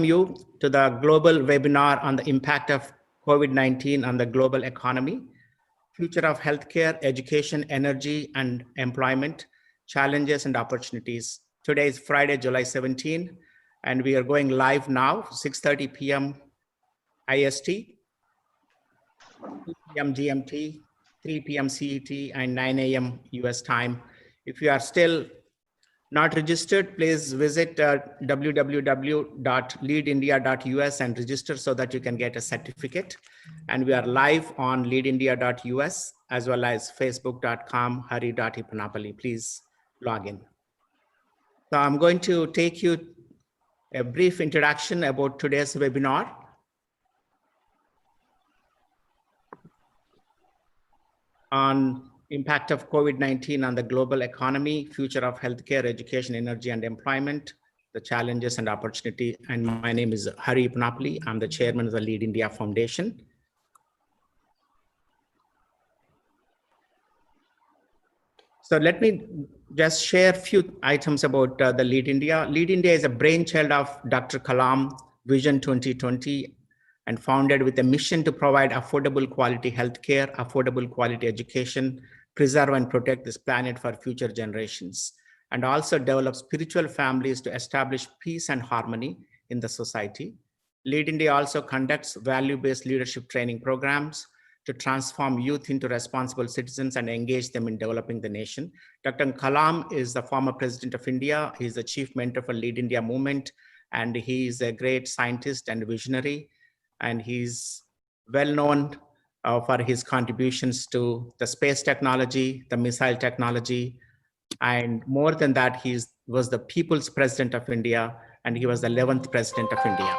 you to the global webinar on the impact of COVID-19 on the global economy, future of healthcare, education, energy, and employment, challenges and opportunities. Today is Friday, July 17, and we are going live now, 6:30 p.m. IST, 2 p.m. GMT, 3 p.m. CET, and 9 a.m. US time. If you are still not registered, please visit www.leadindia.us and register so that you can get a certificate. And we are live on leadindia.us as well as facebook.com/hari.ipanapalli. Please log in. So I'm going to take you a brief introduction about today's webinar. On impact of COVID-19 on the global economy, future of healthcare, education, energy, and employment, the challenges and opportunity. And my name is Hari Ipanapalli. I'm the chairman of the Lead India Foundation. So let me just share a few items about the Lead India. Lead India is a brainchild of Dr. Kalam Vision 2020 and founded with a mission to provide affordable quality healthcare, affordable quality education, preserve and protect this planet for future generations, and also develop spiritual families to establish peace and harmony in the society. Lead India also conducts value-based leadership training programs to transform youth into responsible citizens and engage them in developing the nation. Dr. Kalam is the former president of India. He's the chief mentor for Lead India movement, and he is a great scientist and visionary. And he's well known for his contributions to the space technology, the missile technology, and more than that, he was the People's President of India, and he was the 11th President of India.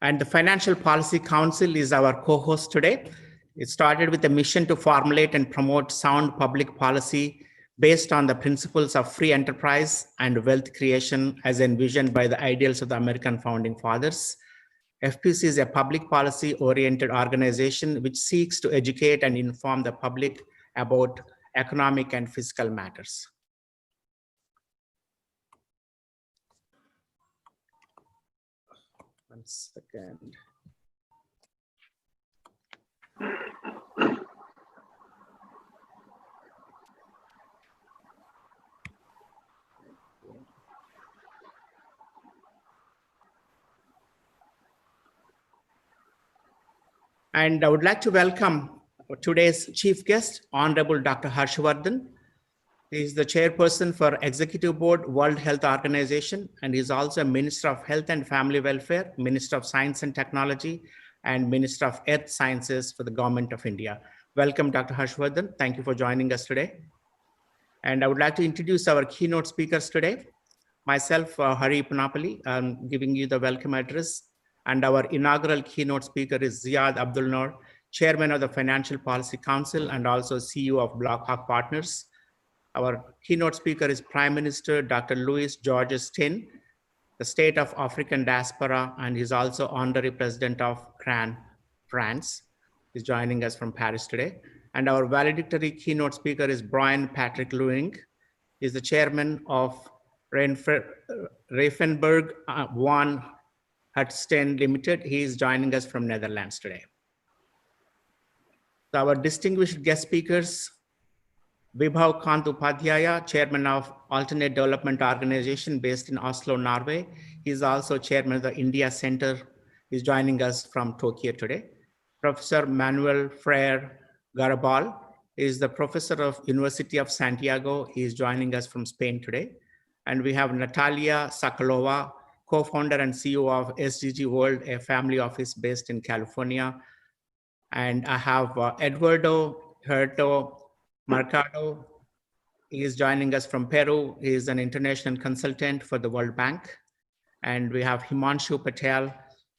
And the Financial Policy Council is our co-host today. It started with a mission to formulate and promote sound public policy based on the principles of free enterprise and wealth creation as envisioned by the ideals of the American founding fathers. FPC is a public policy oriented organization which seeks to educate and inform the public about economic and fiscal matters. One second. And I would like to welcome today's chief guest, Honorable Dr.Harsh Vardhan. He is the chairperson for Executive Board, World Health Organization, and he's also Minister of Health and Family Welfare, Minister of Science and Technology, and Minister of Earth Sciences for the Government of India. Welcome, Dr. Harsh Vardhan. Thank you for joining us today. And I would like to introduce our keynote speakers today. Myself, Hari Ipanapalli, I'm giving you the welcome address. And our inaugural keynote speaker is Ziad Abdul Noor, Chairman of the Financial Policy Council and also CEO of Blackhawk Partners. Our keynote speaker is Prime Minister Dr. Louis Georges Tin, the State of African Diaspora, and he's also Honorary President of CRAN, France. He's joining us from Paris today. And our valedictory keynote speaker is Brian Patrick Lewing. He's the Chairman of Raifenberg Van Hutstein Limited. He is joining us from Netherlands today. So our distinguished guest speakers, Vibhav Kant Upadhyaya, Chairman of Alternate Development Organization based in Oslo, Norway. He's also Chairman of the India Center. He's joining us from Tokyo today. Professor Manuel Freire Garabal is the Professor of University of Santiago. He is joining us from Spain today. And we have Natalia Sokolova, co-founder and CEO of SDG World, a family office based in California. And I have Eduardo Huerto Mercado. He is joining us from Peru. He is an international consultant for the World Bank. And we have Himanshu Patel,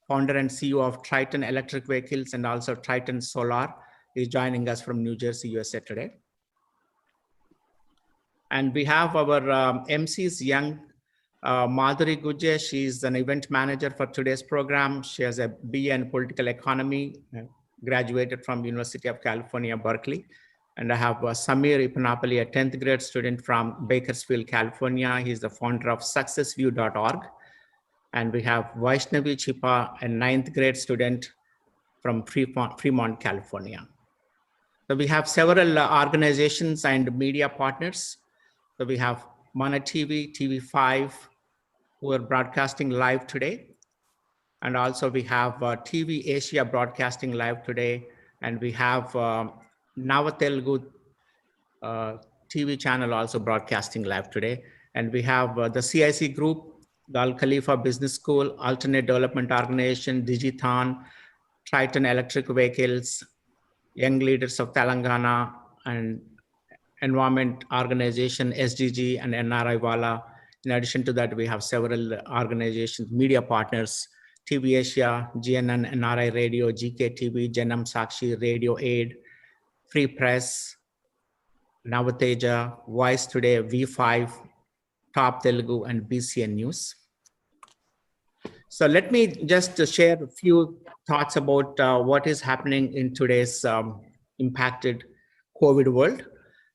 founder and CEO of Triton Electric Vehicles and also Triton Solar. He's joining us from New Jersey, USA today. And we have our MCs, young Madhuri Gujje. She's an event manager for today's program. She has a BA in political economy, graduated from University of California, Berkeley. And I have Samir Ipanapalli, a 10th grade student from Bakersfield, California. He's the founder of successview.org. And we have Vaishnavi Chipa, a 9th grade student from Fremont, California. So we have several organizations and media partners. So we have Mana TV, TV5, who are broadcasting live today. And also we have TVAsia broadcasting live today. And we have Nava Telugu TV channel also broadcasting live today. And we have the CIC group, the Al Khalifa Business School, Alternate Development Organization, Digiton, Triton Electric Vehicles, Young Leaders of Telangana, and Environment Organization, SDG, and NRI Wala. In addition to that, we have several organizations, media partners, TVAsia, GNN, NRI Radio, GKTV, Janam Sakshi, Radio Aid, Free Press, Navateja, Voice Today, V5, Top Telugu, and BCN News. So let me just share a few thoughts about what is happening in today's impacted COVID world.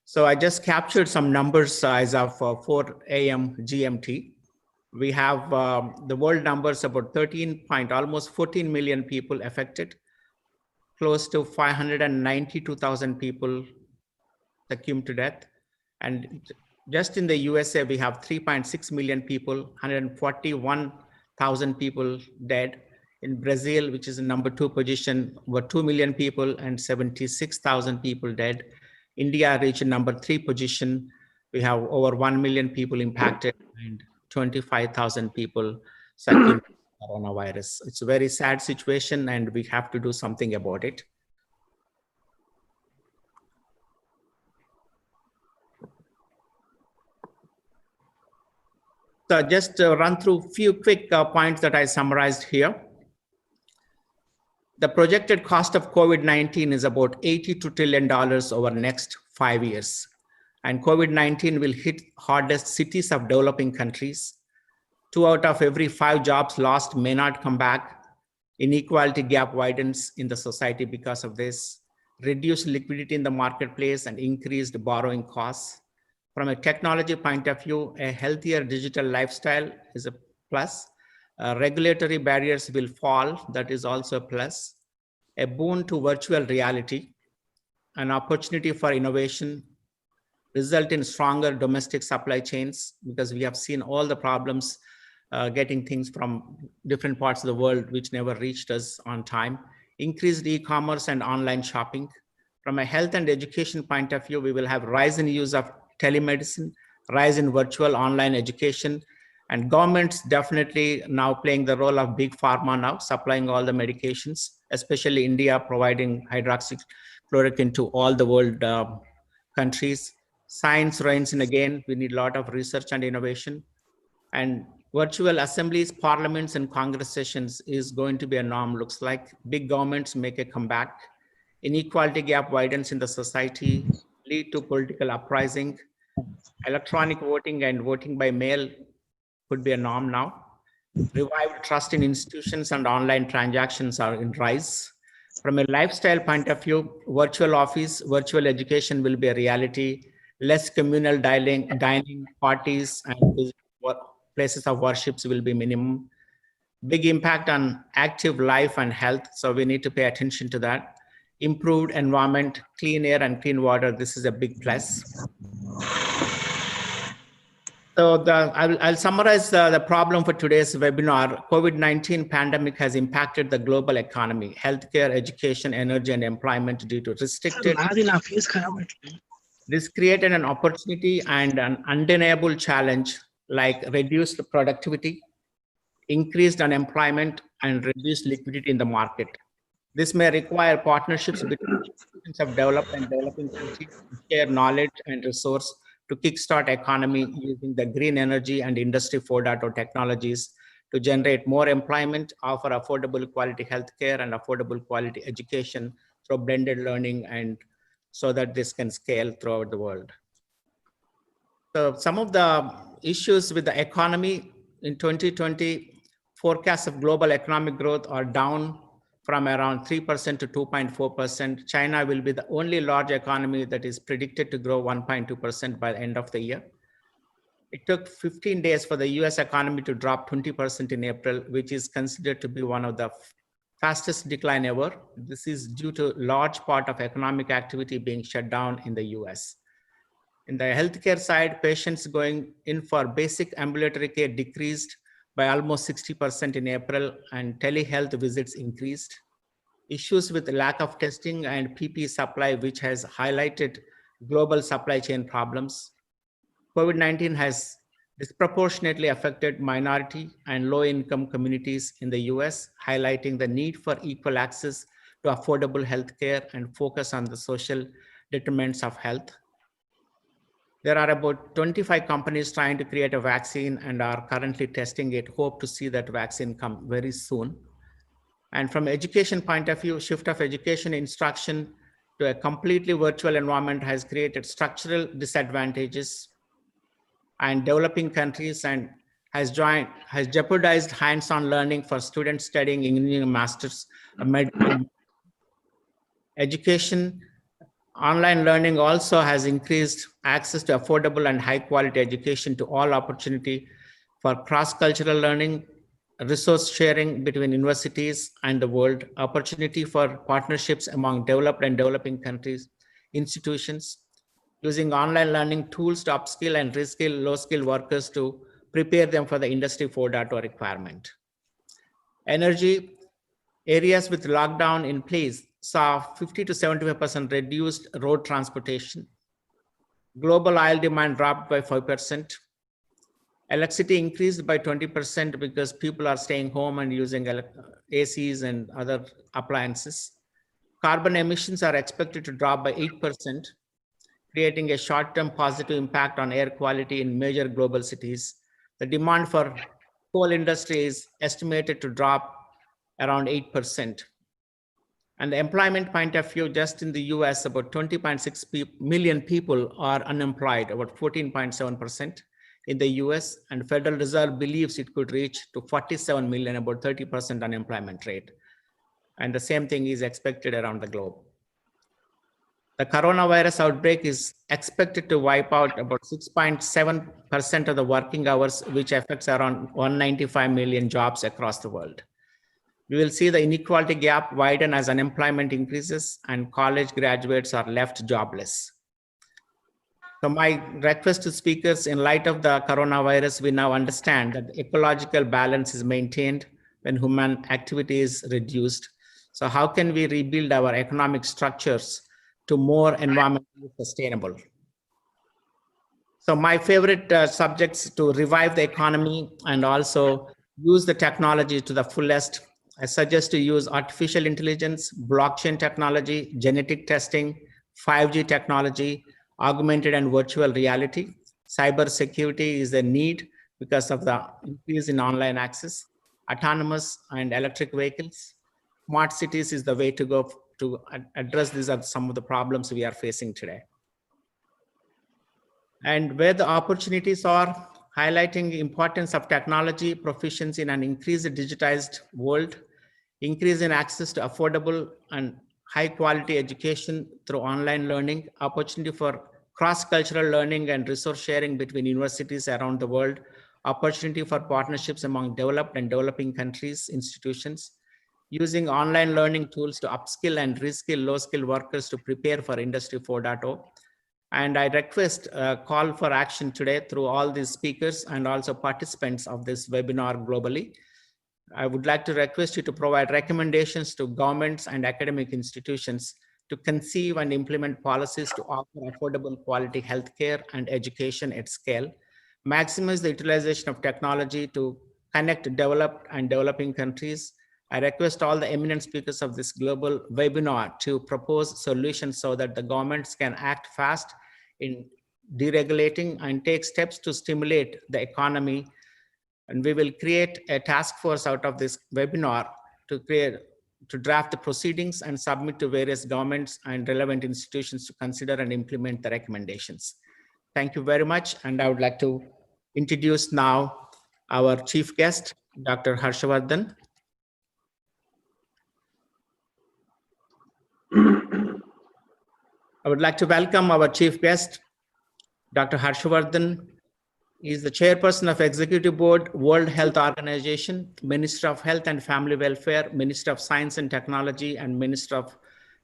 So I just captured some numbers as of 4 a.m. GMT. We have the world numbers about almost 14 million people affected, close to 592,000 people succumbed to death. And just in the USA, we have 3.6 million people, 141,000 people dead. In Brazil, which is in number 2 position, over 2 million people and 76,000 people dead. India reached number 3 position. We have over 1 million people impacted and 25,000 people succumbed to coronavirus. It's a very sad situation and we have to do something about it. So just run through a few quick points that I summarized here. The projected cost of COVID-19 is about $82 trillion over the next 5 years. And COVID-19 will hit hardest cities of developing countries. 2 out of every 5 jobs lost may not come back. Inequality gap widens in the society because of this. Reduced liquidity in the marketplace and increased borrowing costs. From a technology point of view, a healthier digital lifestyle is a plus. Regulatory barriers will fall, that is also a plus. A boon to virtual reality, an opportunity for innovation, result in stronger domestic supply chains, because we have seen all the problems getting things from different parts of the world which never reached us on time. Increased e-commerce and online shopping. From a health and education point of view, we will have rise in use of telemedicine, rise in virtual online education, and governments definitely now playing the role of big pharma now, supplying all the medications, especially India providing hydroxychloroquine to all the world countries. Science reigns in again. We need a lot of research and innovation. And virtual assemblies, parliaments, and congress sessions is going to be a norm, looks like. Big governments make a comeback. Inequality gap widens in the society, lead to political uprising. Electronic voting and voting by mail could be a norm now. Revived trust in institutions and online transactions are in rise. From a lifestyle point of view, virtual office, virtual education will be a reality. Less communal dining parties and places of worships will be minimum. Big impact on active life and health, so we need to pay attention to that. Improved environment, clean air and clean water, this is a big plus. So I'll summarize the problem for today's webinar. COVID-19 pandemic has impacted the global economy, healthcare, education, energy, and employment due to restricted. This created an opportunity and an undeniable challenge like reduced productivity, increased unemployment, and reduced liquidity in the market. This may require partnerships between institutions of developed and developing countries to share knowledge and resource to kickstart economy using the green energy and industry 4.0 technologies to generate more employment, offer affordable quality healthcare and affordable quality education through blended learning, and so that this can scale throughout the world. So some of the issues with the economy in 2020, forecasts of global economic growth are down from around 3% to 2.4%. China will be the only large economy that is predicted to grow 1.2% by the end of the year. It took 15 days for the US economy to drop 20% in April, which is considered to be one of the fastest decline ever. This is due to large part of economic activity being shut down in the US. In the healthcare side, patients going in for basic ambulatory care decreased by almost 60% in April, and telehealth visits increased. Issues with lack of testing and PPE supply, which has highlighted global supply chain problems. COVID-19 has disproportionately affected minority and low-income communities in the US, highlighting the need for equal access to affordable healthcare and focus on the social determinants of health. There are about 25 companies trying to create a vaccine and are currently testing it. Hope to see that vaccine come very soon. And from education point of view, shift of education instruction to a completely virtual environment has created structural disadvantages and developing countries, and has jeopardized hands-on learning for students studying engineering masters, medical education. Online learning also has increased access to affordable and high quality education to all, opportunity for cross-cultural learning, resource sharing between universities and the world, opportunity for partnerships among developed and developing countries, institutions, using online learning tools to upskill and reskill low-skilled workers to prepare them for the Industry 4.0 requirement. Energy, areas with lockdown in place saw 50 to 75% reduced road transportation. Global oil demand dropped by 5%. Electricity increased by 20% because people are staying home and using ACs and other appliances. Carbon emissions are expected to drop by 8%, creating a short-term positive impact on air quality in major global cities. The demand for coal industry is estimated to drop around 8%. And the employment point of view, just in the US, about 20.6 million people are unemployed, about 14.7% in the US, and Federal Reserve believes it could reach to 47 million, about 30% unemployment rate. And the same thing is expected around the globe. The coronavirus outbreak is expected to wipe out about 6.7% of the working hours, which affects around 195 million jobs across the world. We will see the inequality gap widen as unemployment increases and college graduates are left jobless. So my request to speakers, in light of the coronavirus, we now understand that the ecological balance is maintained when human activity is reduced. So how can we rebuild our economic structures to more environmentally sustainable? So my favorite subjects to revive the economy and also use the technology to the fullest. I suggest to use artificial intelligence, blockchain technology, genetic testing, 5G technology, augmented and virtual reality. Cyber security is a need because of the increase in online access. Autonomous and electric vehicles. Smart cities is the way to go to address these are some of the problems we are facing today. And where the opportunities are, highlighting the importance of technology, proficiency in an increased digitized world, increase in access to affordable and high quality education through online learning, opportunity for cross-cultural learning and resource sharing between universities around the world, opportunity for partnerships among developed and developing countries, institutions, using online learning tools to upskill and reskill low-skilled workers to prepare for Industry 4.0. And I request a call for action today through all these speakers and also participants of this webinar globally. I would like to request you to provide recommendations to governments and academic institutions to conceive and implement policies to offer affordable quality healthcare and education at scale, maximize the utilization of technology to connect developed and developing countries. I request all the eminent speakers of this global webinar to propose solutions so that the governments can act fast in deregulating and take steps to stimulate the economy. And we will create a task force out of this webinar to draft the proceedings and submit to various governments and relevant institutions to consider and implement the recommendations. Thank you very much. And I would like to introduce now our chief guest, Dr. Harsh Vardhan. I would like to welcome our chief guest, Dr. Harsh Vardhan. He is the chairperson of Executive Board, World Health Organization, Minister of Health and Family Welfare, Minister of Science and Technology, and Minister of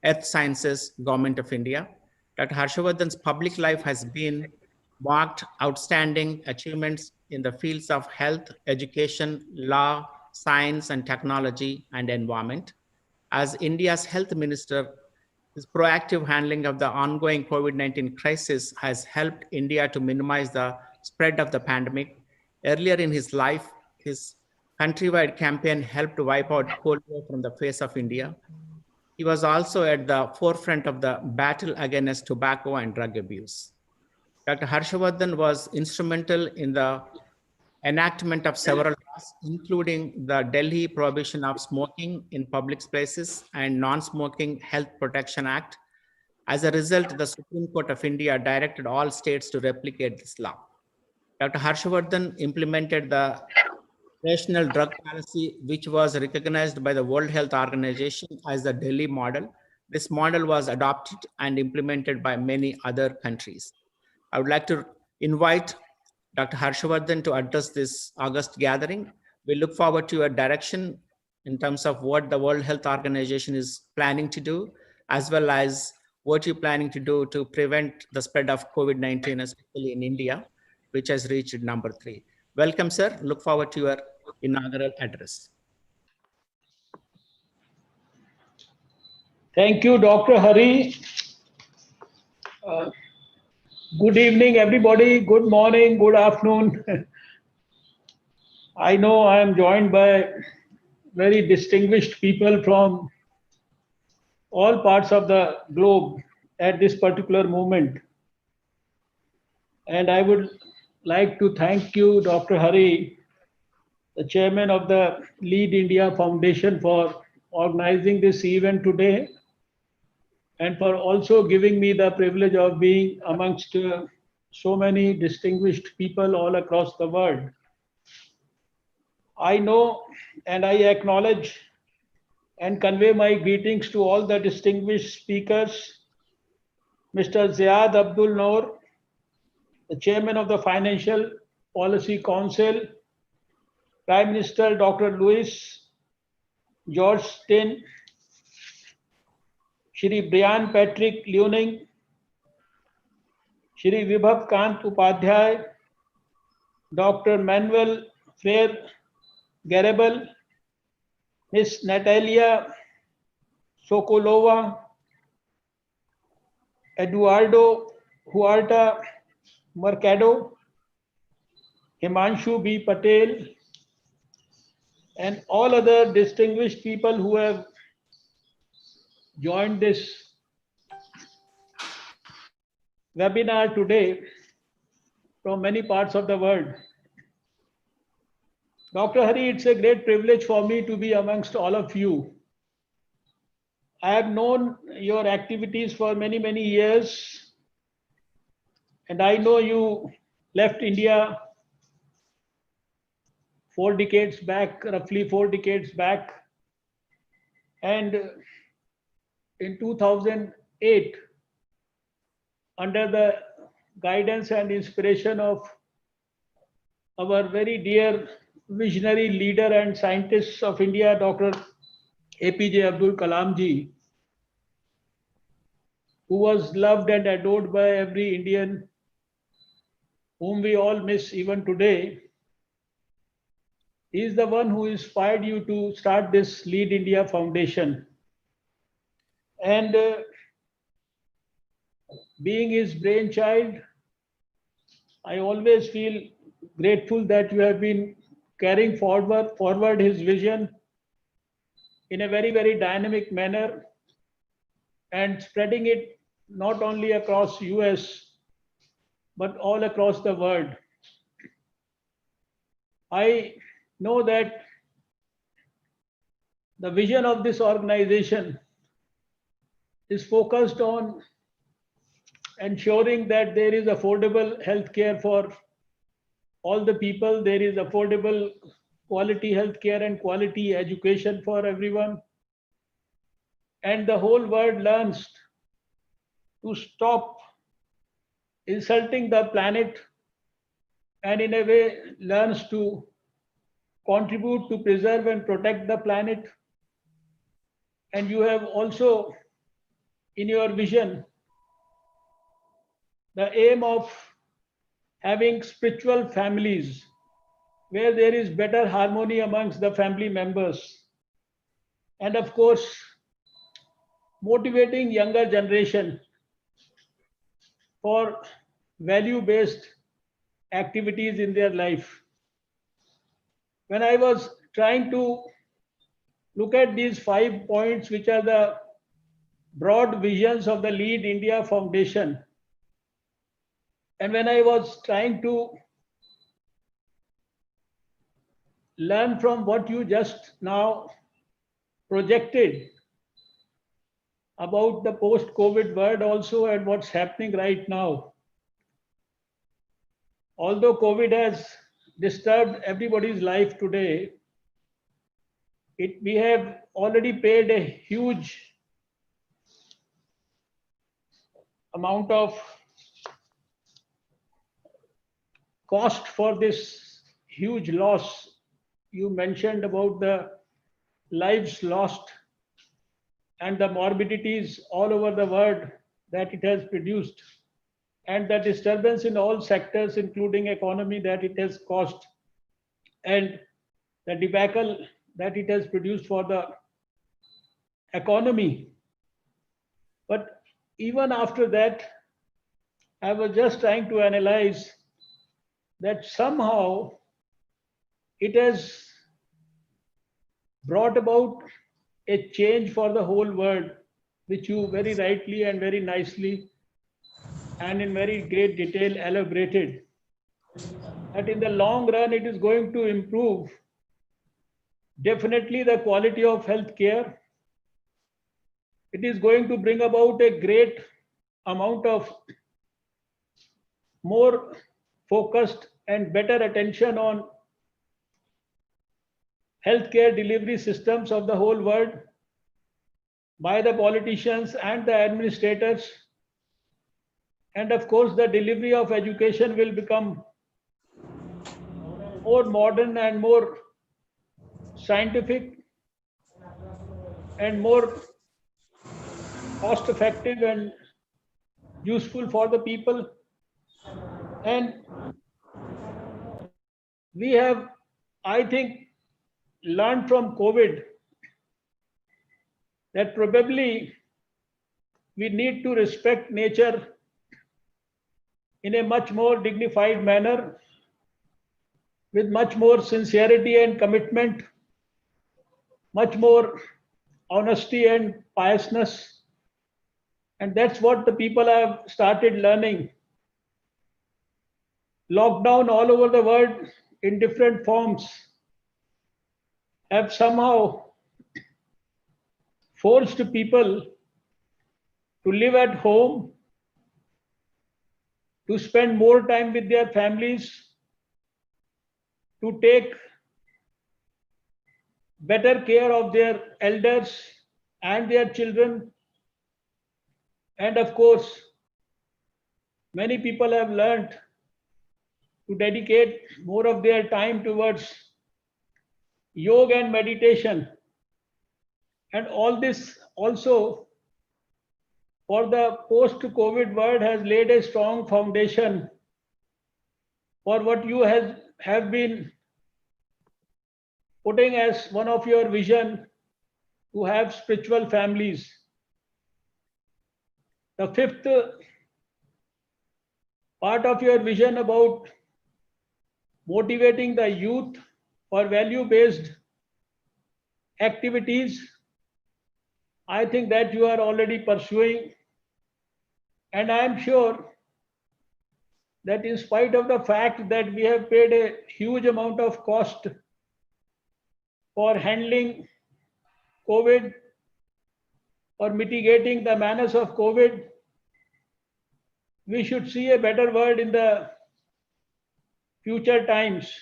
Earth Sciences, Government of India. Dr. Harsh Vardhan's public life has been marked outstanding achievements in the fields of health, education, law, science and technology, and environment. As India's health minister, his proactive handling of the ongoing COVID-19 crisis has helped India to minimize the spread of the pandemic. Earlier in his life, his countrywide campaign helped wipe out polio from the face of India. He was also at the forefront of the battle against tobacco and drug abuse. Dr. Harsha Vardhan was instrumental in the enactment of several laws, including the Delhi Prohibition of Smoking in Public Places and Non-Smoking Health Protection Act. As a result, the Supreme Court of India directed all states to replicate this law. Dr. Harsha Vardhan implemented the national drug policy, which was recognized by the World Health Organization as the Delhi model. This model was adopted and implemented by many other countries. I would like to invite Dr. Harsha Vardhan to address this August gathering. We look forward to your direction in terms of what the World Health Organization is planning to do, as well as what you're planning to do to prevent the spread of COVID-19, especially in India, which has reached number 3. Welcome, sir. Look forward to your inaugural address. Thank you, Dr. Hari. Good evening, everybody. Good morning, good afternoon. I know I am joined by very distinguished people from all parts of the globe at this particular moment. And I would like to thank you, Dr. Hari, the chairman of the Lead India Foundation, for organizing this event today, and for also giving me the privilege of being amongst so many distinguished people all across the world. I know and I acknowledge and convey my greetings to all the distinguished speakers, Mr. Ziad Abdul Noor, the chairman of the Financial Policy Council, Prime Minister Dr. Louis George Stein, Shri Brian Patrick Leuning, Shri Vibhav Kant Upadhyay, Dr. Manuel Freire Garibal, Ms. Natalia Sokolova, Eduardo Huerta Mercado, Himanshu B. Patel, and all other distinguished people who have joined this webinar today from many parts of the world. Dr. Hari, it's a great privilege for me to be amongst all of you. I have known your activities for many, many years, and I know you left India 4 decades back, roughly 4 decades back, and in 2008, under the guidance and inspiration of our very dear visionary leader and scientist of India, Dr. APJ Abdul Kalam ji, who was loved and adored by every Indian, whom we all miss even today. He is the one who inspired you to start this Lead India Foundation. And being his brainchild, I always feel grateful that you have been carrying forward his vision in a very, very dynamic manner and spreading it not only across US, but all across the world. I know that the vision of this organization is focused on ensuring that there is affordable healthcare for all the people, there is affordable quality healthcare and quality education for everyone, and the whole world learns to stop insulting the planet and in a way learns to contribute to preserve and protect the planet. And you have also in your vision the aim of having spiritual families where there is better harmony amongst the family members. And of course, motivating younger generation for value-based activities in their life. When I was trying to look at these 5 points, which are the broad visions of the Lead India Foundation, and when I was trying to learn from what you just now projected about the post-COVID world also and what's happening right now. Although COVID has disturbed everybody's life today, we have already paid a huge amount of cost for this huge loss. You mentioned about the lives lost and the morbidities all over the world that it has produced, and the disturbance in all sectors, including economy, that it has caused, and the debacle that it has produced for the economy. But even after that, I was just trying to analyze that somehow it has brought about a change for the whole world, which you very rightly and very nicely and in very great detail elaborated. That in the long run, it is going to improve definitely the quality of health care. It is going to bring about a great amount of more focused and better attention on healthcare delivery systems of the whole world by the politicians and the administrators. And of course, the delivery of education will become more modern and more scientific and more cost effective and useful for the people. And we have, I think, learned from COVID that probably we need to respect nature in a much more dignified manner, with much more sincerity and commitment, much more honesty and piousness. And that's what the people have started learning. Lockdown all over the world in different forms have somehow forced people to live at home, to spend more time with their families, to take better care of their elders and their children. And of course, many people have learned to dedicate more of their time towards yoga and meditation. And all this also for the post-COVID world has laid a strong foundation for what you have been putting as one of your vision, to have spiritual families. The fifth part of your vision about motivating the youth for value-based activities, I think that you are already pursuing. And I am sure that in spite of the fact that we have paid a huge amount of cost for handling COVID or mitigating the menace of COVID, we should see a better world in the future times.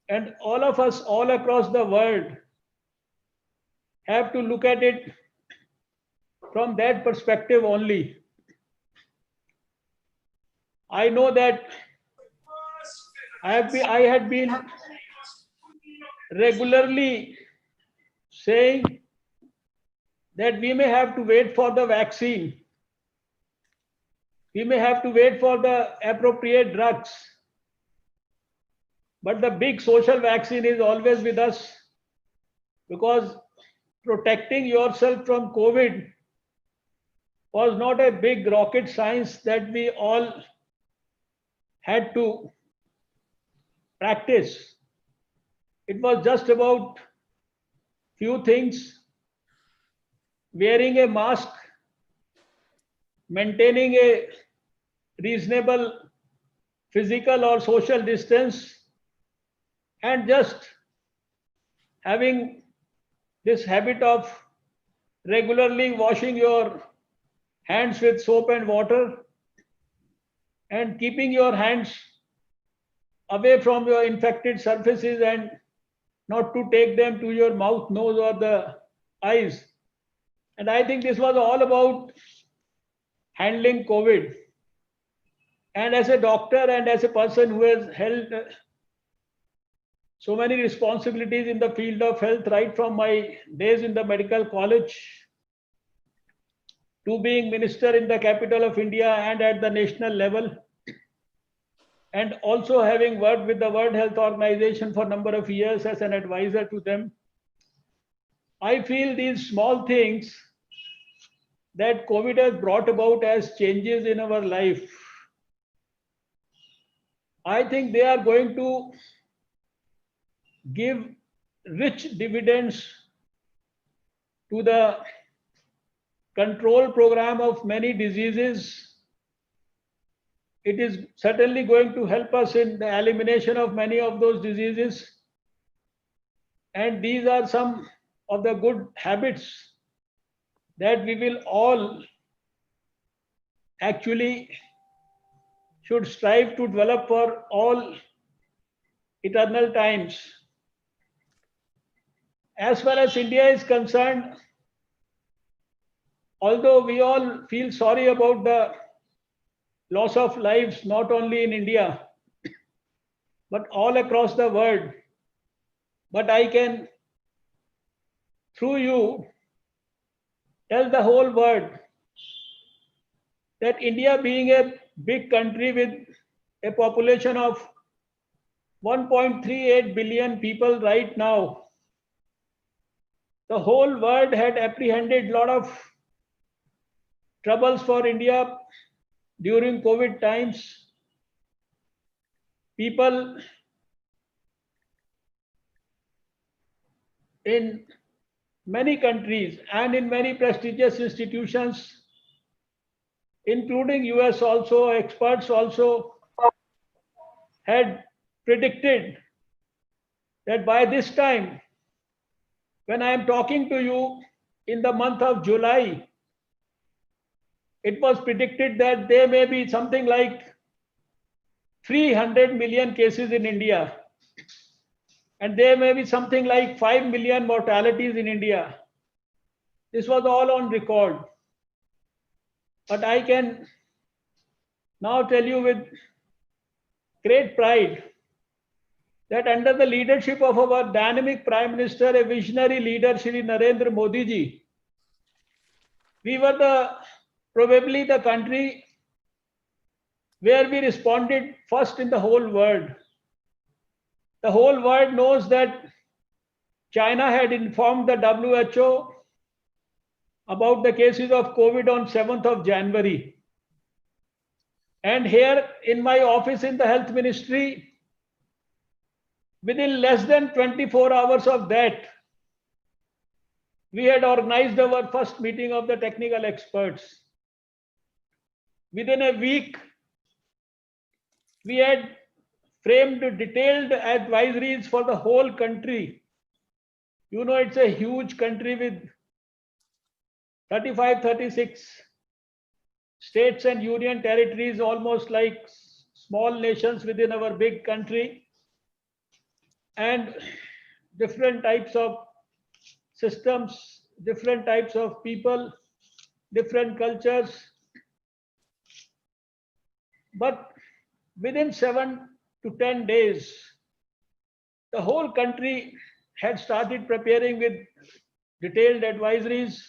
And all of us, all across the world, have to look at it from that perspective only. I know that I had been regularly saying that we may have to wait for the vaccine. We may have to wait for the appropriate drugs. But the big social vaccine is always with us, because protecting yourself from COVID was not a big rocket science that we all had to practice. It was just about few things: wearing a mask, maintaining a reasonable physical or social distance, and just having this habit of regularly washing your hands with soap and water, and keeping your hands away from your infected surfaces and not to take them to your mouth, nose, or the eyes. And I think this was all about handling COVID. And as a doctor and as a person who has held so many responsibilities in the field of health, right from my days in the medical college to being minister in the capital of India and at the national level, and also having worked with the World Health Organization for a number of years as an advisor to them, I feel these small things that COVID has brought about as changes in our life, I think they are going to give rich dividends to the control program of many diseases. It is certainly going to help us in the elimination of many of those diseases. And these are some of the good habits that we will all actually should strive to develop for all eternal times. As far as India is concerned, although we all feel sorry about the loss of lives, not only in India, but all across the world, but I can, through you, tell the whole world that India, being a big country with a population of 1.38 billion people right now, the whole world had apprehended a lot of troubles for India during COVID times. People in many countries and in many prestigious institutions, including US also, experts also, had predicted that by this time, when I am talking to you in the month of July, it was predicted that there may be something like 300 million cases in India, and there may be something like 5 million mortalities in India. This was all on record. But I can now tell you with great pride that under the leadership of our dynamic Prime Minister, a visionary leader, Shri Narendra Modi ji, we were probably the country where we responded first in the whole world. The whole world knows that China had informed the WHO about the cases of COVID on 7th of January. And here in my office in the Health Ministry, within less than 24 hours of that, we had organized our first meeting of the technical experts. Within a week, we had framed detailed advisories for the whole country. You know, it's a huge country with 35, 36 states and union territories, almost like small nations within our big country, and different types of systems, different types of people, different cultures. But within 7 to 10 days, the whole country had started preparing with detailed advisories.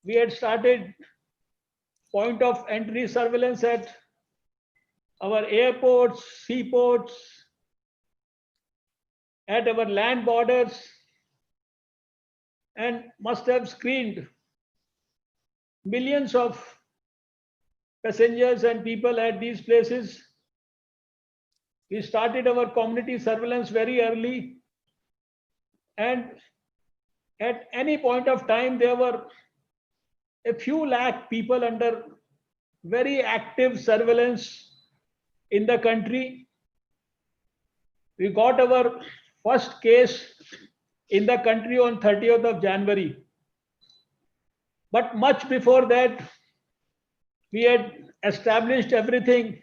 We had started point of entry surveillance at our airports, seaports, at our land borders, and must have screened millions of passengers and people at these places. We started our community surveillance very early, and at any point of time, there were a few lakh people under very active surveillance in the country. We got our first case in the country on 30th of January. But much before that, we had established everything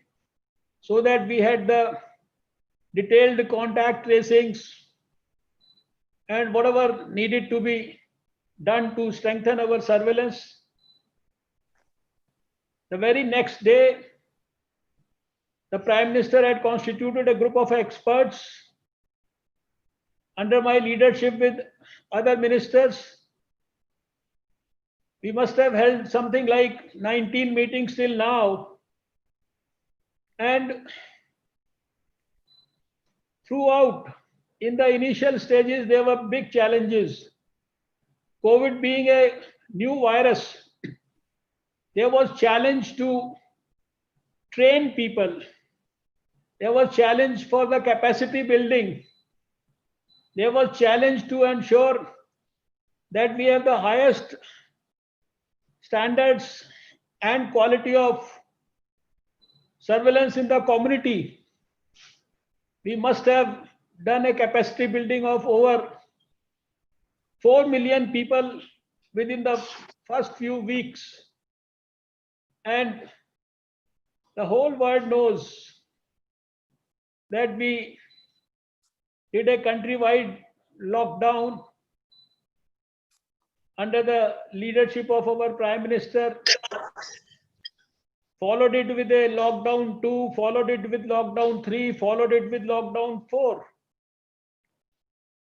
so that we had the detailed contact tracings and whatever needed to be done to strengthen our surveillance. The very next day, the Prime Minister had constituted a group of experts under my leadership with other ministers. We must have held something like 19 meetings till now. And throughout, in the initial stages, there were big challenges. COVID being a new virus, there was challenge to train people. There was challenge for the capacity building. There was challenge to ensure that we have the highest standards and quality of surveillance in the community. We must have done a capacity building of over 4 million people within the first few weeks. And the whole world knows that we did a countrywide lockdown under the leadership of our Prime Minister, followed it with a lockdown 2, followed it with lockdown 3, followed it with lockdown 4.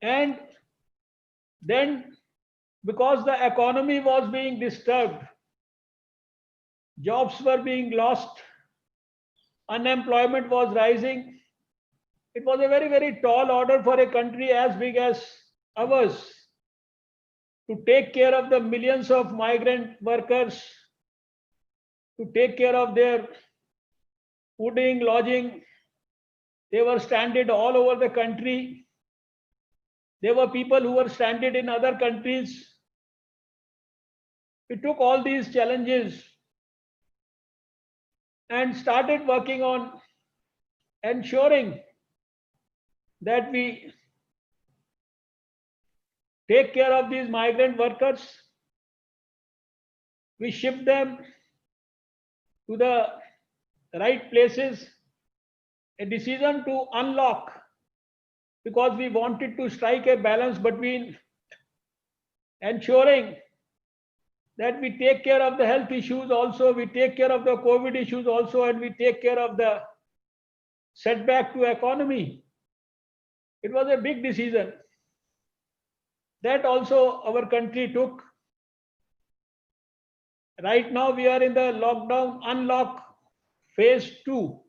And then, because the economy was being disturbed, jobs were being lost, unemployment was rising, it was a very, very tall order for a country as big as ours to take care of the millions of migrant workers, to take care of their fooding, lodging. They were stranded all over the country. There were people who were stranded in other countries. We took all these challenges and started working on ensuring that we take care of these migrant workers. We ship them to the right places. A decision to unlock, because we wanted to strike a balance between ensuring that we take care of the health issues also, we take care of the COVID issues also, and we take care of the setback to economy. It was a big decision. That also our country took. Right now we are in the lockdown unlock phase 2.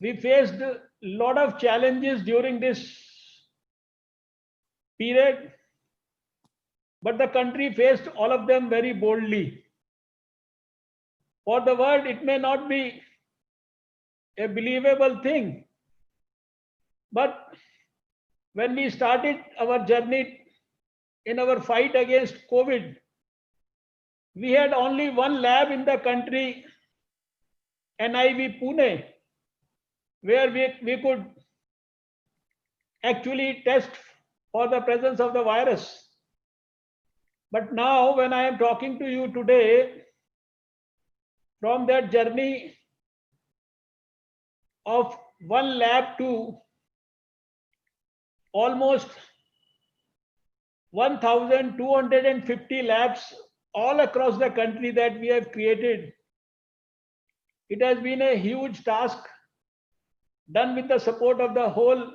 We faced a lot of challenges during this period, but the country faced all of them very boldly. For the world, it may not be a believable thing, but when we started our journey in our fight against COVID, we had only one lab in the country, NIV Pune, where we could actually test for the presence of the virus. But now, when I am talking to you today, from that journey of one lab to almost 1,250 labs all across the country that we have created. It has been a huge task done with the support of the whole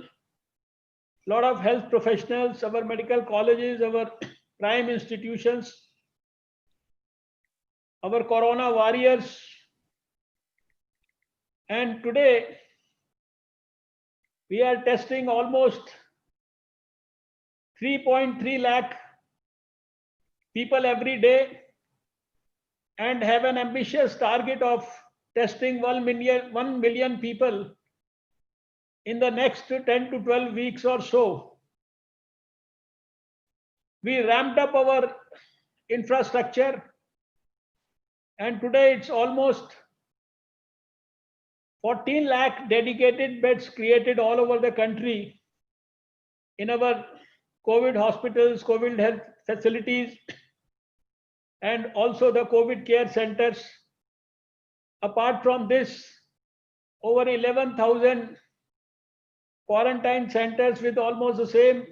lot of health professionals, our medical colleges, our prime institutions, our corona warriors. And today, we are testing almost 3.3 lakh people every day and have an ambitious target of testing 1 million people in the next 10 to 12 weeks or so. We ramped up our infrastructure, and today it's almost 14 lakh dedicated beds created all over the country in our COVID hospitals, COVID health facilities, and also the COVID care centers. Apart from this, over 11,000 quarantine centers with almost the same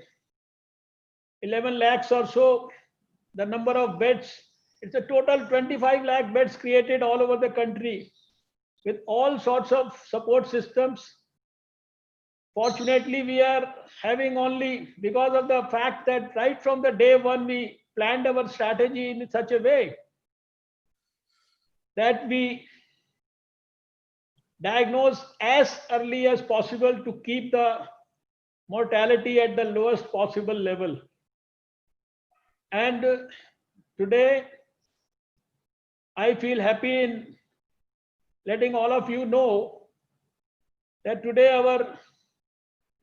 11 lakhs or so the number of beds. It's a total 25 lakh beds created all over the country with all sorts of support systems. Fortunately, we are having only, because of the fact that right from the day one we planned our strategy in such a way that we diagnose as early as possible to keep the mortality at the lowest possible level. And today, I feel happy in letting all of you know that today our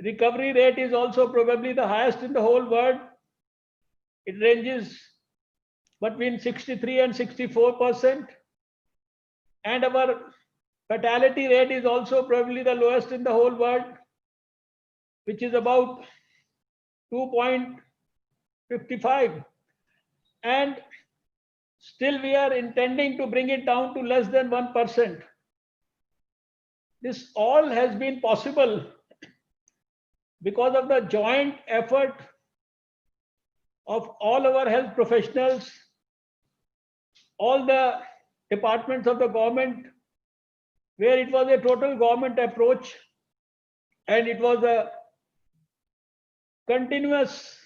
recovery rate is also probably the highest in the whole world. It ranges between 63 and 64%. And our fatality rate is also probably the lowest in the whole world, which is about 2.55. And still we are intending to bring it down to less than 1%. This all has been possible because of the joint effort of all our health professionals, all the departments of the government, where it was a total government approach and it was a continuous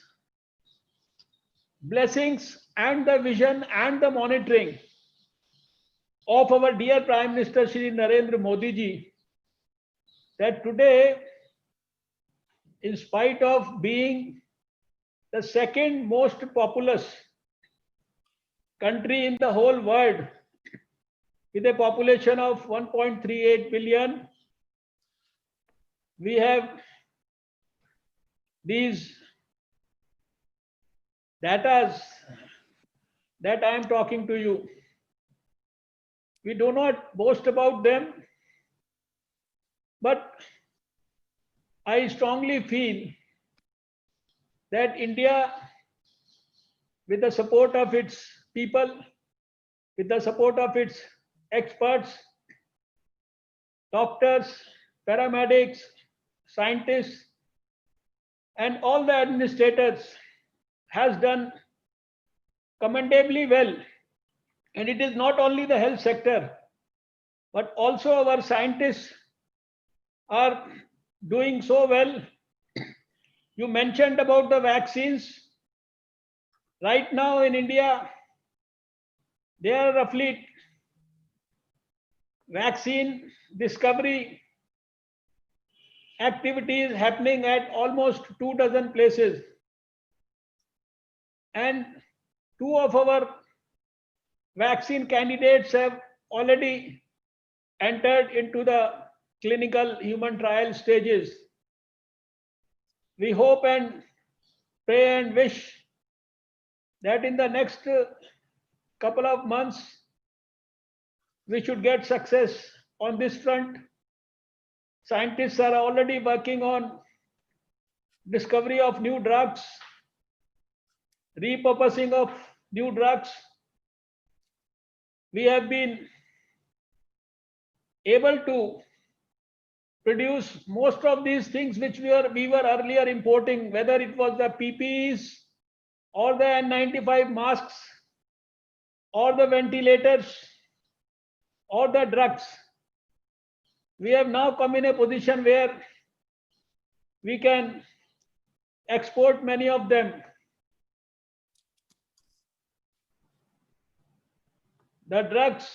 blessings and the vision and the monitoring of our dear Prime Minister Shri Narendra Modi ji, that today, in spite of being the second most populous country in the whole world with a population of 1.38 billion, we have these data that I am talking to you. We do not boast about them, but I strongly feel that India, with the support of its people, with the support of its experts, doctors, paramedics, scientists, and all the administrators, has done commendably well. And it is not only the health sector, but also our scientists are doing so well. You mentioned about the vaccines. Right now in India, there are roughly vaccine discovery activities happening at almost 24 places. And 2 of our vaccine candidates have already entered into the clinical human trial stages. We hope and pray and wish that in the next couple of months, we should get success on this front. Scientists are already working on discovery of new drugs, repurposing of new drugs. We have been able to produce most of these things which we were earlier importing, whether it was the PPEs or the N95 masks, or the ventilators, or the drugs. We have now come in a position where we can export many of them. The drugs,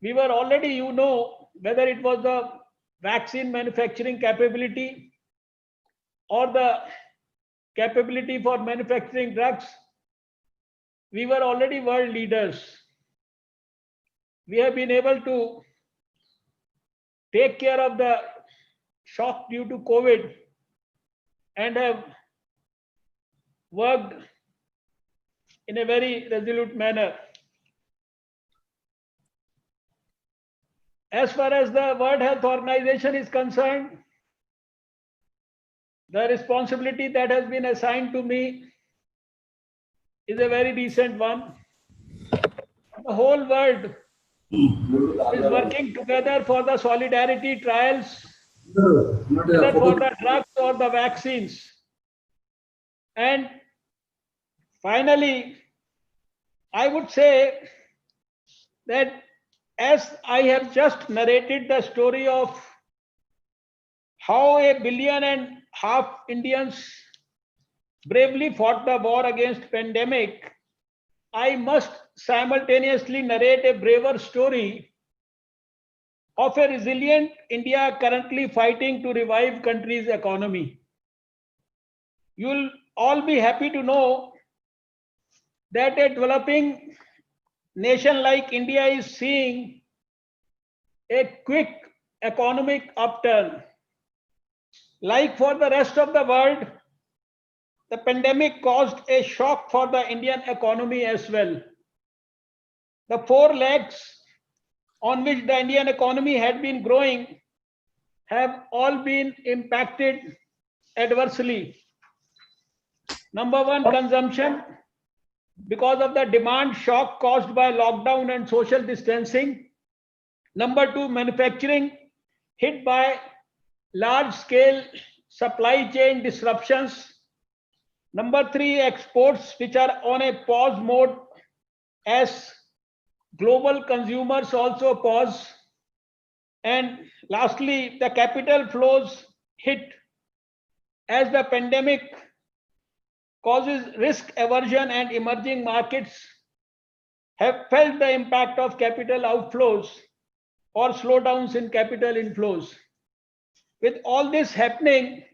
we were already, whether it was the vaccine manufacturing capability or the capability for manufacturing drugs, we were already world leaders. We have been able to take care of the shock due to COVID and have worked in a very resolute manner. As far as the World Health Organization is concerned, the responsibility that has been assigned to me is a very decent one. The whole world is working together for the solidarity trials, whether for the drugs or the vaccines. And finally, I would say that as I have just narrated the story of how 1.5 billion Indians bravely fought the war against pandemic, I must simultaneously narrate a braver story of a resilient India currently fighting to revive country's economy. You'll all be happy to know that a developing nation like India is seeing a quick economic upturn. Like for the rest of the world, the pandemic caused a shock for the Indian economy as well. The 4 legs on which the Indian economy had been growing have all been impacted adversely. Number 1, consumption, because of the demand shock caused by lockdown and social distancing. Number 2, manufacturing, hit by large-scale supply chain disruptions. Number 3, exports, which are on a pause mode as global consumers also pause. And lastly, the capital flows hit as the pandemic causes risk aversion and emerging markets have felt the impact of capital outflows or slowdowns in capital inflows. With all this happening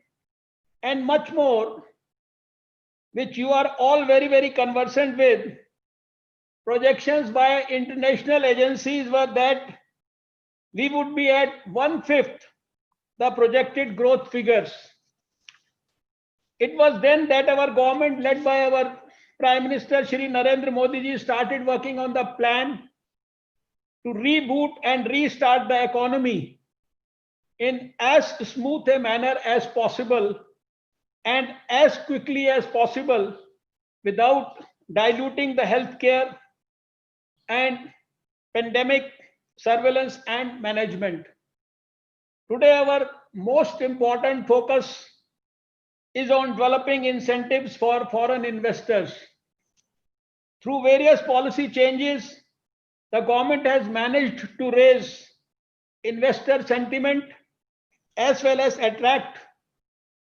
and much more, which you are all very, very conversant with, projections by international agencies were that we would be at 1/5 the projected growth figures. It was then that our government, led by our Prime Minister Shri Narendra Modi ji, started working on the plan to reboot and restart the economy in as smooth a manner as possible and as quickly as possible without diluting the healthcare and pandemic surveillance and management. Today, our most important focus is on developing incentives for foreign investors. Through various policy changes, the government has managed to raise investor sentiment as well as attract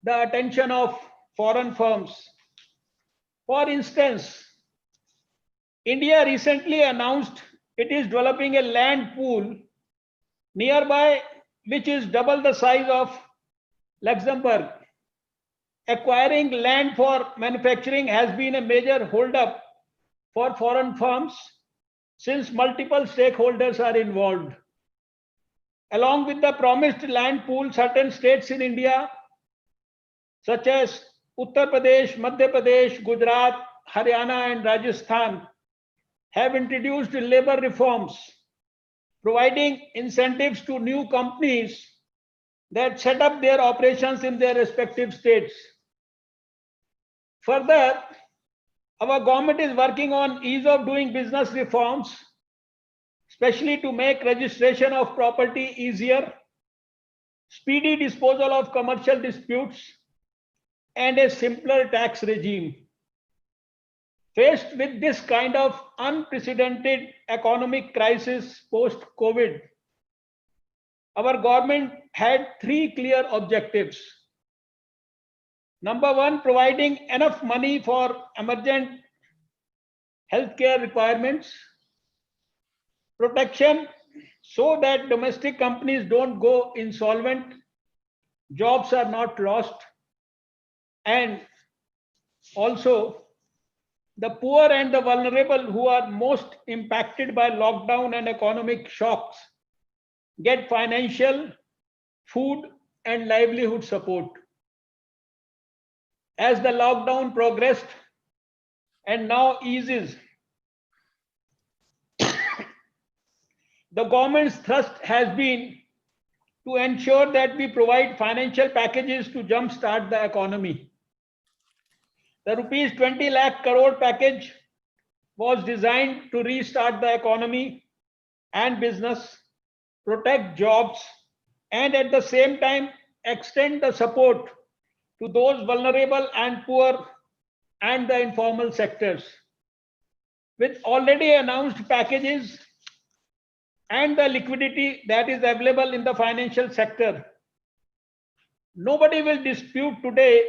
the attention of foreign firms. For instance, India recently announced it is developing a land pool nearby, which is double the size of Luxembourg. Acquiring land for manufacturing has been a major holdup for foreign firms since multiple stakeholders are involved. Along with the promised land pool, certain states in India, such as Uttar Pradesh, Madhya Pradesh, Gujarat, Haryana, and Rajasthan, have introduced labor reforms, providing incentives to new companies that set up their operations in their respective states. Further, our government is working on ease of doing business reforms, especially to make registration of property easier, speedy disposal of commercial disputes, and a simpler tax regime. Faced with this kind of unprecedented economic crisis post-COVID, our government had three clear objectives. Number one, providing enough money for emergent healthcare requirements, protection so that domestic companies don't go insolvent, jobs are not lost, and also the poor and the vulnerable who are most impacted by lockdown and economic shocks get financial, food, and livelihood support. As the lockdown progressed and now eases, the government's thrust has been to ensure that we provide financial packages to jumpstart the economy. The rupees 20 lakh crore package was designed to restart the economy and business, protect jobs, and at the same time extend the support to those vulnerable and poor and the informal sectors. With already announced packages and the liquidity that is available in the financial sector, nobody will dispute today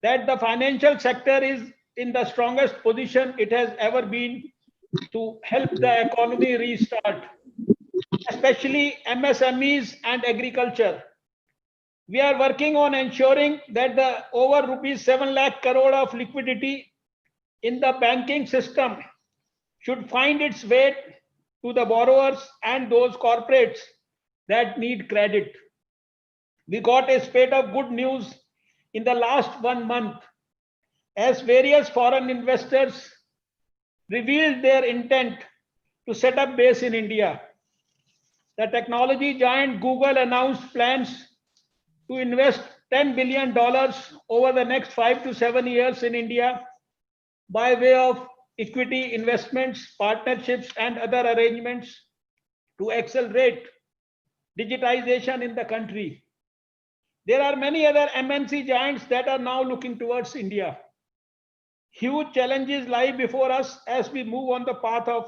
that the financial sector is in the strongest position it has ever been to help the economy restart, especially MSMEs and agriculture. We are working on ensuring that the over rupees 7 lakh crore of liquidity in the banking system should find its way to the borrowers and those corporates that need credit. We got a spate of good news in the last 1 month as various foreign investors revealed their intent to set up base in India. The technology giant Google announced plans to invest $10 billion over the next 5 to 7 years in India by way of equity investments, partnerships, and other arrangements to accelerate digitization in the country. There are many other MNC giants that are now looking towards India. Huge challenges lie before us as we move on the path of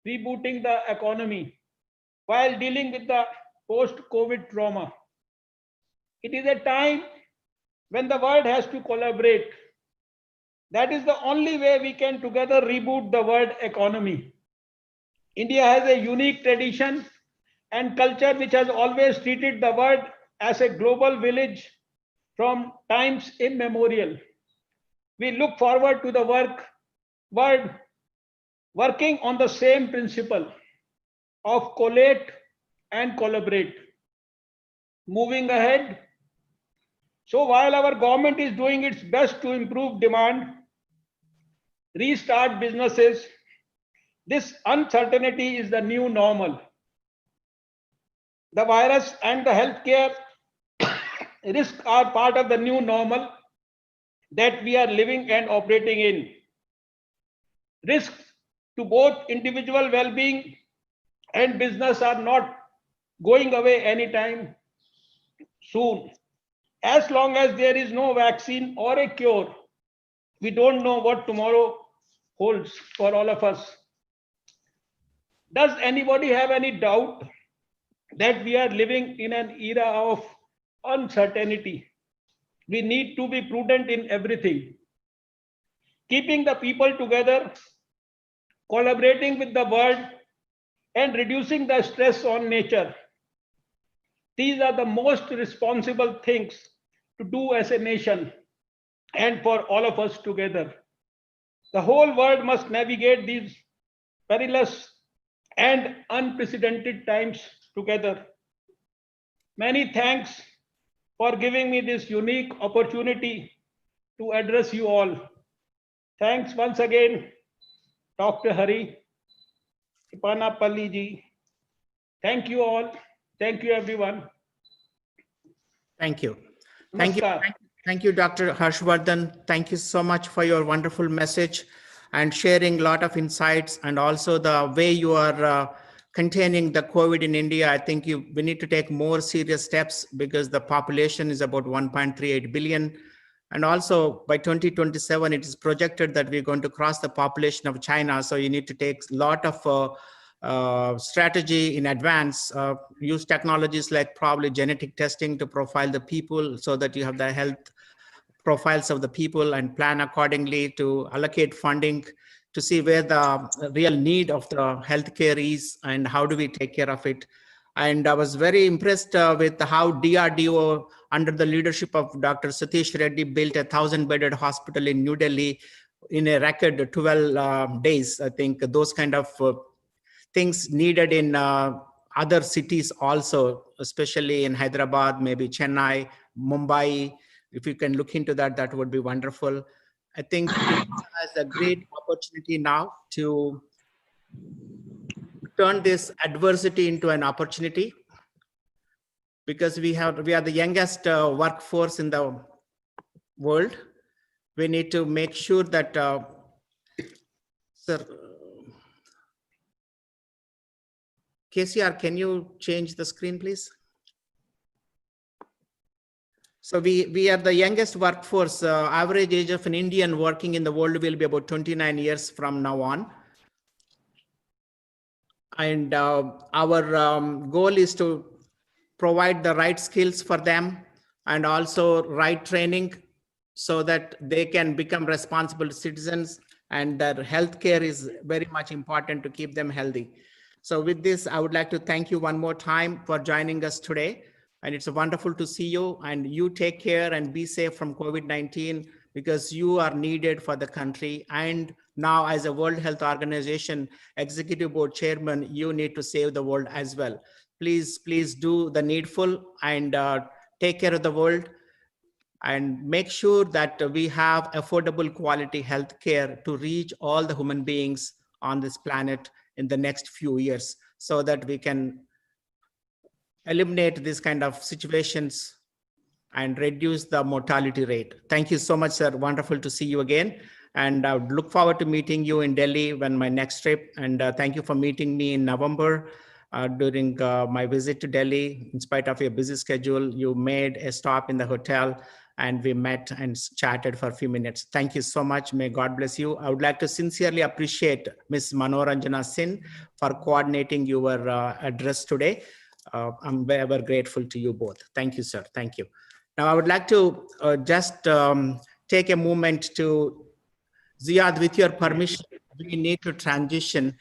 rebooting the economy while dealing with the post-COVID trauma. It is a time when the world has to collaborate. That is the only way we can together reboot the world economy. India has a unique tradition and culture which has always treated the world as a global village from times immemorial. We look forward to the world working on the same principle of collate and collaborate. Moving ahead, so while our government is doing its best to improve demand, restart businesses, this uncertainty is the new normal. The virus and the healthcare risks are part of the new normal that we are living and operating in. Risks to both individual well-being and business are not going away anytime soon. As long as there is no vaccine or a cure, we don't know what tomorrow holds for all of us. Does anybody have any doubt that we are living in an era of uncertainty? We need to be prudent in everything. Keeping the people together, collaborating with the world, and reducing the stress on nature. These are the most responsible things to do as a nation and for all of us together. The whole world must navigate these perilous and unprecedented times together. Many thanks for giving me this unique opportunity to address you all. Thanks once again, Dr. Hari, Ipanapalli ji. Thank you all. Thank you, everyone. Thank you. Namaskar. Thank you, Dr. Harsh Vardhan. Thank you so much for your wonderful message and sharing a lot of insights, and also the way you are containing the COVID in India. I think we need to take more serious steps because the population is about 1.38 billion. And also by 2027, it is projected that we're going to cross the population of China. So you need to take a lot of strategy in advance, use technologies like probably genetic testing to profile the people so that you have the health profiles of the people and plan accordingly to allocate funding to see where the real need of the healthcare is and how do we take care of it. And I was very impressed with how DRDO, under the leadership of Dr. Satish Reddy, built a 1,000-bedded hospital in New Delhi in a record 12 days. I think those kind of things needed in other cities also, especially in Hyderabad, maybe Chennai, Mumbai. If you can look into that, that would be wonderful. I think India has a great opportunity now to turn this adversity into an opportunity, because we are the youngest workforce in the world. We need to make sure that, sir, KCR, can you change the screen, please? So we are the youngest workforce. Average age of an Indian working in the world will be about 29 years from now on. And our goal is to provide the right skills for them and also right training so that they can become responsible citizens, and their healthcare is very much important to keep them healthy. So with this, I would like to thank you one more time for joining us today. And it's wonderful to see you, and you take care and be safe from COVID-19, because you are needed for the country. And now as a World Health Organization Executive Board Chairman, you need to save the world as well. Please do the needful and take care of the world, and make sure that we have affordable quality healthcare to reach all the human beings on this planet in the next few years, so that we can eliminate these kind of situations and reduce the mortality rate. Thank you so much, sir. Wonderful to see you again. And I would look forward to meeting you in Delhi when my next trip. And thank you for meeting me in November during my visit to Delhi. In spite of your busy schedule, you made a stop in the hotel and we met and chatted for a few minutes. Thank you so much. May God bless you. I would like to sincerely appreciate Ms. Manoranjana Sin for coordinating your address today. I'm very grateful to you both. Thank you, sir. Thank you. Now, I would like to just take a moment to, Ziad, with your permission, we need to transition.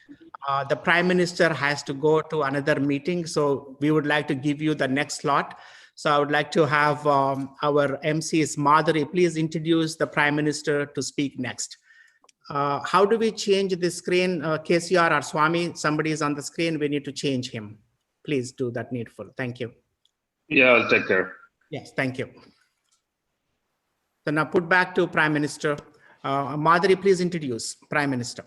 The Prime Minister has to go to another meeting, so we would like to give you the next slot. So I would like to have our MCs, Madhuri, please introduce the Prime Minister to speak next. How do we change the screen? KCR or Swami, somebody is on the screen, we need to change him. Please do that needful. Thank you. Yeah, I'll take care. Yes, thank you. So now put back to Prime Minister. Madhuri, please introduce Prime Minister.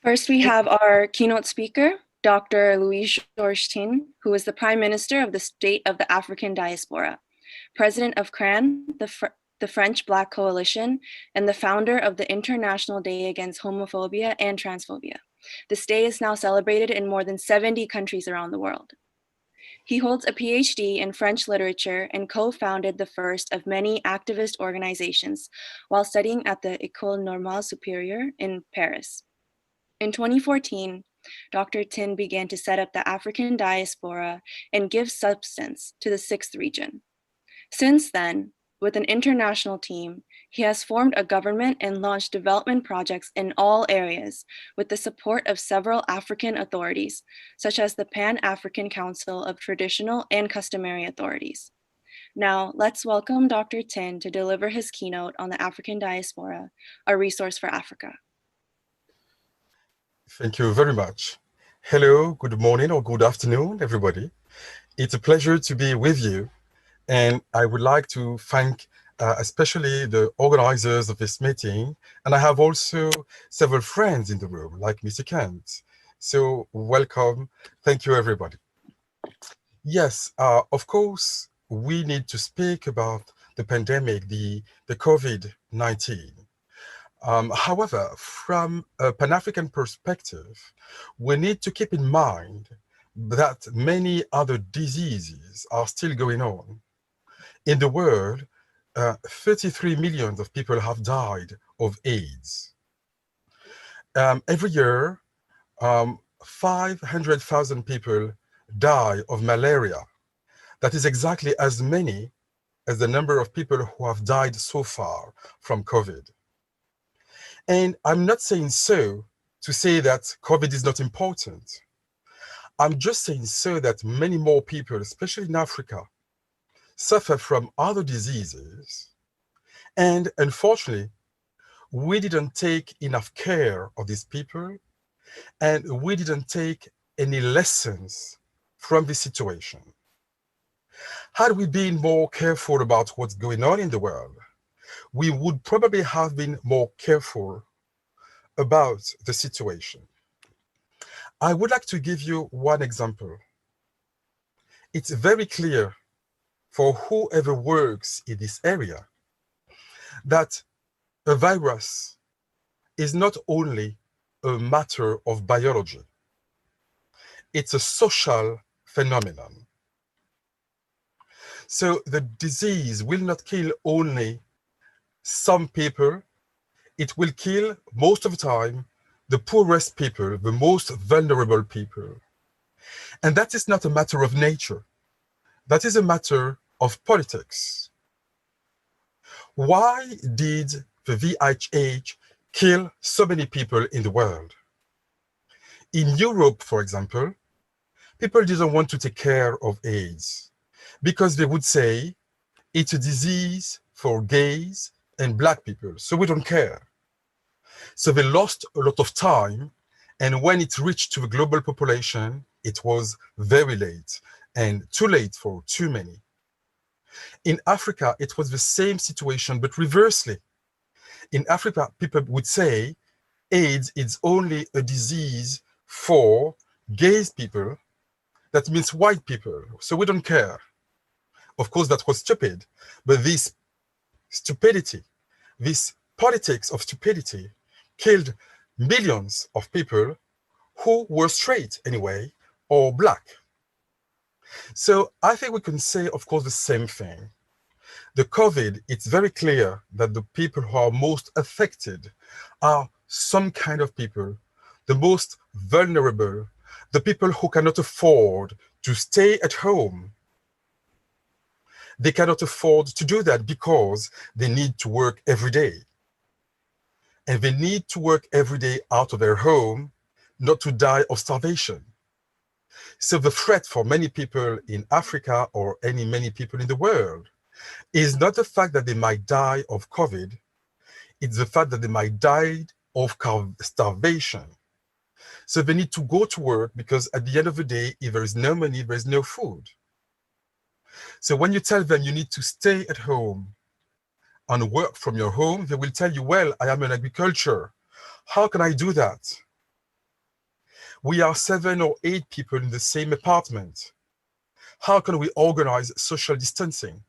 First, we have our keynote speaker, Dr. Louis-Georges Tin, who is the Prime Minister of the State of the African Diaspora, President of CRAN, the French Black Coalition, and the founder of the International Day Against Homophobia and Transphobia. This day is now celebrated in more than 70 countries around the world. He holds a PhD in French literature and co-founded the first of many activist organizations while studying at the École Normale Supérieure in Paris. In 2014, Dr. Tin began to set up the African diaspora and give substance to the 6th region. Since then, with an international team, he has formed a government and launched development projects in all areas with the support of several African authorities, such as the Pan-African Council of Traditional and Customary Authorities. Now, let's welcome Dr. Tin to deliver his keynote on the African diaspora, a resource for Africa. Thank you very much. Hello, good morning or good afternoon, everybody. It's a pleasure to be with you. And I would like to thank especially the organizers of this meeting. And I have also several friends in the room, like Mr. Kent. So welcome. Thank you, everybody. Yes, of course, we need to speak about the pandemic, the COVID-19. However, from a Pan-African perspective, we need to keep in mind that many other diseases are still going on. in the world, 33 million of people have died of AIDS. Every year, 500,000 people die of malaria. That is exactly as many as the number of people who have died so far from COVID. And I'm not saying so to say that COVID is not important. I'm just saying so that many more people, especially in Africa, suffer from other diseases. And unfortunately, we didn't take enough care of these people, and we didn't take any lessons from this situation. Had we been more careful about what's going on in the world, we would probably have been more careful about the situation. I would like to give you one example. It's very clear for whoever works in this area that a virus is not only a matter of biology, it's a social phenomenon. So the disease will not kill only some people, it will kill most of the time the poorest people, the most vulnerable people. And that is not a matter of nature. That is a matter of politics. Why did the VIH kill so many people in the world? In Europe, for example, people didn't want to take care of AIDS because they would say it's a disease for gays and black people, so we don't care. So they lost a lot of time, and when it reached to the global population, it was very late, and too late for too many. In Africa, it was the same situation, but reversely. In Africa, people would say AIDS is only a disease for gay people, that means white people, so we don't care. Of course, that was stupid, but this stupidity, this politics of stupidity, killed millions of people who were straight anyway, or black. So I think we can say, of course, the same thing. The COVID, it's very clear that the people who are most affected are some kind of people, the most vulnerable, the people who cannot afford to stay at home. They cannot afford to do that because they need to work every day. And they need to work every day out of their home, not to die of starvation. So the threat for many people in Africa or many people in the world is not the fact that they might die of COVID, it's the fact that they might die of starvation. So they need to go to work because at the end of the day, if there is no money, there is no food. So when you tell them you need to stay at home and work from your home, they will tell you, well, I am in agriculture. How can I do that? We are 7 or 8 people in the same apartment. How can we organize social distancing?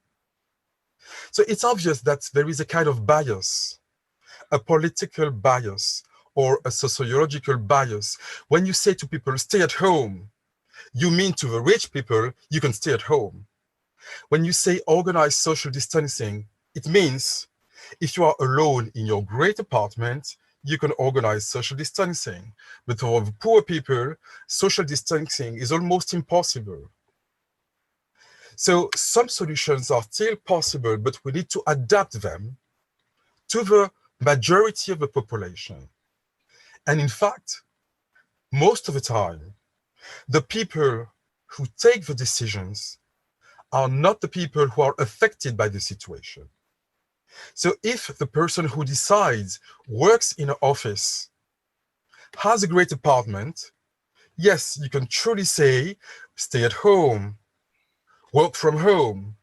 So it's obvious that there is a kind of bias, a political bias or a sociological bias. When you say to people, stay at home, you mean to the rich people, you can stay at home. When you say organize social distancing, it means if you are alone in your great apartment, you can organize social distancing. But for the poor people, social distancing is almost impossible. So some solutions are still possible, but we need to adapt them to the majority of the population. And in fact, most of the time, the people who take the decisions are not the people who are affected by the situation. So if the person who decides works in an office, has a great apartment, yes, you can truly say, stay at home, work from home.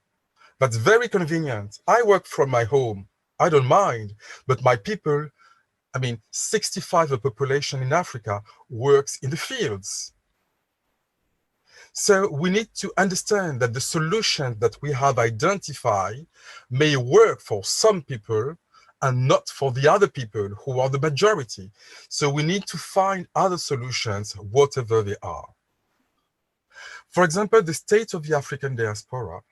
That's very convenient. I work from my home. I don't mind, but my people, 65% of the population in Africa works in the fields. So we need to understand that the solution that we have identified may work for some people and not for the other people who are the majority. So we need to find other solutions, whatever they are. For example, the state of the African diaspora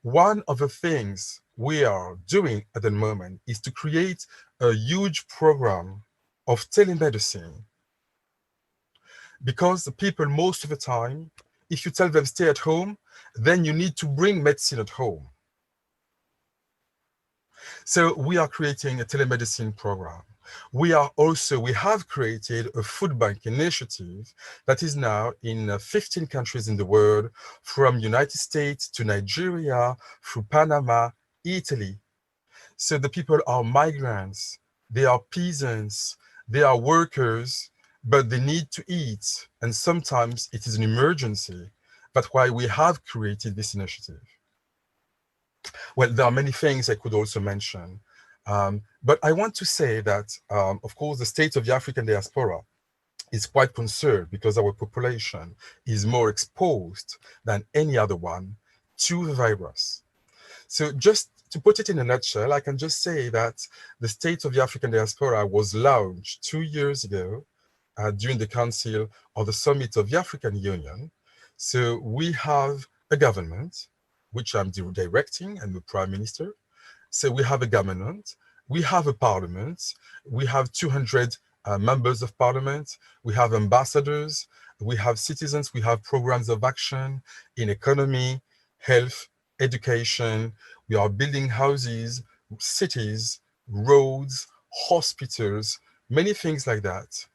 One of the things we are doing at the moment is to create a huge program of telemedicine, because the people, most of the time, if you tell them stay at home, then you need to bring medicine at home. So we are creating a telemedicine program. We have created a food bank initiative that is now in 15 countries in the world, from United States to Nigeria, through Panama, Italy. So the people are migrants, they are peasants, they are workers, but they need to eat. And sometimes it is an emergency. That's why we have created this initiative. Well, there are many things I could also mention. But I want to say that, of course, the state of the African diaspora is quite concerned because our population is more exposed than any other one to the virus. So just to put it in a nutshell, I can just say that the state of the African diaspora was launched 2 years ago during the Council of the Summit of the African Union. So we have a government, which I'm directing, and the Prime Minister. So we have a government, we have a parliament, we have 200 members of parliament, we have ambassadors, we have citizens, we have programs of action in economy, health, education. We are building houses, cities, roads, hospitals, many things like that.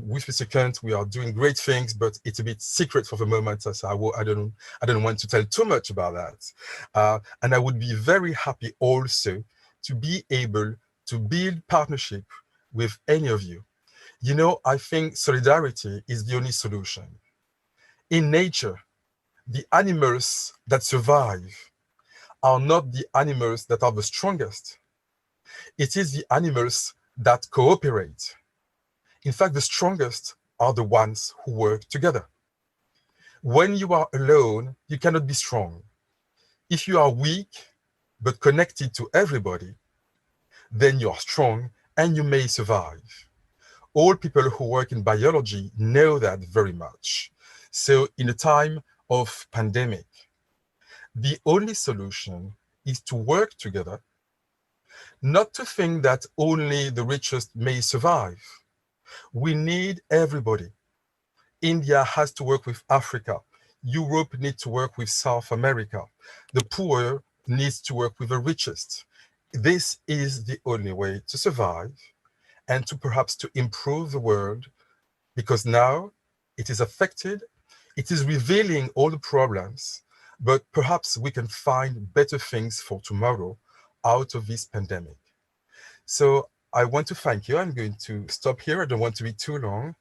With Mr. Kent, we are doing great things, but it's a bit secret for the moment, so I don't want to tell too much about that. And I would be very happy also to be able to build partnership with any of you. You know, I think solidarity is the only solution. In nature, the animals that survive are not the animals that are the strongest. It is the animals that cooperate. In fact, the strongest are the ones who work together. When you are alone, you cannot be strong. If you are weak, but connected to everybody, then you are strong and you may survive. All people who work in biology know that very much. So in a time of pandemic, the only solution is to work together, not to think that only the richest may survive. We need everybody. India has to work with Africa. Europe needs to work with South America. The poor needs to work with the richest. This is the only way to survive and to perhaps to improve the world, because now it is affected, it is revealing all the problems, but perhaps we can find better things for tomorrow out of this pandemic. So I want to thank you. I'm going to stop here. I don't want to be too long.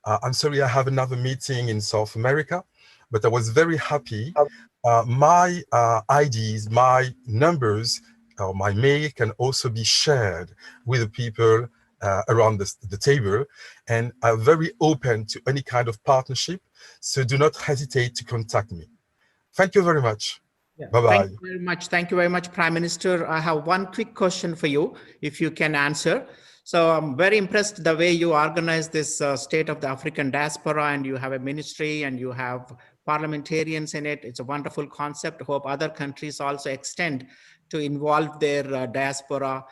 I'm sorry I have another meeting in South America, but I was very happy. My IDs, my numbers, or my mail can also be shared with the people around the table, and I'm very open to any kind of partnership, so do not hesitate to contact me. Thank you very much. Yeah. Bye-bye. Thank you very much. Thank you very much, Prime Minister. I have one quick question for you, if you can answer. So I'm very impressed the way you organize this state of the African diaspora, and you have a ministry and you have parliamentarians in it. It's a wonderful concept. Hope other countries also extend to involve their diaspora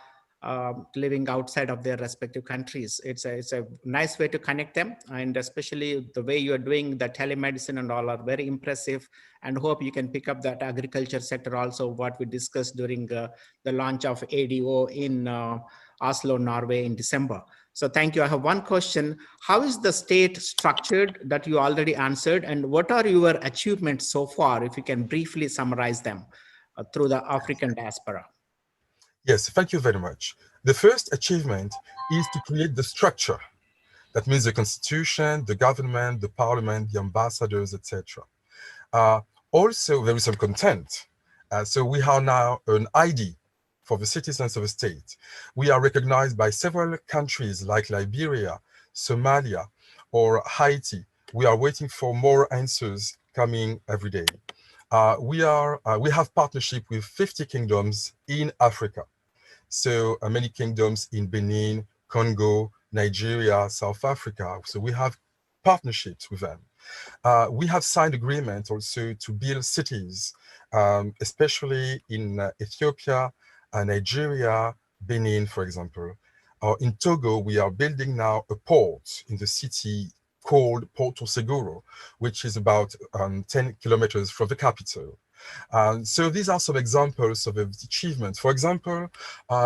living outside of their respective countries. It's a nice way to connect them, and especially the way you are doing the telemedicine and all are very impressive, and hope you can pick up that agriculture sector also, what we discussed during the launch of ADO in Oslo, Norway in December. So thank you. I have one question. How is the state structured that you already answered, and what are your achievements so far, if you can briefly summarize them through the African diaspora? Yes, thank you very much. The first achievement is to create the structure. That means the constitution, the government, the parliament, the ambassadors, etc. Also, there is some content. So we have now an ID for the citizens of the state. We are recognized by several countries like Liberia, Somalia, or Haiti. We are waiting for more answers coming every day. We have partnership with 50 kingdoms in Africa. So many kingdoms in Benin, Congo, Nigeria, South Africa. So we have partnerships with them. We have signed agreements also to build cities, especially in Ethiopia, Nigeria, Benin, for example. In Togo, we are building now a port in the city called Porto Seguro, which is about 10 kilometers from the capital. So these are some examples of achievements. For example,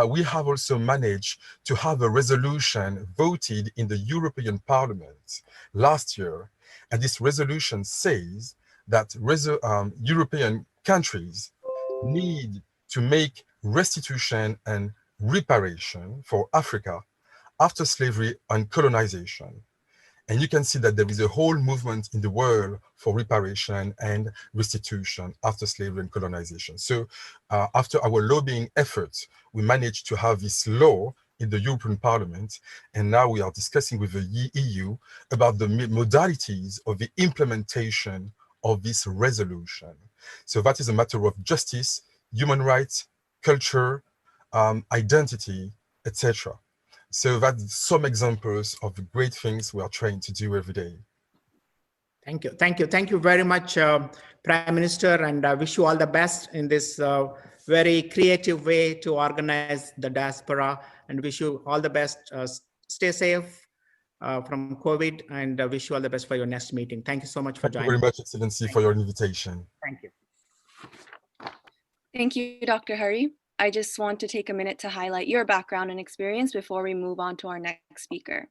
we have also managed to have a resolution voted in the European Parliament last year. And this resolution says that European countries need to make restitution and reparation for Africa after slavery and colonization. And you can see that there is a whole movement in the world for reparation and restitution after slavery and colonization. So after our lobbying efforts, we managed to have this law in the European Parliament, and now we are discussing with the EU about the modalities of the implementation of this resolution. So that is a matter of justice, human rights, culture, identity, etc. So that's some examples of the great things we are trying to do every day. Thank you. Thank you. Thank you very much, Prime Minister, and I wish you all the best in this very creative way to organize the diaspora, and wish you all the best. Stay safe from COVID, and wish you all the best for your next meeting. Thank you so much for joining. Thank you very much, Excellency, for your invitation. Thank you. Thank you, Dr. Hari. I just want to take a minute to highlight your background and experience before we move on to our next speaker.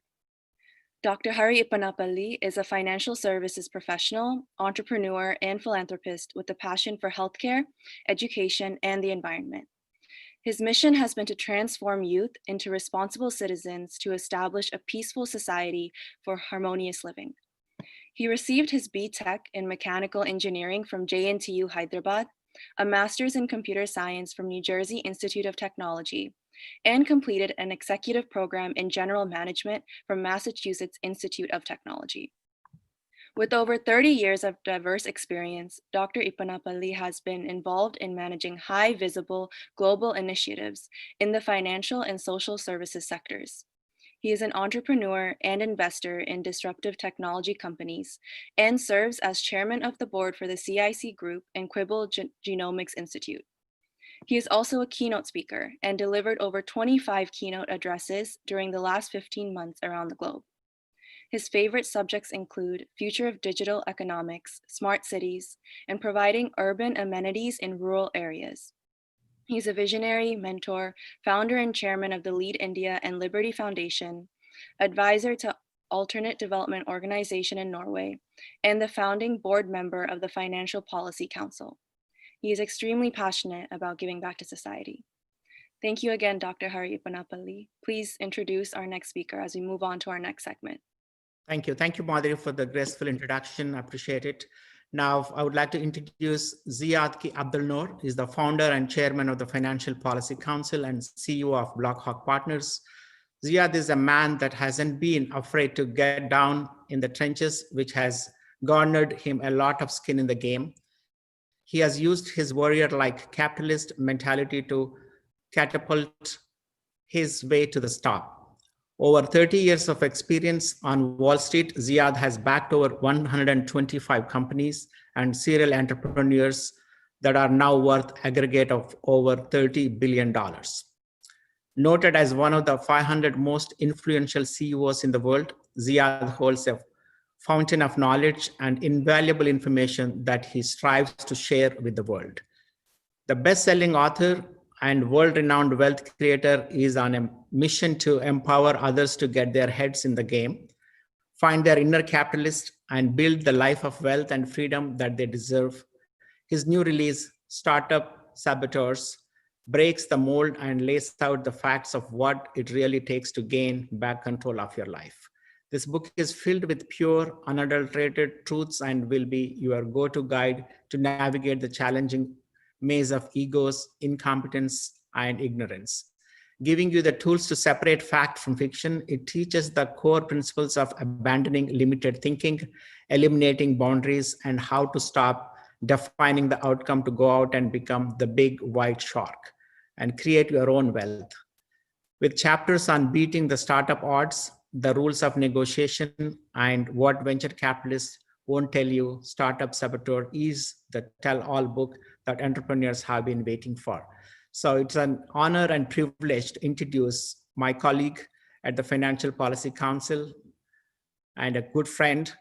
Dr. Hari Ipanapalli is a financial services professional, entrepreneur, and philanthropist with a passion for healthcare, education, and the environment. His mission has been to transform youth into responsible citizens to establish a peaceful society for harmonious living. He received his B.Tech in mechanical engineering from JNTU Hyderabad, a master's in computer science from New Jersey Institute of Technology, and completed an executive program in general management from Massachusetts Institute of Technology. With over 30 years of diverse experience, Dr. Ipanapalli has been involved in managing high visible global initiatives in the financial and social services sectors. He is an entrepreneur and investor in disruptive technology companies and serves as chairman of the board for the CIC Group and Quibble Genomics Institute. He is also a keynote speaker and delivered over 25 keynote addresses during the last 15 months around the globe. His favorite subjects include future of digital economics, smart cities, and providing urban amenities in rural areas. He's a visionary, mentor, founder and chairman of the Lead India and Liberty Foundation, advisor to Alternate Development Organization in Norway, and the founding board member of the Financial Policy Council. He is extremely passionate about giving back to society. Thank you again, Dr. Hari Ipanapalli. Please introduce our next speaker as we move on to our next segment. Thank you. Thank you, Madhuri, for the graceful introduction. I appreciate it. Now, I would like to introduce Ziad Abdul Noor. He's the founder and chairman of the Financial Policy Council and CEO of Blackhawk Partners. Ziad is a man that hasn't been afraid to get down in the trenches, which has garnered him a lot of skin in the game. He has used his warrior-like capitalist mentality to catapult his way to the top. Over 30 years of experience on Wall Street, Ziad has backed over 125 companies and serial entrepreneurs that are now worth aggregate of over $30 billion. Noted as one of the 500 most influential CEOs in the world, Ziad holds a fountain of knowledge and invaluable information that he strives to share with the world. The best-selling author and world-renowned wealth creator is on a mission to empower others to get their heads in the game, find their inner capitalist, and build the life of wealth and freedom that they deserve. His new release, Startup Saboteurs, breaks the mold and lays out the facts of what it really takes to gain back control of your life. This book is filled with pure, unadulterated truths and will be your go-to guide to navigate the challenging maze of egos, incompetence, and ignorance. Giving you the tools to separate fact from fiction, it teaches the core principles of abandoning limited thinking, eliminating boundaries, and how to stop defining the outcome to go out and become the big white shark and create your own wealth. With chapters on beating the startup odds, the rules of negotiation and what venture capitalists won't tell you, Startup Saboteur is the tell-all book that entrepreneurs have been waiting for. So it's an honor and privilege to introduce my colleague at the Financial Policy Council and a good friend,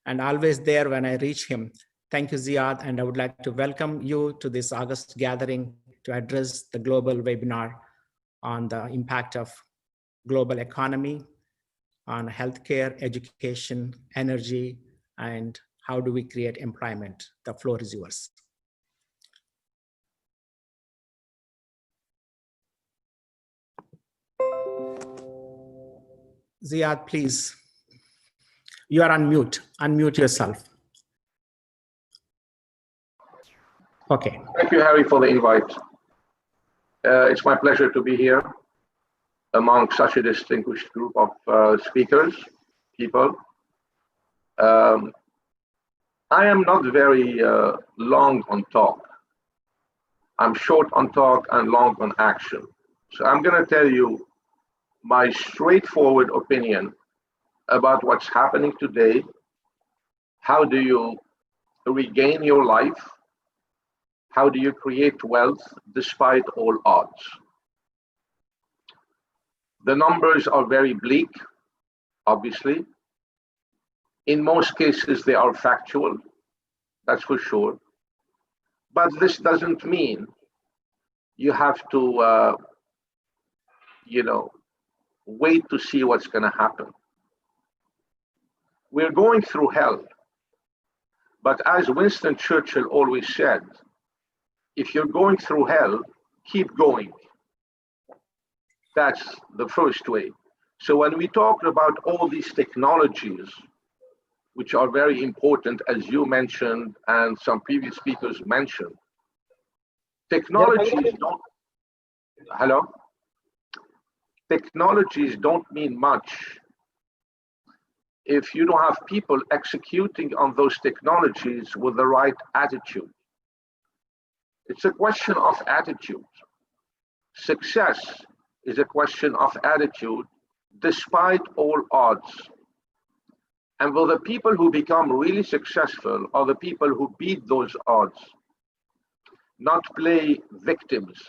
and always there when I reach him. Thank you, Ziad, and I would like to welcome you to this August gathering to address the global webinar on the impact of global economy on healthcare, education, energy, and how do we create employment. The floor is yours. Ziad, please. You are on mute. Unmute yourself. Okay. Thank you, Harry, for the invite. It's my pleasure to be here among such a distinguished group of speakers, people. I am not very long on talk. I'm short on talk and long on action. So I'm going to tell you my straightforward opinion about what's happening today. How do you regain your life? How do you create wealth despite all odds? The numbers are very bleak, obviously. In most cases, they are factual, that's for sure. But this doesn't mean you have to, wait to see what's going to happen. We're going through hell. But as Winston Churchill always said, if you're going through hell, keep going. That's the first way. So when we talk about all these technologies, which are very important, as you mentioned, and some previous speakers mentioned, technologies don't mean much if you don't have people executing on those technologies with the right attitude. It's a question of attitude. Success is a question of attitude despite all odds. And for the people who become really successful are the people who beat those odds, not play victims,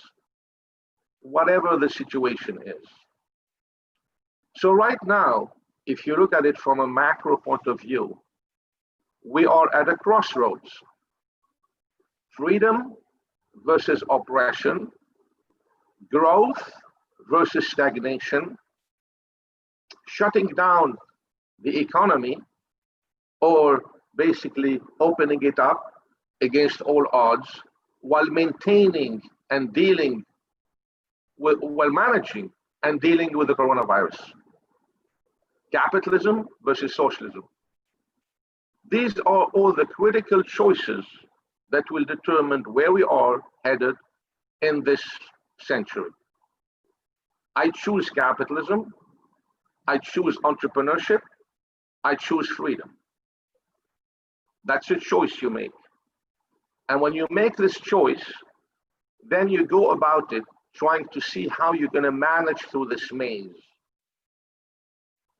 whatever the situation is. So right now, if you look at it from a macro point of view, we are at a crossroads. Freedom versus oppression, growth versus stagnation, shutting down the economy or basically opening it up against all odds while maintaining and dealing with, while managing and dealing with the coronavirus. Capitalism versus socialism. These are all the critical choices that will determine where we are headed in this century. I choose capitalism, I choose entrepreneurship, I choose freedom. That's a choice you make. And when you make this choice, then you go about it trying to see how you're going to manage through this maze,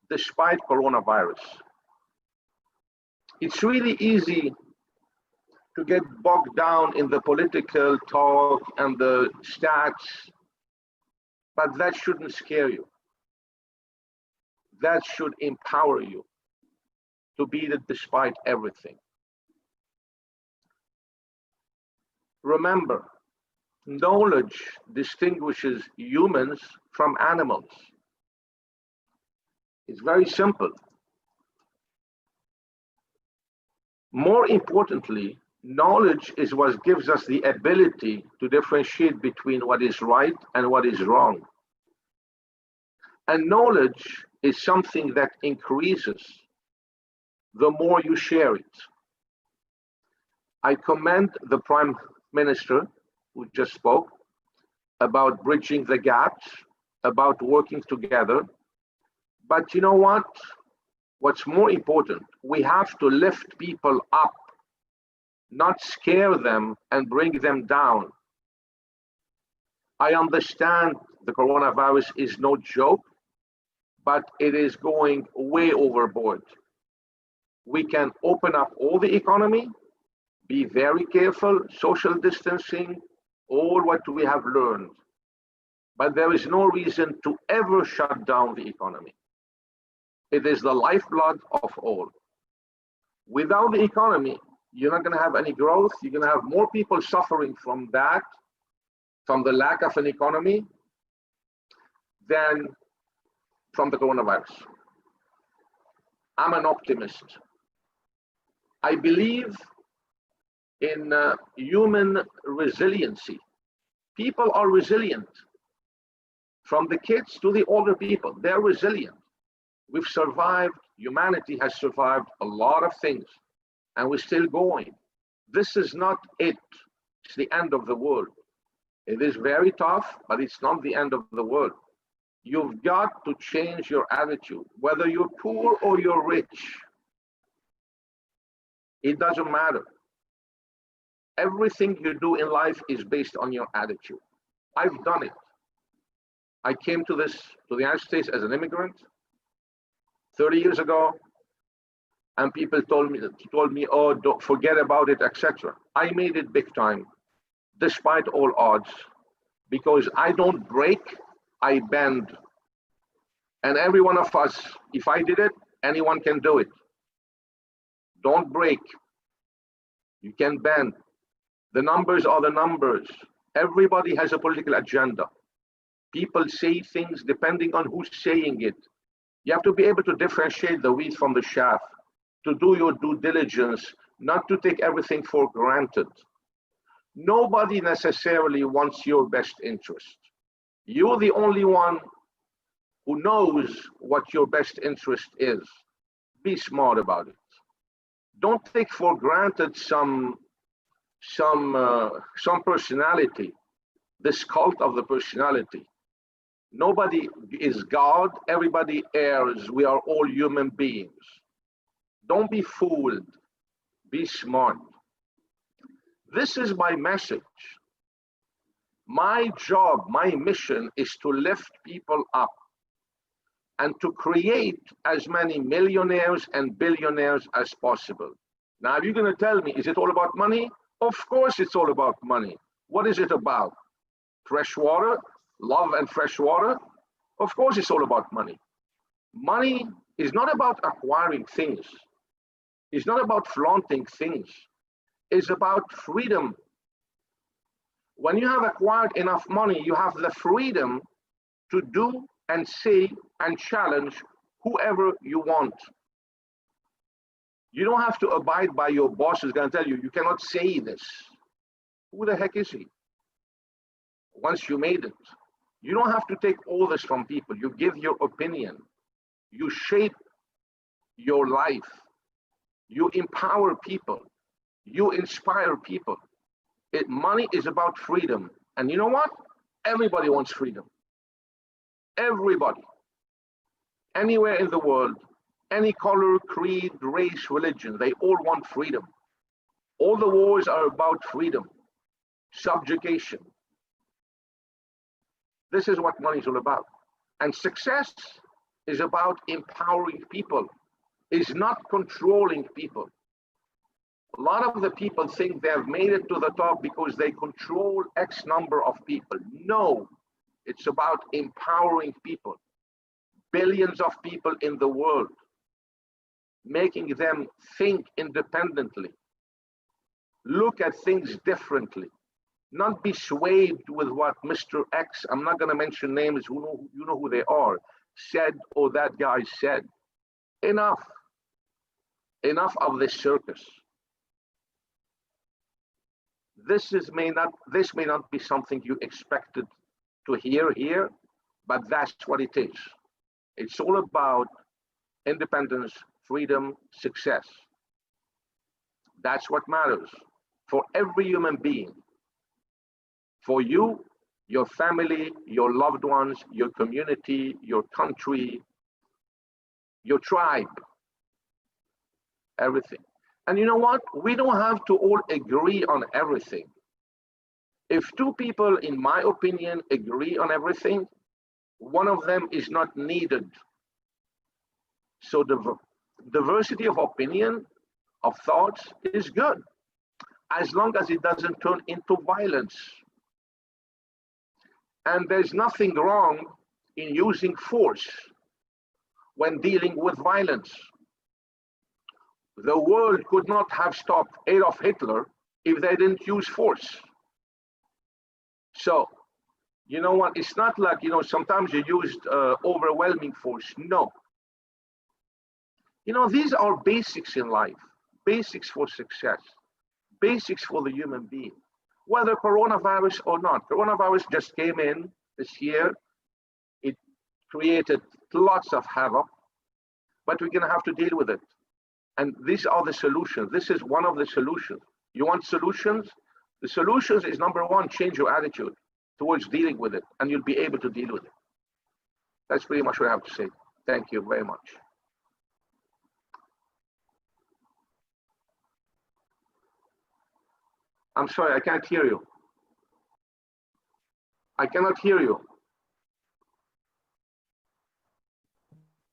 despite coronavirus. It's really easy to get bogged down in the political talk and the stats, but that shouldn't scare you. That should empower you to beat it despite everything. Remember, knowledge distinguishes humans from animals. It's very simple. More importantly, knowledge is what gives us the ability to differentiate between what is right and what is wrong. And knowledge is something that increases the more you share it. I commend the Prime Minister who just spoke about bridging the gaps, about working together. But you know what? What's more important, we have to lift people up, not scare them and bring them down. I understand the coronavirus is no joke, but it is going way overboard. We can open up all the economy, be very careful, social distancing, all what we have learned. But there is no reason to ever shut down the economy. It is the lifeblood of all. Without the economy, you're not going to have any growth. You're going to have more people suffering from that, from the lack of an economy, than from the coronavirus. I'm an optimist. I believe in human resiliency. People are resilient. From the kids to the older people, they're resilient. We've survived, humanity has survived a lot of things, and we're still going. This is not it. It's the end of the world. It is very tough, but it's not the end of the world. You've got to change your attitude, whether you're poor or you're rich. It doesn't matter. Everything you do in life is based on your attitude. I've done it. I came to the United States as an immigrant 30 years ago, and people told me, oh, don't forget about it, etc. I made it big time, despite all odds, because I don't break, I bend. And every one of us, if I did it, anyone can do it. Don't break. You can bend. The numbers are the numbers. Everybody has a political agenda. People say things depending on who's saying it. You have to be able to differentiate the wheat from the chaff, to do your due diligence, not to take everything for granted. Nobody necessarily wants your best interest. You're the only one who knows what your best interest is. Be smart about it. Don't take for granted some personality, this cult of the personality. Nobody is God, everybody errs. We are all human beings. Don't be fooled, be smart. This is my message. My job, my mission is to lift people up and to create as many millionaires and billionaires as possible. Now, if you're going to tell me, is it all about money? Of course it's all about money. What is it about? Fresh water? Love and fresh water? Of course it's all about money. Money is not about acquiring things. It's not about flaunting things. It's about freedom. When you have acquired enough money, you have the freedom to do and say and challenge whoever you want. You don't have to abide by your boss who's going to tell you, you cannot say this. Who the heck is he? Once you made it, you don't have to take orders from people. You give your opinion. You shape your life. You empower people. You inspire people. Money is about freedom. And you know what? Everybody wants freedom. Everybody. Anywhere in the world, any color, creed, race, religion, they all want freedom. All the wars are about freedom, subjugation. This is what money is all about. And success is about empowering people, is not controlling people. A lot of the people think they have made it to the top because they control X number of people. No, it's about empowering people. Billions of people in the world, making them think independently, look at things differently, not be swayed with what Mr. X, I'm not going to mention names, you know who they are, said or that guy said. Enough. Enough of this circus. This may not be something you expected to hear here, but that's what it is. It's all about independence, freedom, success. That's what matters for every human being. For you, your family, your loved ones, your community, your country, your tribe, everything. And you know what? We don't have to all agree on everything. If two people, in my opinion, agree on everything, one of them is not needed So the diversity of opinion, of thoughts is good, as long as it doesn't turn into violence. And there's nothing wrong in using force when dealing with violence. The world could not have stopped Adolf Hitler if they didn't use force. So, you know what, it's not like, you know, sometimes you used overwhelming force. No. You know, these are basics in life, basics for success, basics for the human being, whether coronavirus or not. Coronavirus just came in this year. It created lots of havoc, but we're going to have to deal with it. And these are the solutions. This is one of the solutions. You want solutions? The solutions is, number one, change your attitude towards dealing with it, and you'll be able to deal with it. That's pretty much what I have to say. Thank you very much. I'm sorry, I can't hear you. I cannot hear you.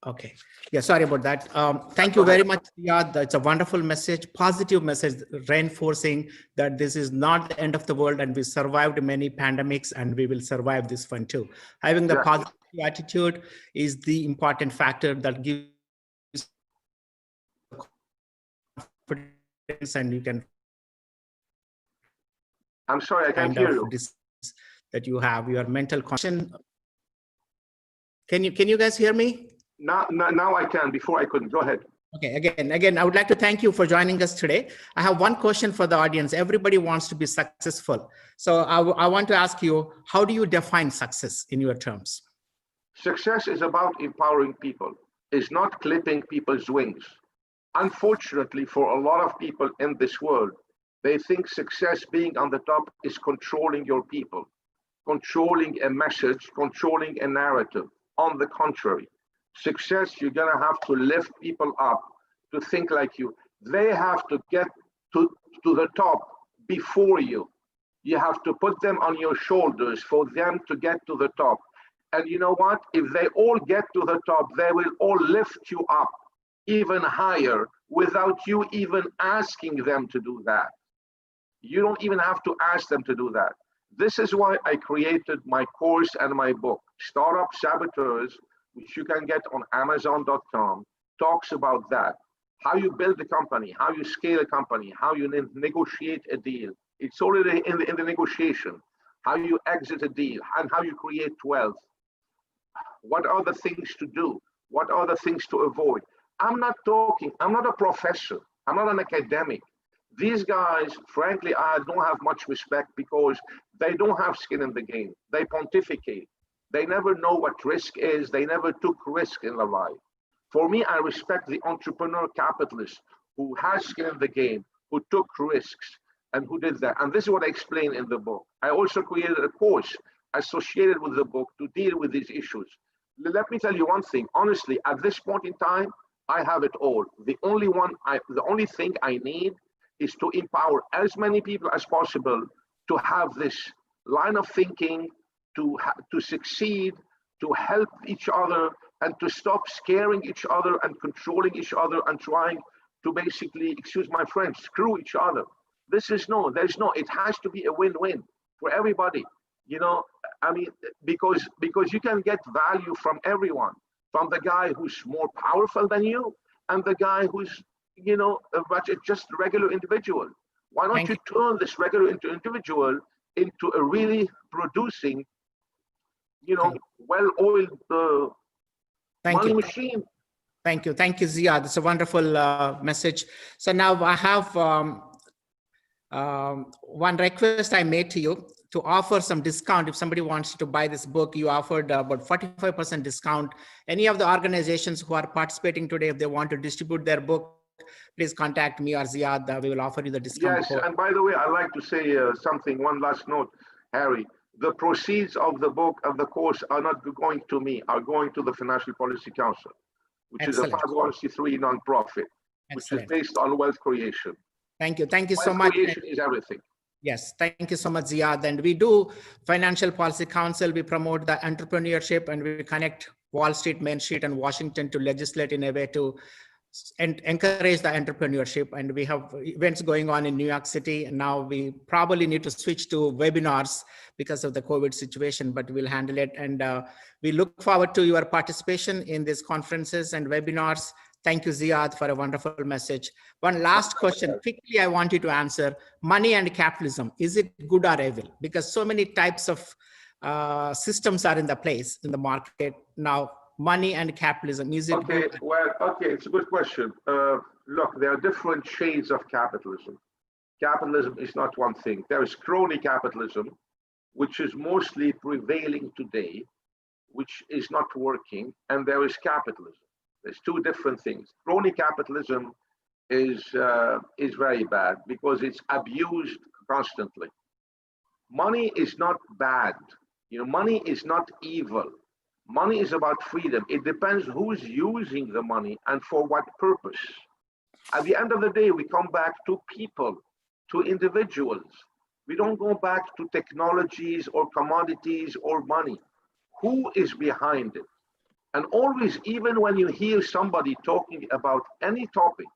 Okay. Yeah, sorry about that. Thank you very much, Ziad. It's a wonderful message, positive message, reinforcing that this is not the end of the world and we survived many pandemics and we will survive this one too. Having the positive attitude is the important factor that gives confidence, and you can. I'm sorry, I can't hear you. That you have your mental condition. Can you guys hear me? Now I can. Before I couldn't. Go ahead. Okay. Again, I would like to thank you for joining us today. I have one question for the audience. Everybody wants to be successful. So I want to ask you, how do you define success in your terms? Success is about empowering people. It's not clipping people's wings. Unfortunately, for a lot of people in this world, they think success being on the top is controlling your people, controlling a message, controlling a narrative. On the contrary, success, you're going to have to lift people up to think like you. They have to get to the top before you. You have to put them on your shoulders for them to get to the top. And you know what? If they all get to the top, they will all lift you up even higher without you even asking them to do that. You don't even have to ask them to do that. This is why I created my course and my book, Startup Saboteurs, which you can get on Amazon.com, talks about that. How you build a company, how you scale a company, how you negotiate a deal. It's already in the negotiation. How you exit a deal and how you create wealth. What are the things to do? What are the things to avoid? I'm not a professor. I'm not an academic. These guys, frankly, I don't have much respect because they don't have skin in the game. They pontificate. They never know what risk is. They never took risk in their life. For me, I respect the entrepreneur capitalist who has skin in the game, who took risks, and who did that. And this is what I explain in the book. I also created a course associated with the book to deal with these issues. Let me tell you one thing. Honestly, at this point in time, I have it all. The only thing I need is to empower as many people as possible to have this line of thinking, to succeed, to help each other, and to stop scaring each other and controlling each other and trying to basically, excuse my French, screw each other. It has to be a win-win for everybody. You know, I mean, because you can get value from everyone, from the guy who's more powerful than you and the guy who's, you know, just a regular individual. Why don't you turn this regular individual into a really producing, you know, well-oiled money machine? Thank you, Ziad. It's a wonderful message. So now I have one request I made to you to offer some discount. If somebody wants to buy this book, you offered about 45% discount. Any of the organizations who are participating today, if they want to distribute their book, please contact me or Ziad. We will offer you the discount. Yes, and by the way, I'd like to say one last note, Harry. The proceeds of the book, of the course, are not going to me, are going to the Financial Policy Council, which is a 501c3 nonprofit, which is based on wealth creation. Thank you so much. Wealth creation is everything. Yes, thank you so much, Ziad. And we do Financial Policy Council. We promote the entrepreneurship and we connect Wall Street, Main Street, and Washington to legislate in a way to encourage the entrepreneurship. And we have events going on in New York City. And now we probably need to switch to webinars because of the COVID situation, but we'll handle it. And we look forward to your participation in these conferences and webinars. Thank you, Ziad, for a wonderful message. One last question, quickly, I want you to answer. Money and capitalism, is it good or evil? Because so many types of systems are in the place in the market now. Money and capitalism, is it Okay, good? well, okay, it's a good question. Look, there are different shades of capitalism. Capitalism is not one thing. There is crony capitalism, which is mostly prevailing today, which is not working, and there is capitalism. There's two different things. Crony capitalism is very bad because it's abused constantly. Money is not bad. Money is not evil. Money is about freedom. It depends who's using the money and for what purpose. At the end of the day, we come back to people, to individuals. We don't go back to technologies or commodities or money. Who is behind it? And always, even when you hear somebody talking about any topic,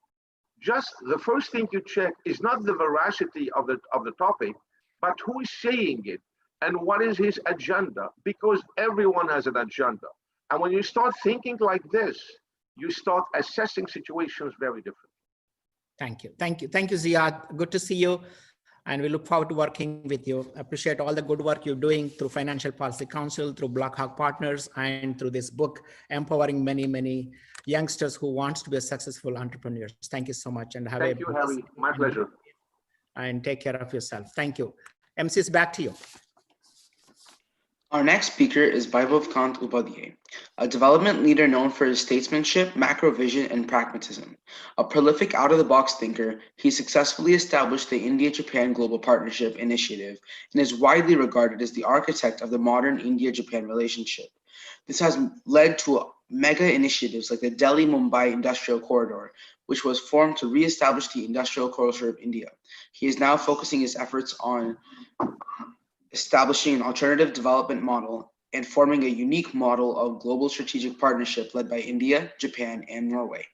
just the first thing you check is not the veracity of the topic, but who is saying it. And what is his agenda? Because everyone has an agenda. And when you start thinking like this, you start assessing situations very differently. Thank you. Thank you. Thank you, Ziad. Good to see you. And we look forward to working with you. Appreciate all the good work you're doing through Financial Policy Council, through Blackhawk Partners, and through this book, empowering many, many youngsters who want to be a successful entrepreneurs. Thank you so much. And Thank you, Harry. My pleasure. And take care of yourself. Thank you. MCs, back to you. Our next speaker is Vaibhav Kant Upadhyay, a development leader known for his statesmanship, macro vision, and pragmatism. A prolific out-of-the-box thinker, he successfully established the India-Japan Global Partnership Initiative and is widely regarded as the architect of the modern India-Japan relationship. This has led to mega initiatives like the Delhi-Mumbai Industrial Corridor, which was formed to re-establish the industrial culture of India. He is now focusing his efforts on establishing an alternative development model and forming a unique model of global strategic partnership led by India, Japan, and Norway.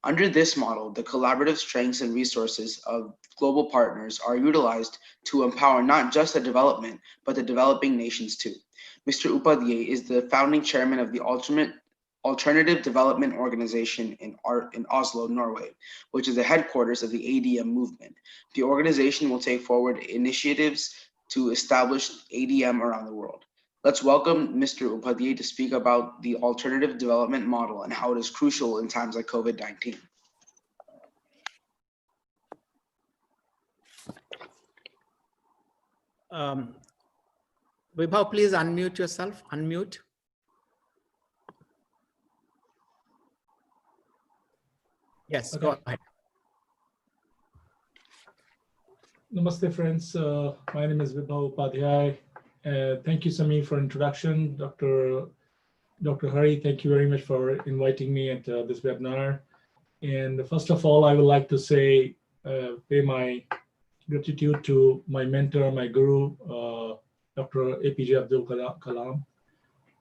Under this model, the collaborative strengths and resources of global partners are utilized to empower not just the development, but the developing nations too. Mr. Upadhyay is the founding chairman of the Alternative Development Organization in Oslo, Norway, which is the headquarters of the ADM movement. The organization will take forward initiatives to establish ADM around the world. Let's welcome Mr. Upadhyay to speak about the alternative development model and how it is crucial in times like COVID-19. Vibhav, please unmute yourself. Unmute. Yes, okay. Go ahead. Namaste, friends. My name is Vibhav Upadhyay. Thank you, Sami, for introduction. Dr. Hari, thank you very much for inviting me at this webinar. And first of all, I would like to say, pay my gratitude to my mentor, my guru, Dr. APJ Abdul Kalam,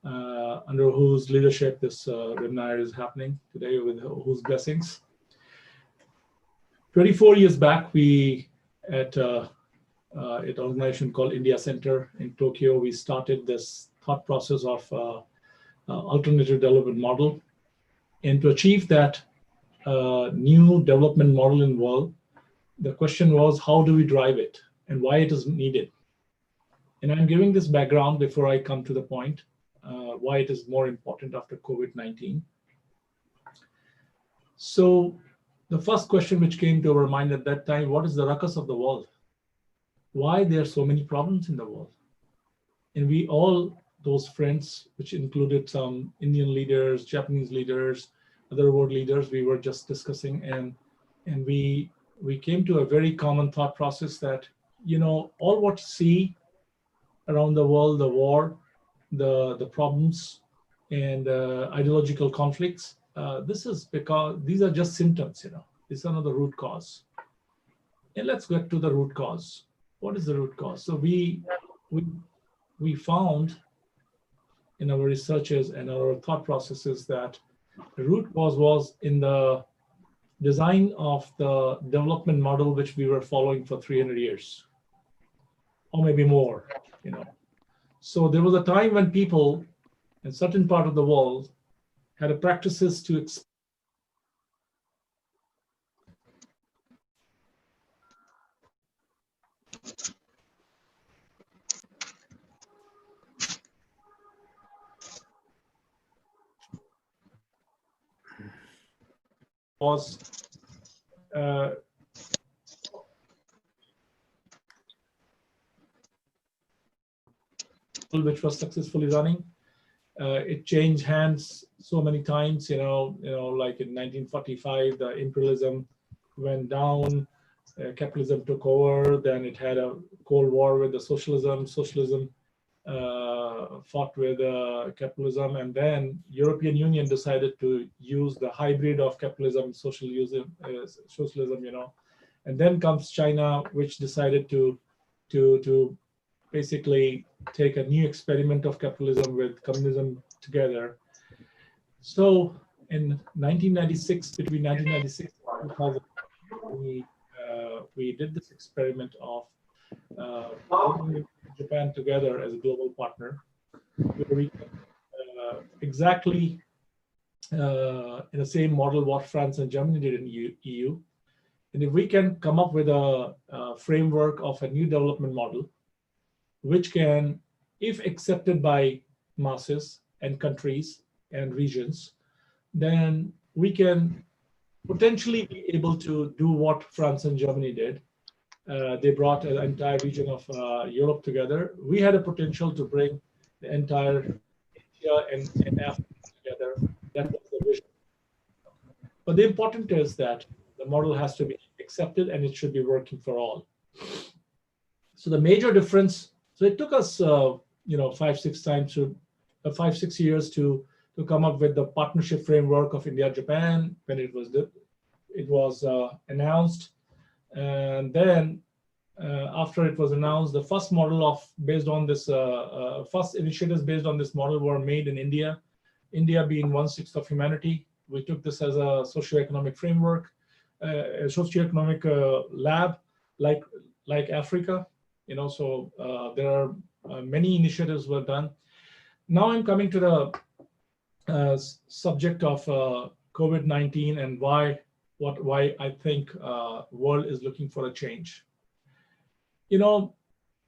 under whose leadership this webinar is happening today, with whose blessings. 24 years back, we at an organization called India Center in Tokyo, we started this thought process of alternative development model. And to achieve that new development model in the world, the question was, how do we drive it and why it is needed? And I'm giving this background before I come to the point, why it is more important after COVID-19. So the first question which came to our mind at that time, what is the ruckus of the world? Why there are so many problems in the world? And we all, those friends, which included some Indian leaders, Japanese leaders, other world leaders, we were just discussing, and we came to a very common thought process that, you know, all what you see around the world, the war, the problems, and ideological conflicts, this is because these are just symptoms, you know, these are not the root cause. And let's get to the root cause. What is the root cause? So we found in our researches and our thought processes that the root cause was in the design of the development model which we were following for 300 years, or maybe more, you know. So there was a time when people in certain part of the world had a practices to was which was successfully running. It changed hands so many times, you know, like in 1945, the imperialism went down, capitalism took over, then it had a Cold War with the socialism. Socialism fought with capitalism, and then European Union decided to use the hybrid of capitalism, socialism, you know, and then comes China, which decided to basically take a new experiment of capitalism with communism together. So in 1996, between 1996 and 2000, we did this experiment of bringing Japan together as a global partner, where we exactly in the same model what France and Germany did in EU. And if we can come up with a framework of a new development model, which can, if accepted by masses and countries and regions, then we can potentially be able to do what France and Germany did. They brought an entire region of Europe together. We had a potential to bring the entire Asia and Africa together. That was the vision. But the important is that the model has to be accepted and it should be working for all. So the major difference, so it took us, 5-6 years to come up with the partnership framework of India-Japan when it was announced. And then after it was announced, the first model based on this, first initiatives based on this model were made in India. India being 1/6 of humanity, we took this as a socioeconomic framework, a socioeconomic lab like Africa. You know, so there are many initiatives were done. Now I'm coming to the subject of COVID-19 and why I think world is looking for a change. You know,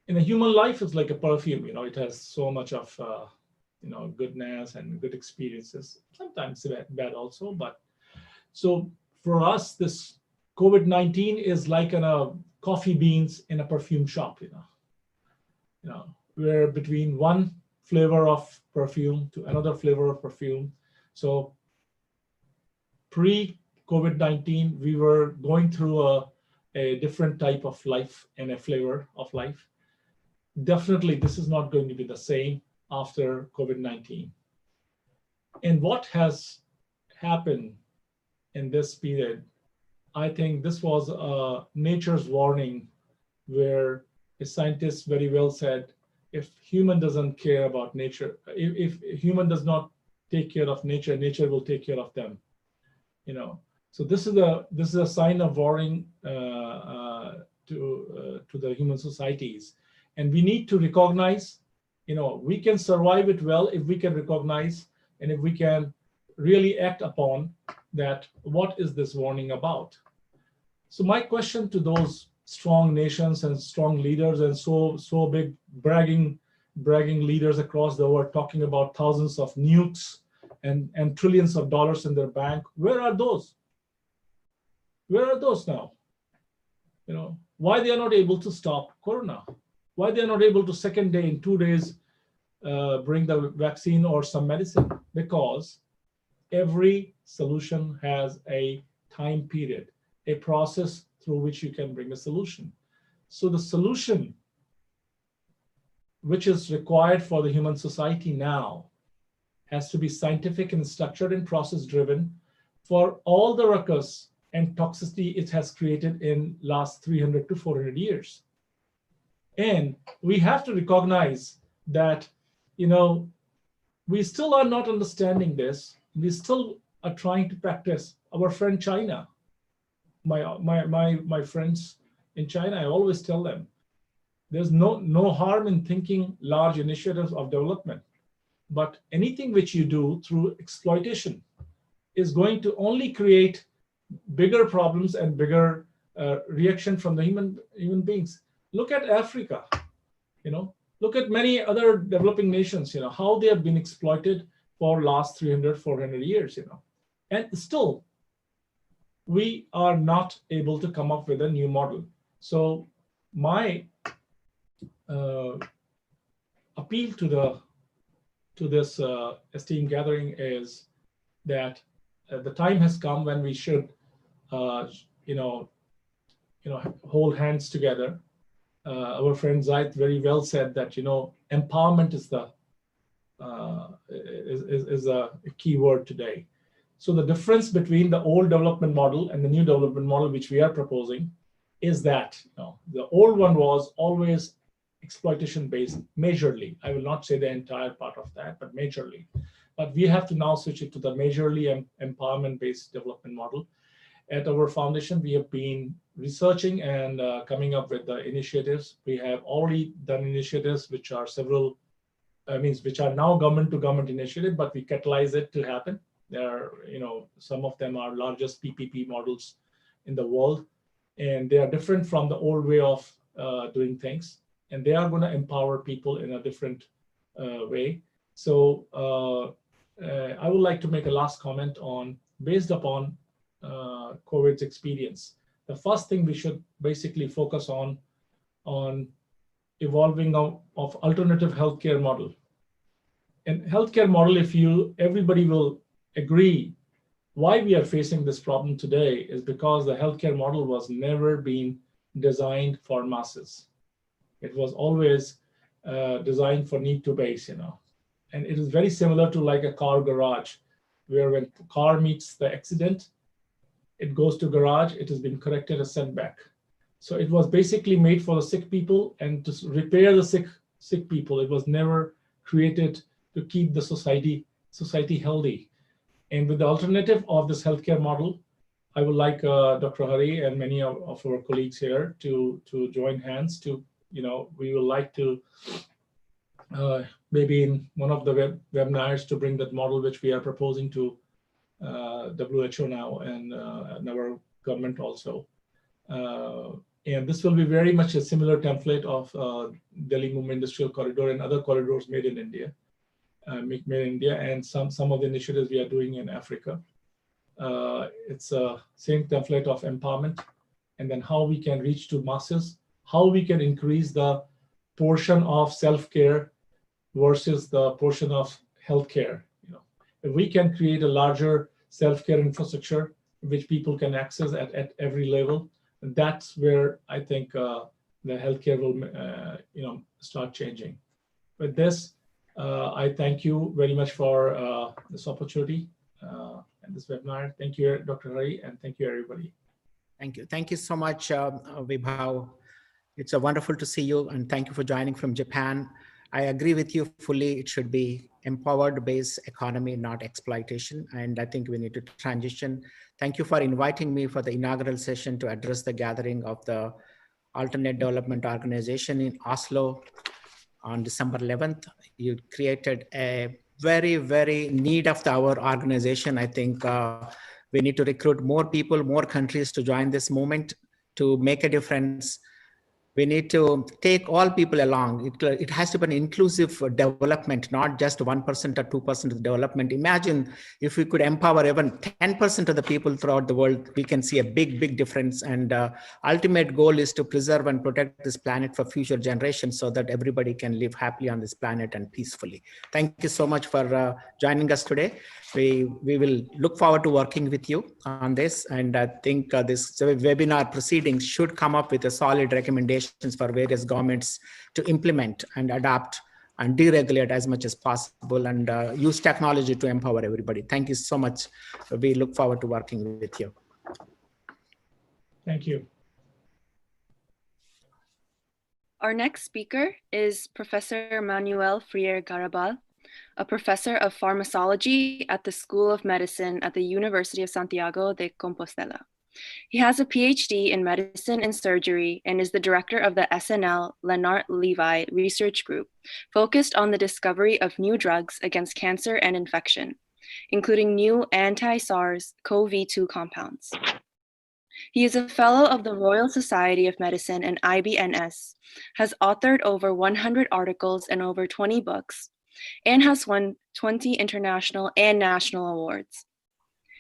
in a human life, it's like a perfume. You know, it has so much of goodness and good experiences. Sometimes bad also, but so for us, this COVID-19 is like coffee beans in a perfume shop. You know, we're between one flavor of perfume to another flavor of perfume. So pre-COVID-19, we were going through a different type of life and a flavor of life. Definitely, this is not going to be the same after COVID-19. And what has happened in this period, I think this was nature's warning, where a scientist very well said, if human doesn't care about nature, if human does not take care of nature, nature will take care of them. You know, so this is a sign of warning to the human societies, and we need to recognize. You know, we can survive it well if we can recognize and if we can really act upon that. What is this warning about? So my question to those strong nations and strong leaders and so big bragging leaders across the world talking about thousands of nukes and trillions of dollars in their bank, where are those? Where are those now? You know, why they are not able to stop Corona? Why they are not able to second day in 2 days bring the vaccine or some medicine? Because every solution has a time period, a process through which you can bring a solution. So the solution which is required for the human society now has to be scientific and structured and process driven for all the ruckus and toxicity it has created in last 300 to 400 years. And we have to recognize that, you know, we still are not understanding this. We still are trying to practice. Our friend China, my friends in China, I always tell them, there's no harm in thinking large initiatives of development, but anything which you do through exploitation is going to only create bigger problems and bigger reaction from the human beings. Look at Africa, look at many other developing nations, how they have been exploited for last 300, 400 years, and still we are not able to come up with a new model. So my appeal to this esteemed gathering is that the time has come when we should, hold hands together. Our friend Zaid very well said that empowerment is a key word today. So the difference between the old development model and the new development model which we are proposing is that the old one was always exploitation based majorly. I will not say the entire part of that, but majorly. But we have to now switch it to the majorly empowerment based development model. At our foundation, we have been researching and coming up with the initiatives. We have already done initiatives which are which are now government to government initiative, but we catalyze it to happen. There are, some of them are largest PPP models in the world, and they are different from the old way of doing things, and they are going to empower people in a different way. So I would like to make a last comment based upon COVID's experience. The first thing we should basically focus on evolving of alternative healthcare model. And healthcare model, everybody will agree why we are facing this problem today is because the healthcare model was never been designed for masses. It was always designed for need to base, and it is very similar to like a car garage, where when the car meets the accident, it goes to garage, it has been corrected as sent back. So it was basically made for the sick people and to repair the sick people. It was never created to keep the society healthy. And with the alternative of this healthcare model, I would like Dr. Hari and many of our colleagues here to join hands to, we would like to maybe in one of the webinars to bring that model which we are proposing to WHO now and our government also. And this will be very much a similar template of Delhi Mumbai Industrial Corridor and other corridors made in India, and some of the initiatives we are doing in Africa. It's a same template of empowerment, and then how we can reach to masses, how we can increase the portion of self-care versus the portion of healthcare. If we can create a larger self-care infrastructure which people can access at every level, that's where I think the healthcare will start changing. With this, I thank you very much for this opportunity and this webinar. Thank you, Dr. Hari, and thank you, everybody. Thank you. Thank you so much, Vibhav. It's wonderful to see you, and thank you for joining from Japan. I agree with you fully. It should be empowered based economy, not exploitation. And I think we need to transition. Thank you for inviting me for the inaugural session to address the gathering of the Alternate Development Organization in Oslo on December 11th. You created a very, very need of our organization. I think we need to recruit more people, more countries to join this movement to make a difference. We need to take all people along. It has to be an inclusive development, not just 1% or 2% of development. Imagine if we could empower even 10% of the people throughout the world, we can see a big, big difference. And ultimate goal is to preserve and protect this planet for future generations so that everybody can live happily on this planet and peacefully. Thank you so much for joining us today. We will look forward to working with you on this. And I think this webinar proceedings should come up with a solid recommendation for various governments to implement and adapt and deregulate as much as possible and use technology to empower everybody. Thank you so much. We look forward to working with you. Thank you. Our next speaker is Professor Manuel Freire Garabal, a professor of pharmacology at the School of Medicine at the University of Santiago de Compostela. He has a PhD in medicine and surgery and is the director of the SNL Lennart Levi Research Group, focused on the discovery of new drugs against cancer and infection, including new anti-SARS-CoV-2 compounds. He is a fellow of the Royal Society of Medicine and IBNS, has authored over 100 articles and over 20 books, and has won 20 international and national awards.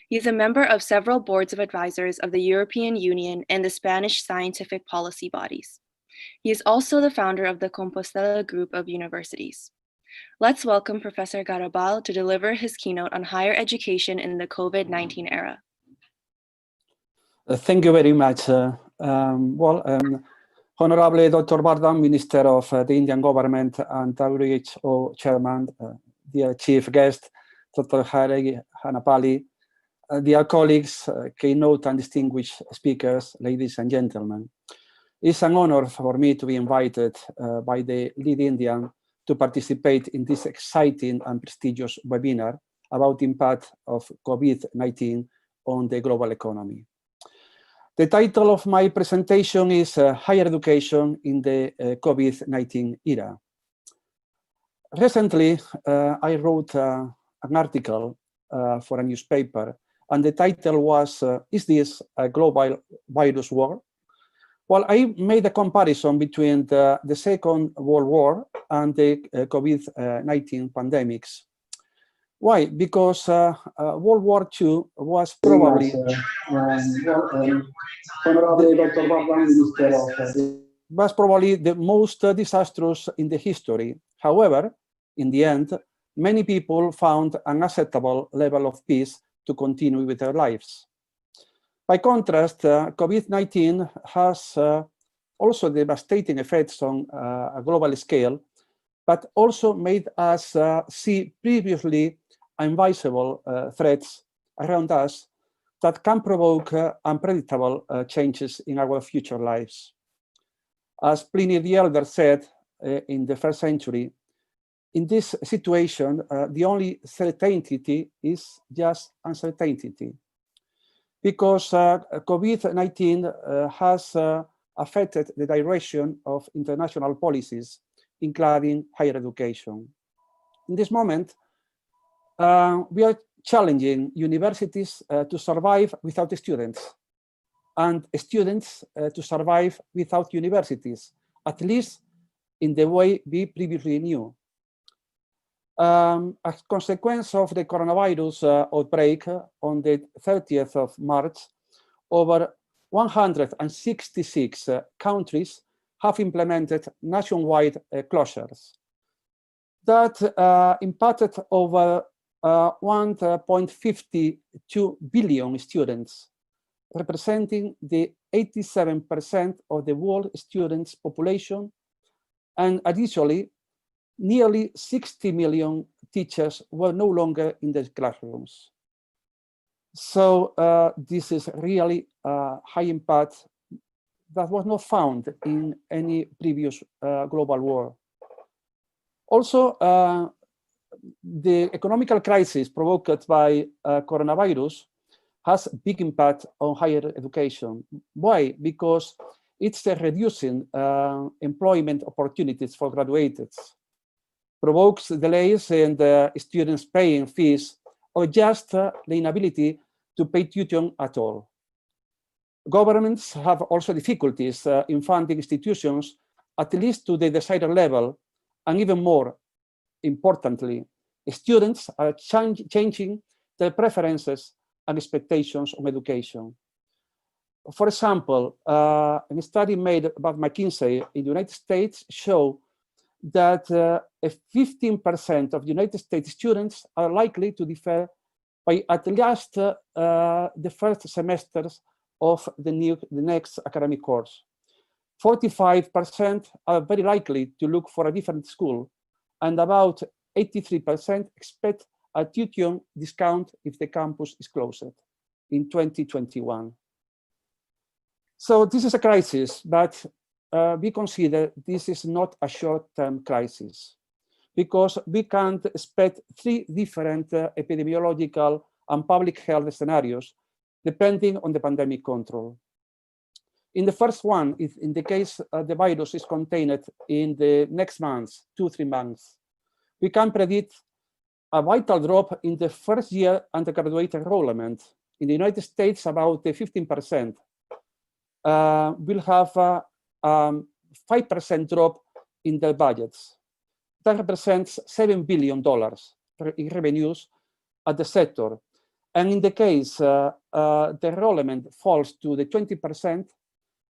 He is a member of several boards of advisors of the European Union and the Spanish scientific policy bodies. He is also the founder of the Compostela Group of Universities. Let's welcome Professor Garabal to deliver his keynote on higher education in the COVID-19 era. Thank you very much. Honorable Dr. Vardhan, Minister of the Indian Government and WHO Chairman, dear Chief Guest, Dr. Hari Hanapali, dear colleagues, keynote and distinguished speakers, ladies and gentlemen. It's an honor for me to be invited by the lead Indian to participate in this exciting and prestigious webinar about the impact of COVID-19 on the global economy. The title of my presentation is Higher Education in the COVID-19 Era. Recently, I wrote an article for a newspaper, and the title was, Is this a global virus war? Well, I made a comparison between the Second World War and the COVID-19 pandemics. Why? Because World War II was probably the most disastrous in the history. However, in the end, many people found an acceptable level of peace to continue with their lives. By contrast, COVID-19 has also devastating effects on a global scale, but also made us see previously invisible threats around us that can provoke unpredictable changes in our future lives. As Pliny the Elder said in the first century, in this situation, the only certainty is just uncertainty, because COVID-19 has affected the direction of international policies, including higher education. In this moment, we are challenging universities to survive without students, and students to survive without universities, at least in the way we previously knew. As consequence of the coronavirus outbreak on the 30th of March, over 166 countries have implemented nationwide closures that impacted over 1.52 billion students, representing the 87% of the world students' population, and additionally, nearly 60 million teachers were no longer in the classrooms. So this is really a high impact that was not found in any previous global war. Also, the economical crisis provoked by coronavirus has a big impact on higher education. Why? Because it's reducing employment opportunities for graduates, provokes delays in the students paying fees, or just the inability to pay tuition at all. Governments have also difficulties in funding institutions, at least to the desired level, and even more importantly, students are changing their preferences and expectations on education. For example, a study made about McKinsey in the United States show that 15% of United States students are likely to defer by at least the first semesters of the next academic course. 45% are very likely to look for a different school, and about 83% expect a tuition discount if the campus is closed in 2021. So this is a crisis, but we consider this is not a short-term crisis, because we can't expect three different epidemiological and public health scenarios depending on the pandemic control. In the first one, if in the case the virus is contained in the next months, 2-3 months, we can predict a vital drop in the first year undergraduate enrollment. In the United States, about 15%. Will have a 5% drop in their budgets. That represents $7 billion in revenues at the sector. And in the case the enrollment falls to the 20%,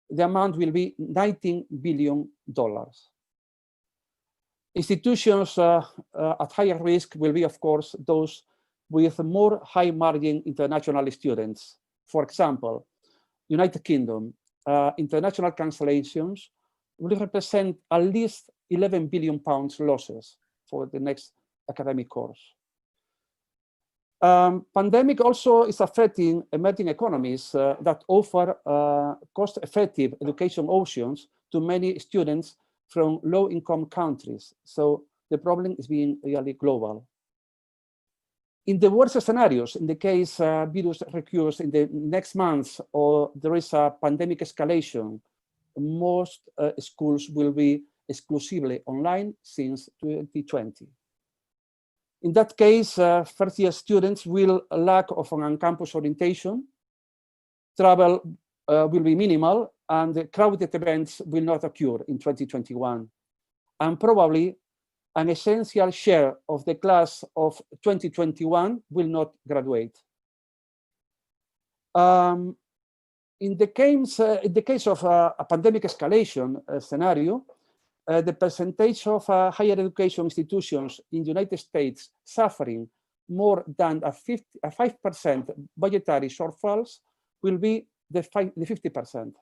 the amount will be $19 billion. Institutions at higher risk will be, of course, those with more high margin international students. For example, United Kingdom, international cancellations will represent at least 11 billion pounds losses for the next academic course. Pandemic also is affecting emerging economies that offer cost-effective education options to many students from low-income countries. So the problem is being really global. In the worst scenarios, in the case virus recurs in the next months or there is a pandemic escalation, most schools will be exclusively online since 2020. In that case, first-year students will lack of an on-campus orientation, travel will be minimal, and the crowded events will not occur in 2021. And probably an essential share of the class of 2021 will not graduate. In the case of a pandemic escalation scenario, the percentage of higher education institutions in the United States suffering more than a 5% budgetary shortfalls will be the 50%.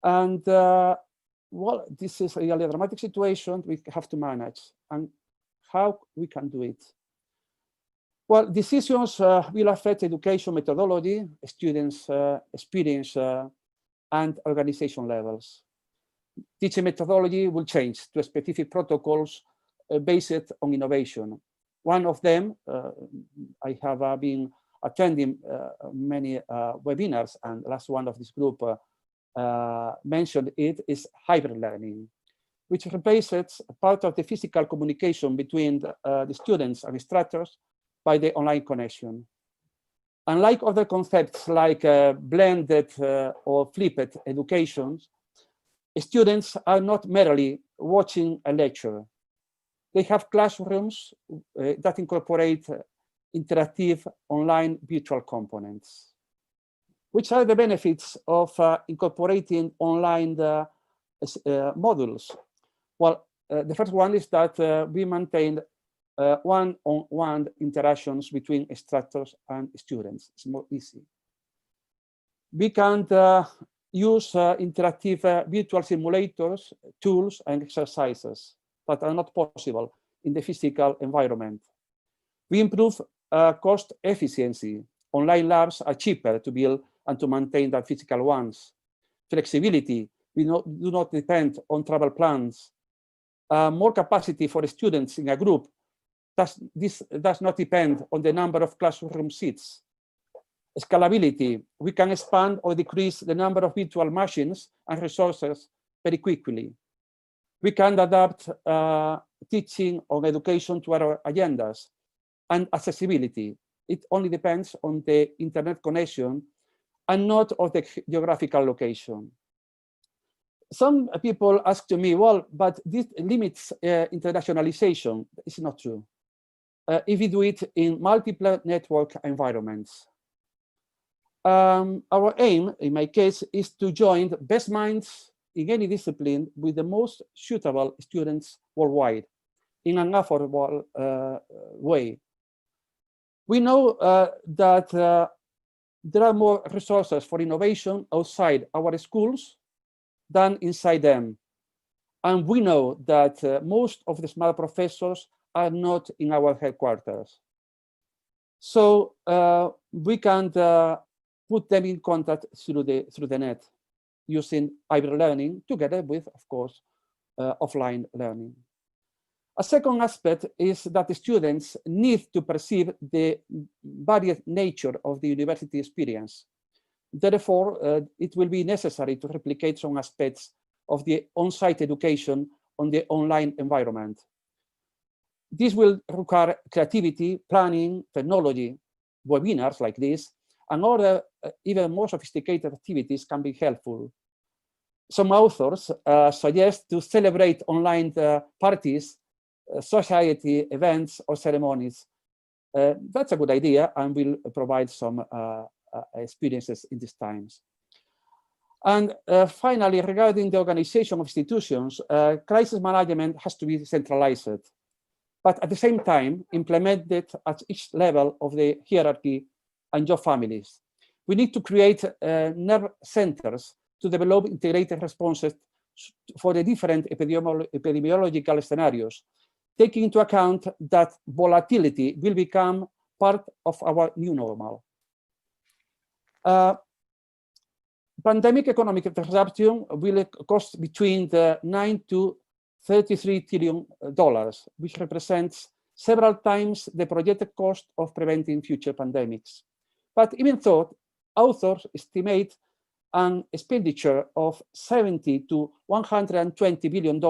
And well, this is really a dramatic situation we have to manage. And how we can do it? Well, decisions will affect education methodology, students' experience, and organization levels. Teaching methodology will change to specific protocols based on innovation. One of them, I have been attending many webinars, and last one of this group mentioned it, is hybrid learning, which replaces part of the physical communication between the students and instructors by the online connection. Unlike other concepts like blended or flipped education, students are not merely watching a lecture. They have classrooms that incorporate interactive online virtual components. Which are the benefits of incorporating online modules? Well, the first one is that we maintain one-on-one interactions between instructors and students. It's more easy. We can use interactive virtual simulators, tools, and exercises that are not possible in the physical environment. We improve cost efficiency. Online labs are cheaper to build and to maintain than physical ones. Flexibility, we do not depend on travel plans. More capacity for students in a group. This does not depend on the number of classroom seats. Scalability, we can expand or decrease the number of virtual machines and resources very quickly. We can adapt teaching or education to our agendas. And accessibility, it only depends on the internet connection and not of the geographical location. Some people ask to me, well, but this limits internationalization. It's not true. If we do it in multiple network environments. Our aim, in my case, is to join the best minds in any discipline with the most suitable students worldwide in an affordable way. We know that there are more resources for innovation outside our schools than inside them. And we know that most of the smart professors are not in our headquarters. So we can put them in contact through the net using hybrid learning together with, of course, offline learning. A second aspect is that the students need to perceive the varied nature of the university experience. Therefore, it will be necessary to replicate some aspects of the on-site education on the online environment. This will require creativity, planning, technology. Webinars like this and other even more sophisticated activities can be helpful. Some authors suggest to celebrate online parties, society events or ceremonies. That's a good idea and will provide some experiences in these times. And finally, regarding the organization of institutions, crisis management has to be centralized, but at the same time, implemented at each level of the hierarchy and job families. We need to create nerve centers to develop integrated responses for the different epidemiological scenarios, taking into account that volatility will become part of our new normal. Pandemic economic disruption will cost between the $9 to $33 trillion, which represents several times the projected cost of preventing future pandemics. But even though authors estimate an expenditure of $70 to $120 billion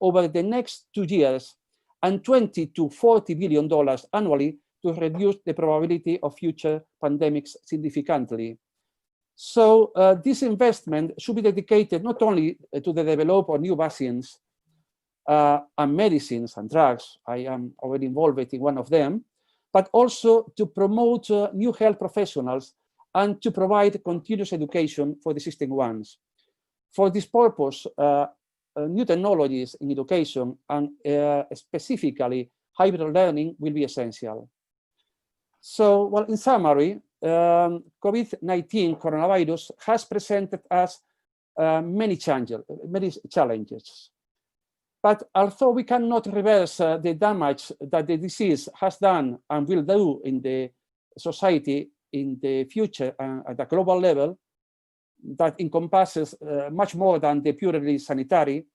over the next 2 years and $20 to $40 billion annually to reduce the probability of future pandemics significantly. So this investment should be dedicated not only to the development of new vaccines and medicines and drugs, I am already involved in one of them, but also to promote new health professionals and to provide continuous education for the existing ones. For this purpose, new technologies in education and specifically hybrid learning will be essential. So, well, in summary, COVID-19 coronavirus has presented us many challenges. But although we cannot reverse the damage that the disease has done and will do in the society in the future at a global level, that encompasses much more than the purely sanitary,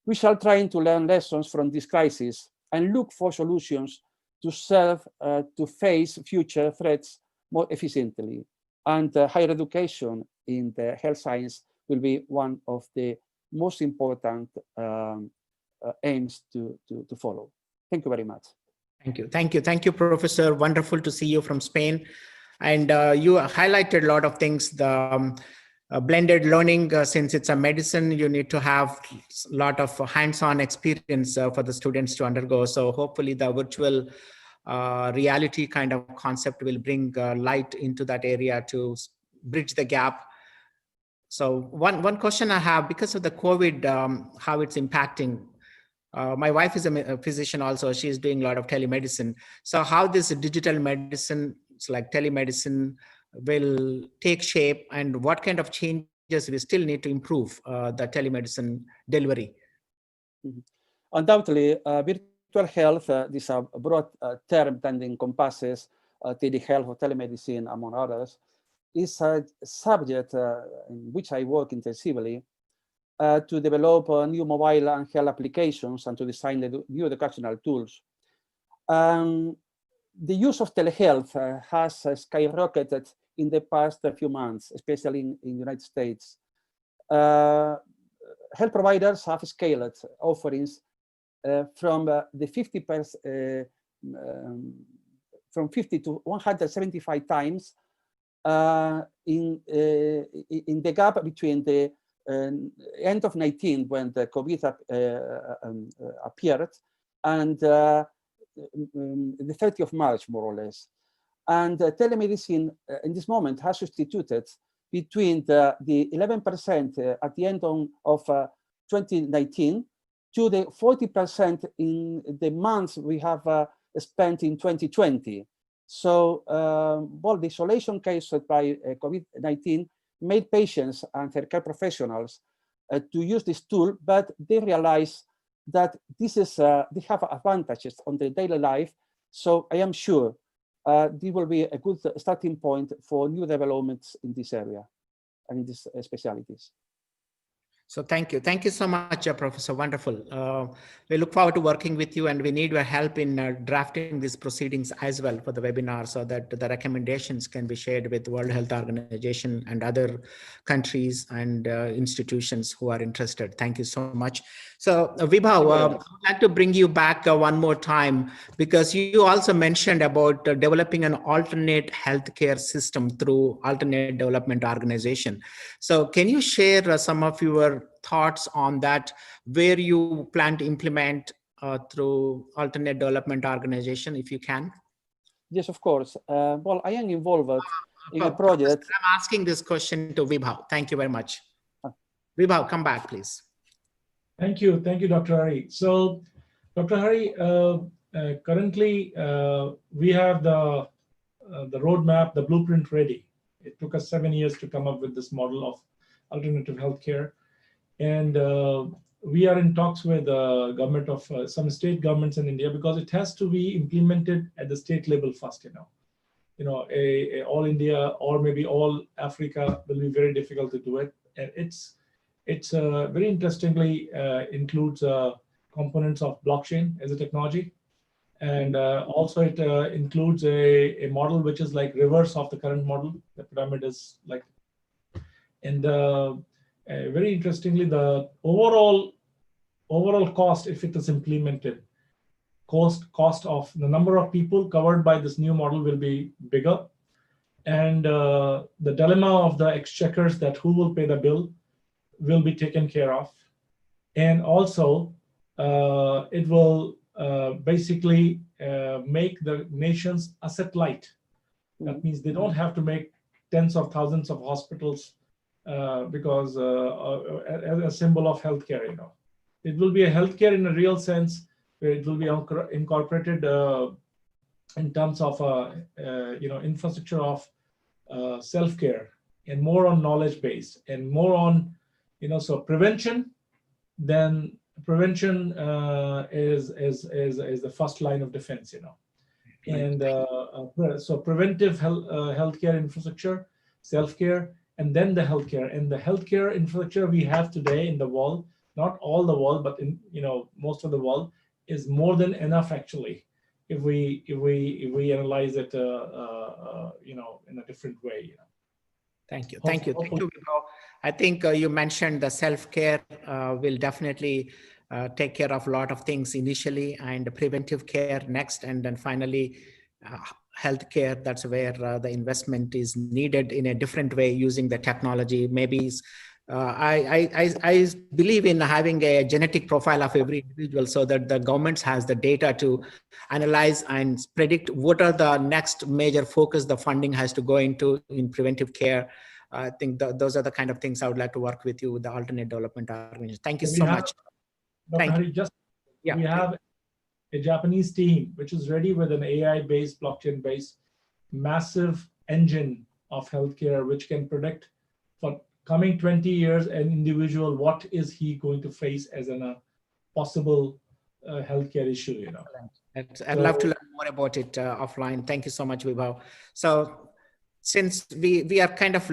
we shall try to learn lessons from this crisis and look for solutions to serve to face future threats more efficiently. And higher education in the health science will be one of the most important aims to follow. Thank you very much. Thank you, Professor. Wonderful to see you from Spain. And you highlighted a lot of things, the blended learning, since it's a medicine, you need to have a lot of hands-on experience for the students to undergo. So hopefully the virtual reality kind of concept will bring light into that area to bridge the gap. So one question I have, because of the COVID, how it's impacting, my wife is a physician also, she's doing a lot of telemedicine. So how this digital medicine, like telemedicine, will take shape and what kind of changes we still need to improve the telemedicine delivery? Mm-hmm. Undoubtedly, virtual health, this is a broad term that encompasses telehealth or telemedicine, among others, is a subject in which I work intensively to develop new mobile and health applications and to design the new educational tools. The use of telehealth has skyrocketed in the past few months, especially in the United States. Health providers have scaled offerings from 50 to 175 times in the gap between the end of 19, when the COVID appeared, and the 30th of March, more or less. And telemedicine in this moment has substituted between the 11% at the end of 2019 to the 40% in the months we have spent in 2020. So, well, the isolation caused by COVID-19 made patients and healthcare professionals to use this tool, but they realize that this is they have advantages on their daily life. So I am sure this will be a good starting point for new developments in this area and in these specialties. So thank you. Thank you so much, Professor. Wonderful. We look forward to working with you, and we need your help in drafting these proceedings as well for the webinar so that the recommendations can be shared with the World Health Organization and other countries and institutions who are interested. Thank you so much. So Vibhav, I would like to bring you back one more time, because you also mentioned about developing an alternate healthcare system through Alternate Development Organization. So can you share some of your thoughts on that, where you plan to implement through Alternate Development Organization, if you can? Yes, of course. Well, I am involved in a project. I'm asking this question to Vibhav. Thank you very much. Vibhav, come back, please. Thank you, Dr. Hari. So, Dr. Hari, currently we have the roadmap, the blueprint ready. It took us 7 years to come up with this model of alternative healthcare, and we are in talks with the government of some state governments in India, because it has to be implemented at the state level first. A all India or maybe all Africa will be very difficult to do it, and it's very interestingly includes components of blockchain as a technology, and also it includes a model which is like reverse of the current model. The pyramid is like, and very interestingly, the overall cost, if it is implemented, cost of the number of people covered by this new model will be bigger, and the dilemma of the exchequers, that who will pay the bill, will be taken care of. And also it will basically make the nations asset light. That means they don't have to make tens of thousands of hospitals because as a symbol of healthcare. It will be a healthcare in a real sense, where it will be incorporated in terms of infrastructure of self-care, and more on knowledge based, and more on so prevention. Then prevention is the first line of defense. And so preventive healthcare infrastructure, self-care, and then the healthcare. And the healthcare infrastructure we have today in the world, not all the world, but in most of the world, is more than enough actually, if we analyze it in a different way. Thank you. Thank you. I think you mentioned the self-care will definitely take care of a lot of things initially, and preventive care next, and then finally healthcare. That's where the investment is needed in a different way using the technology. Maybe I believe in having a genetic profile of every individual, so that the government has the data to analyze and predict what are the next major focus the funding has to go into in preventive care. I think those are the kind of things I would like to work with you with the Alternate Development Organization. Thank you so much. Dr. Hari, we have a Japanese team which is ready with an AI-based, blockchain-based, massive engine of healthcare, which can predict for coming 20 years an individual what is he going to face as a possible healthcare issue. I'd love to learn more about it offline. Thank you so much, Vibhav. So since we are kind of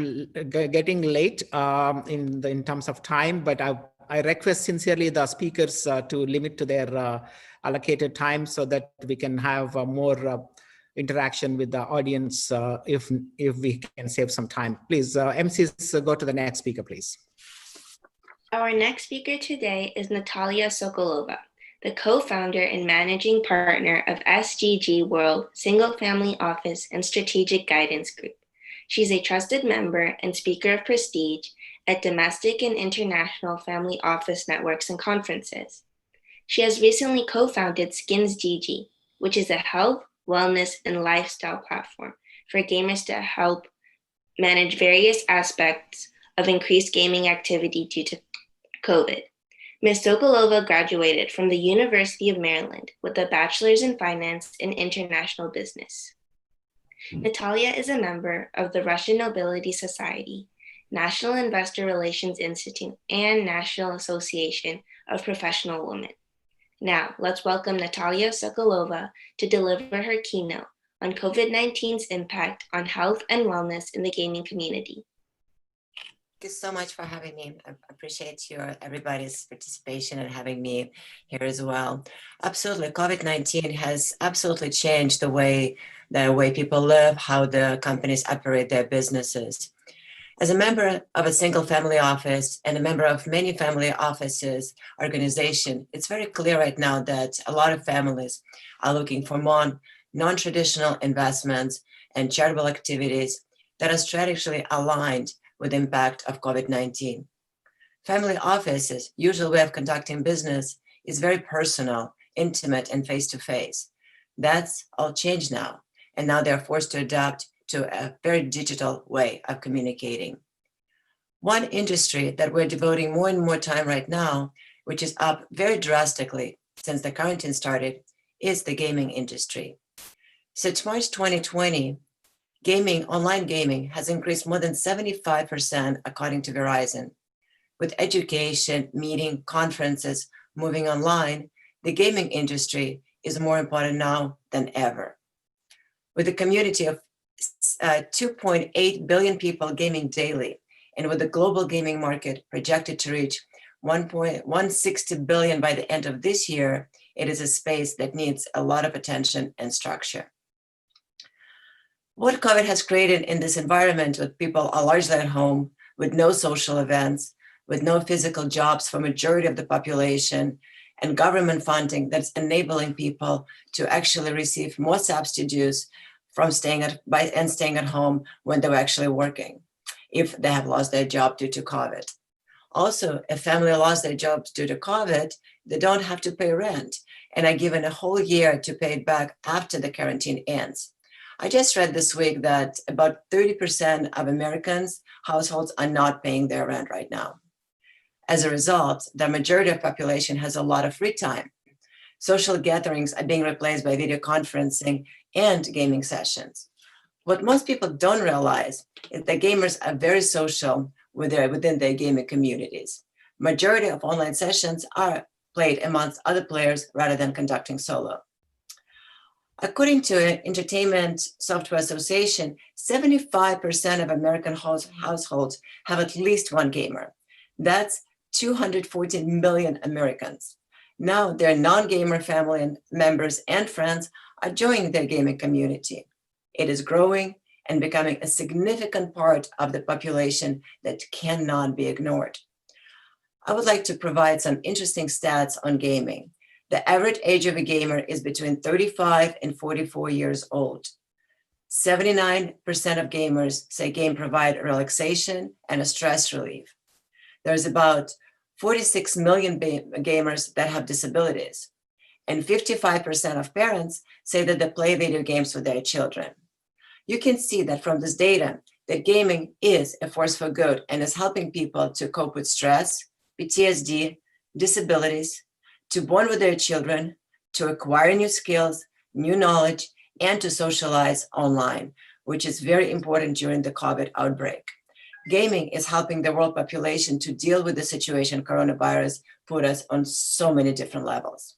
getting late in terms of time, but I request sincerely the speakers to limit to their allocated time, so that we can have more interaction with the audience if we can save some time. Please, MCs, go to the next speaker, please. Our next speaker today is Natalia Sokolova, the co-founder and managing partner of SGG World Single Family Office and Strategic Guidance Group. She's a trusted member and speaker of prestige at domestic and international family office networks and conferences. She has recently co-founded SkinsGG, which is a health, wellness, and lifestyle platform for gamers to help manage various aspects of increased gaming activity due to COVID. Ms. Sokolova graduated from the University of Maryland with a bachelor's in finance and international business. Natalia is a member of the Russian Nobility Society, National Investor Relations Institute, and National Association of Professional Women. Now, let's welcome Natalia Sokolova to deliver her keynote on COVID-19's impact on health and wellness in the gaming community. Thank you so much for having me. I appreciate everybody's participation and having me here as well. Absolutely, COVID-19 has absolutely changed the way people live, how the companies operate their businesses. As a member of a single family office and a member of many family offices organization, it's very clear right now that a lot of families are looking for more non-traditional investments and charitable activities that are strategically aligned with the impact of COVID-19. Family offices, usual way of conducting business, is very personal, intimate, and face-to-face. That's all changed now, and now they're forced to adapt to a very digital way of communicating. One industry that we're devoting more and more time right now, which is up very drastically since the quarantine started, is the gaming industry. Since March 2020, online gaming has increased more than 75% according to Verizon. With education, meeting, conferences moving online, the gaming industry is more important now than ever. With a community of 2.8 billion people gaming daily, and with the global gaming market projected to reach 1.160 billion by the end of this year, it is a space that needs a lot of attention and structure. What COVID has created in this environment with people are largely at home, with no social events, with no physical jobs for majority of the population, and government funding that's enabling people to actually receive more subsidies from staying at home when they're actually working, if they have lost their job due to COVID. Also, if family lost their jobs due to COVID, they don't have to pay rent and are given a whole year to pay it back after the quarantine ends. I just read this week that about 30% of Americans' households are not paying their rent right now. As a result, the majority of the population has a lot of free time. Social gatherings are being replaced by video conferencing and gaming sessions. What most people don't realize is that gamers are very social within their gaming communities. Majority of online sessions are played amongst other players rather than conducting solo. According to Entertainment Software Association, 75% of American households have at least one gamer. That's 214 million Americans. Now their non-gamer family members and friends are joining their gaming community. It is growing and becoming a significant part of the population that cannot be ignored. I would like to provide some interesting stats on gaming. The average age of a gamer is between 35 and 44 years old. 79% of gamers say game provide relaxation and a stress relief. There's about 46 million gamers that have disabilities, and 55% of parents say that they play video games with their children. You can see that from this data that gaming is a force for good and is helping people to cope with stress, PTSD, disabilities, to bond with their children, to acquire new skills, new knowledge, and to socialize online, which is very important during the COVID outbreak. Gaming is helping the world population to deal with the situation coronavirus put us on so many different levels.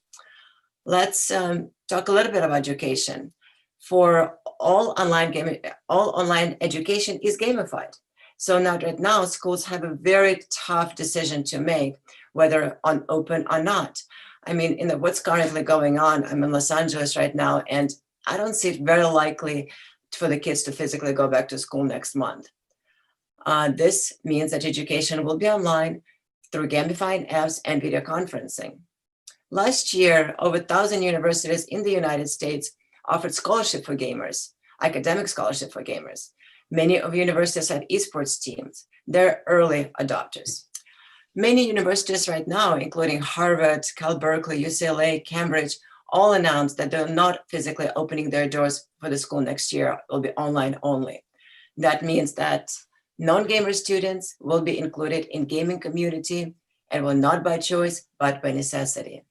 Let's talk a little bit about education. For all online education is gamified. So now, right now, schools have a very tough decision to make, whether on open or not. I mean, what's currently going on, I'm in Los Angeles right now, and I don't see it very likely for the kids to physically go back to school next month. This means that education will be online through gamified apps and video conferencing. Last year, over 1,000 universities in the United States offered scholarship for gamers, academic scholarship for gamers. Many of universities have esports teams. They're early adopters. Many universities right now, including Harvard, Cal Berkeley, UCLA, Cambridge, all announced that they're not physically opening their doors for the school next year. It will be online only. That means that non-gamer students will be included in gaming community and will not by choice, but by necessity.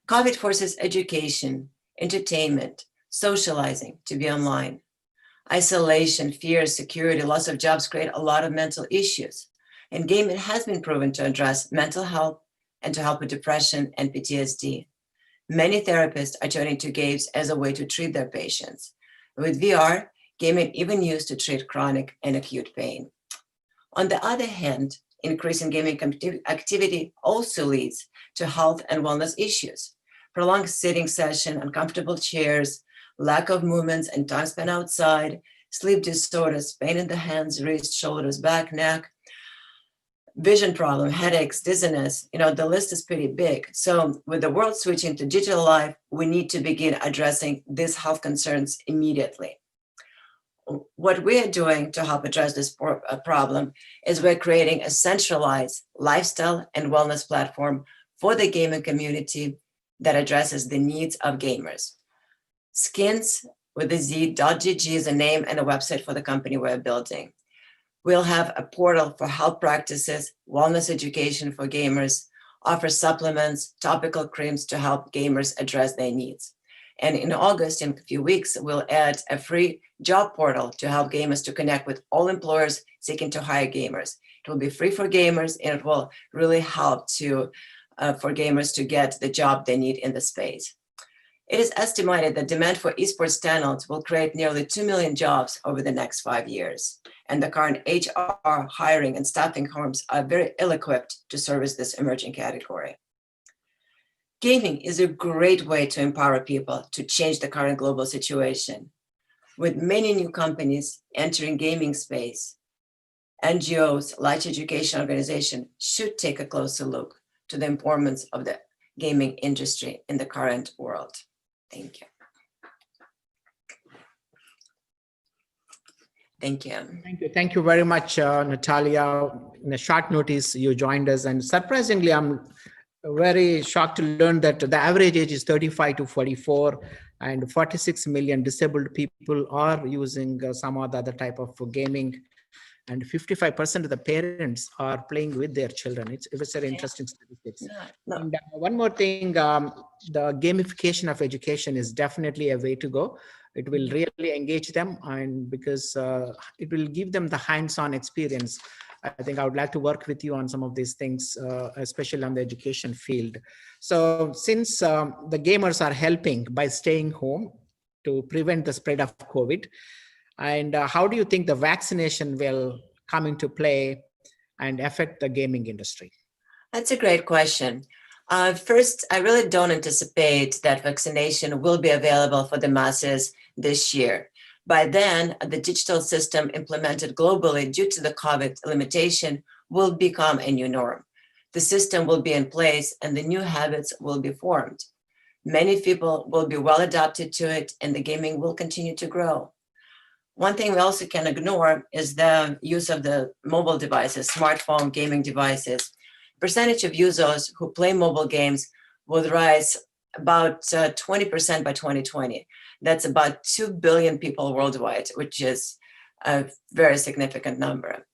COVID forces education, entertainment, socializing to be online. Isolation, fear, security, loss of jobs create a lot of mental issues. And gaming has been proven to address mental health and to help with depression and PTSD. Many therapists are turning to games as a way to treat their patients. With VR, gaming even used to treat chronic and acute pain. On the other hand, increasing gaming activity also leads to health and wellness issues. Prolonged sitting session, uncomfortable chairs, lack of movements and time spent outside, sleep disorders, pain in the hands, wrists, shoulders, back, neck, vision problem, headaches, dizziness, the list is pretty big. So with the world switching to digital life, we need to begin addressing these health concerns immediately. What we're doing to help address this problem is we're creating a centralized lifestyle and wellness platform for the gaming community that addresses the needs of gamers. Skins with the Z.gg is a name and a website for the company we're building. We'll have a portal for health practices, wellness education for gamers, offer supplements, topical creams to help gamers address their needs. And in August, in a few weeks, we'll add a free job portal to help gamers to connect with all employers seeking to hire gamers. It will be free for gamers, and it will really help for gamers to get the job they need in the space. It is estimated that demand for esports talent will create nearly 2 million jobs over the next 5 years. And the current HR, hiring, and staffing firms are very ill-equipped to service this emerging category. Gaming is a great way to empower people to change the current global situation. With many new companies entering gaming space, NGOs, large education organizations should take a closer look to the importance of the gaming industry in the current world. Thank you. Thank you. Thank you. Thank you very much, Natalia. In a short notice, you joined us, and surprisingly, I'm very shocked to learn that the average age is 35 to 44, and 46 million disabled people are using some or the other type of gaming, and 55% of the parents are playing with their children. It was very interesting statistics. No. And one more thing, the gamification of education is definitely a way to go. It will really engage them, and because it will give them the hands-on experience. I think I would like to work with you on some of these things, especially on the education field. So since the gamers are helping by staying home to prevent the spread of COVID, and how do you think the vaccination will come into play and affect the gaming industry? That's a great question. First, I really don't anticipate that vaccination will be available for the masses this year. By then, the digital system implemented globally due to the COVID limitation will become a new norm. The system will be in place and the new habits will be formed. Many people will be well adapted to it, and the gaming will continue to grow. One thing we also can ignore is the use of the mobile devices, smartphone gaming devices. Percentage of users who play mobile games will rise about 20% by 2020. That's about 2 billion people worldwide, which is a very significant number.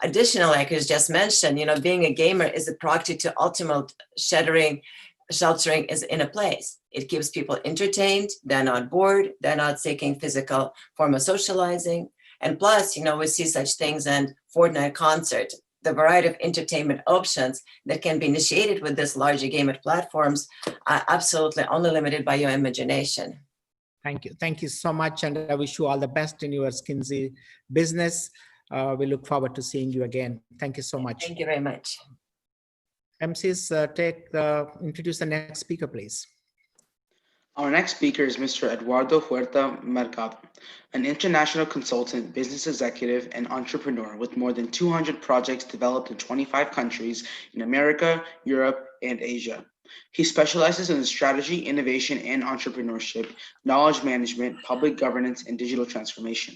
Additionally, like I just mentioned, being a gamer is a proxy to ultimate sheltering is in a place. It keeps people entertained, they're not bored, they're not seeking physical form of socializing. And plus, we see such things in Fortnite concert. The variety of entertainment options that can be initiated with this larger gaming platforms are absolutely only limited by your imagination. Thank you. Thank you so much. And I wish you all the best in your Skinsy business. We look forward to seeing you again. Thank you so much. Thank you very much. MCs, introduce the next speaker, please. Our next speaker is Mr. Eduardo Huerta Mercado, an international consultant, business executive, and entrepreneur with more than 200 projects developed in 25 countries in America, Europe, and Asia. He specializes in strategy, innovation, and entrepreneurship, knowledge management, public governance, and digital transformation.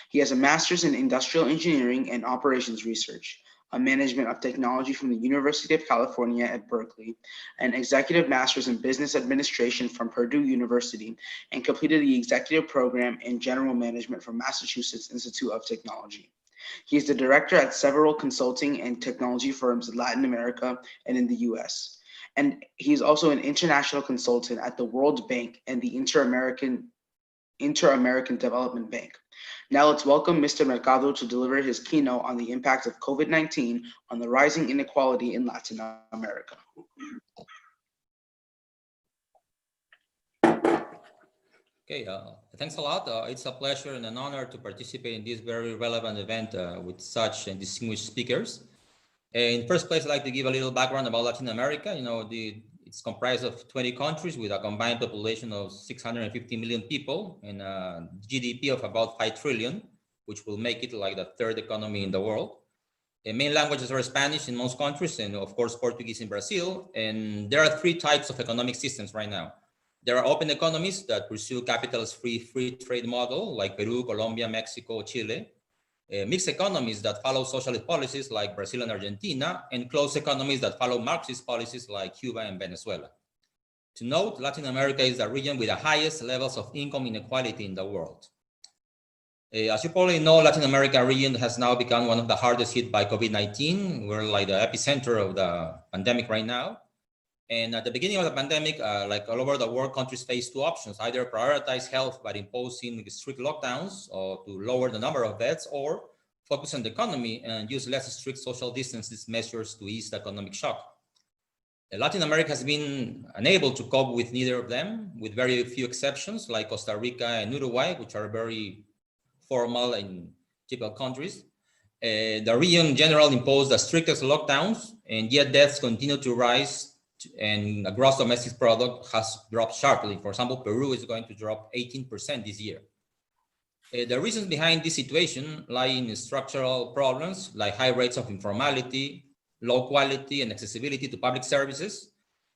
He has a master's in industrial engineering and operations research, a management of technology from the University of California at Berkeley, an executive master's in business administration from Purdue University, and completed the executive program in general management from Massachusetts Institute of Technology. He is the director at several consulting and technology firms in Latin America and in the US. And he's also an international consultant at the World Bank and the Inter-American Development Bank. Now let's welcome Mr. Mercado to deliver his keynote on the impact of COVID-19 on the rising inequality in Latin America. Okay, thanks a lot. It's a pleasure and an honor to participate in this very relevant event with such distinguished speakers. In first place, I'd like to give a little background about Latin America. You know, it's comprised of 20 countries with a combined population of 650 million people and a GDP of about 5 trillion, which will make it like the third economy in the world. The main languages are Spanish in most countries and of course Portuguese in Brazil. And there are three types of economic systems right now. There are open economies that pursue capitalist free trade model like Peru, Colombia, Mexico, Chile. Mixed economies that follow socialist policies like Brazil and Argentina, and closed economies that follow Marxist policies like Cuba and Venezuela. To note, Latin America is the region with the highest levels of income inequality in the world. As you probably know, Latin America region has now become one of the hardest hit by COVID-19. We're like the epicenter of the pandemic right now. And at the beginning of the pandemic, like all over the world, countries faced two options: either prioritize health by imposing strict lockdowns or to lower the number of deaths, or focus on the economy and use less strict social distances measures to ease the economic shock. Latin America has been unable to cope with neither of them, with very few exceptions like Costa Rica and Uruguay, which are very formal and typical countries. The region in general imposed the strictest lockdowns, and yet deaths continue to rise, and the gross domestic product has dropped sharply. For example, Peru is going to drop 18% this year. The reasons behind this situation lie in structural problems like high rates of informality, low quality and accessibility to public services,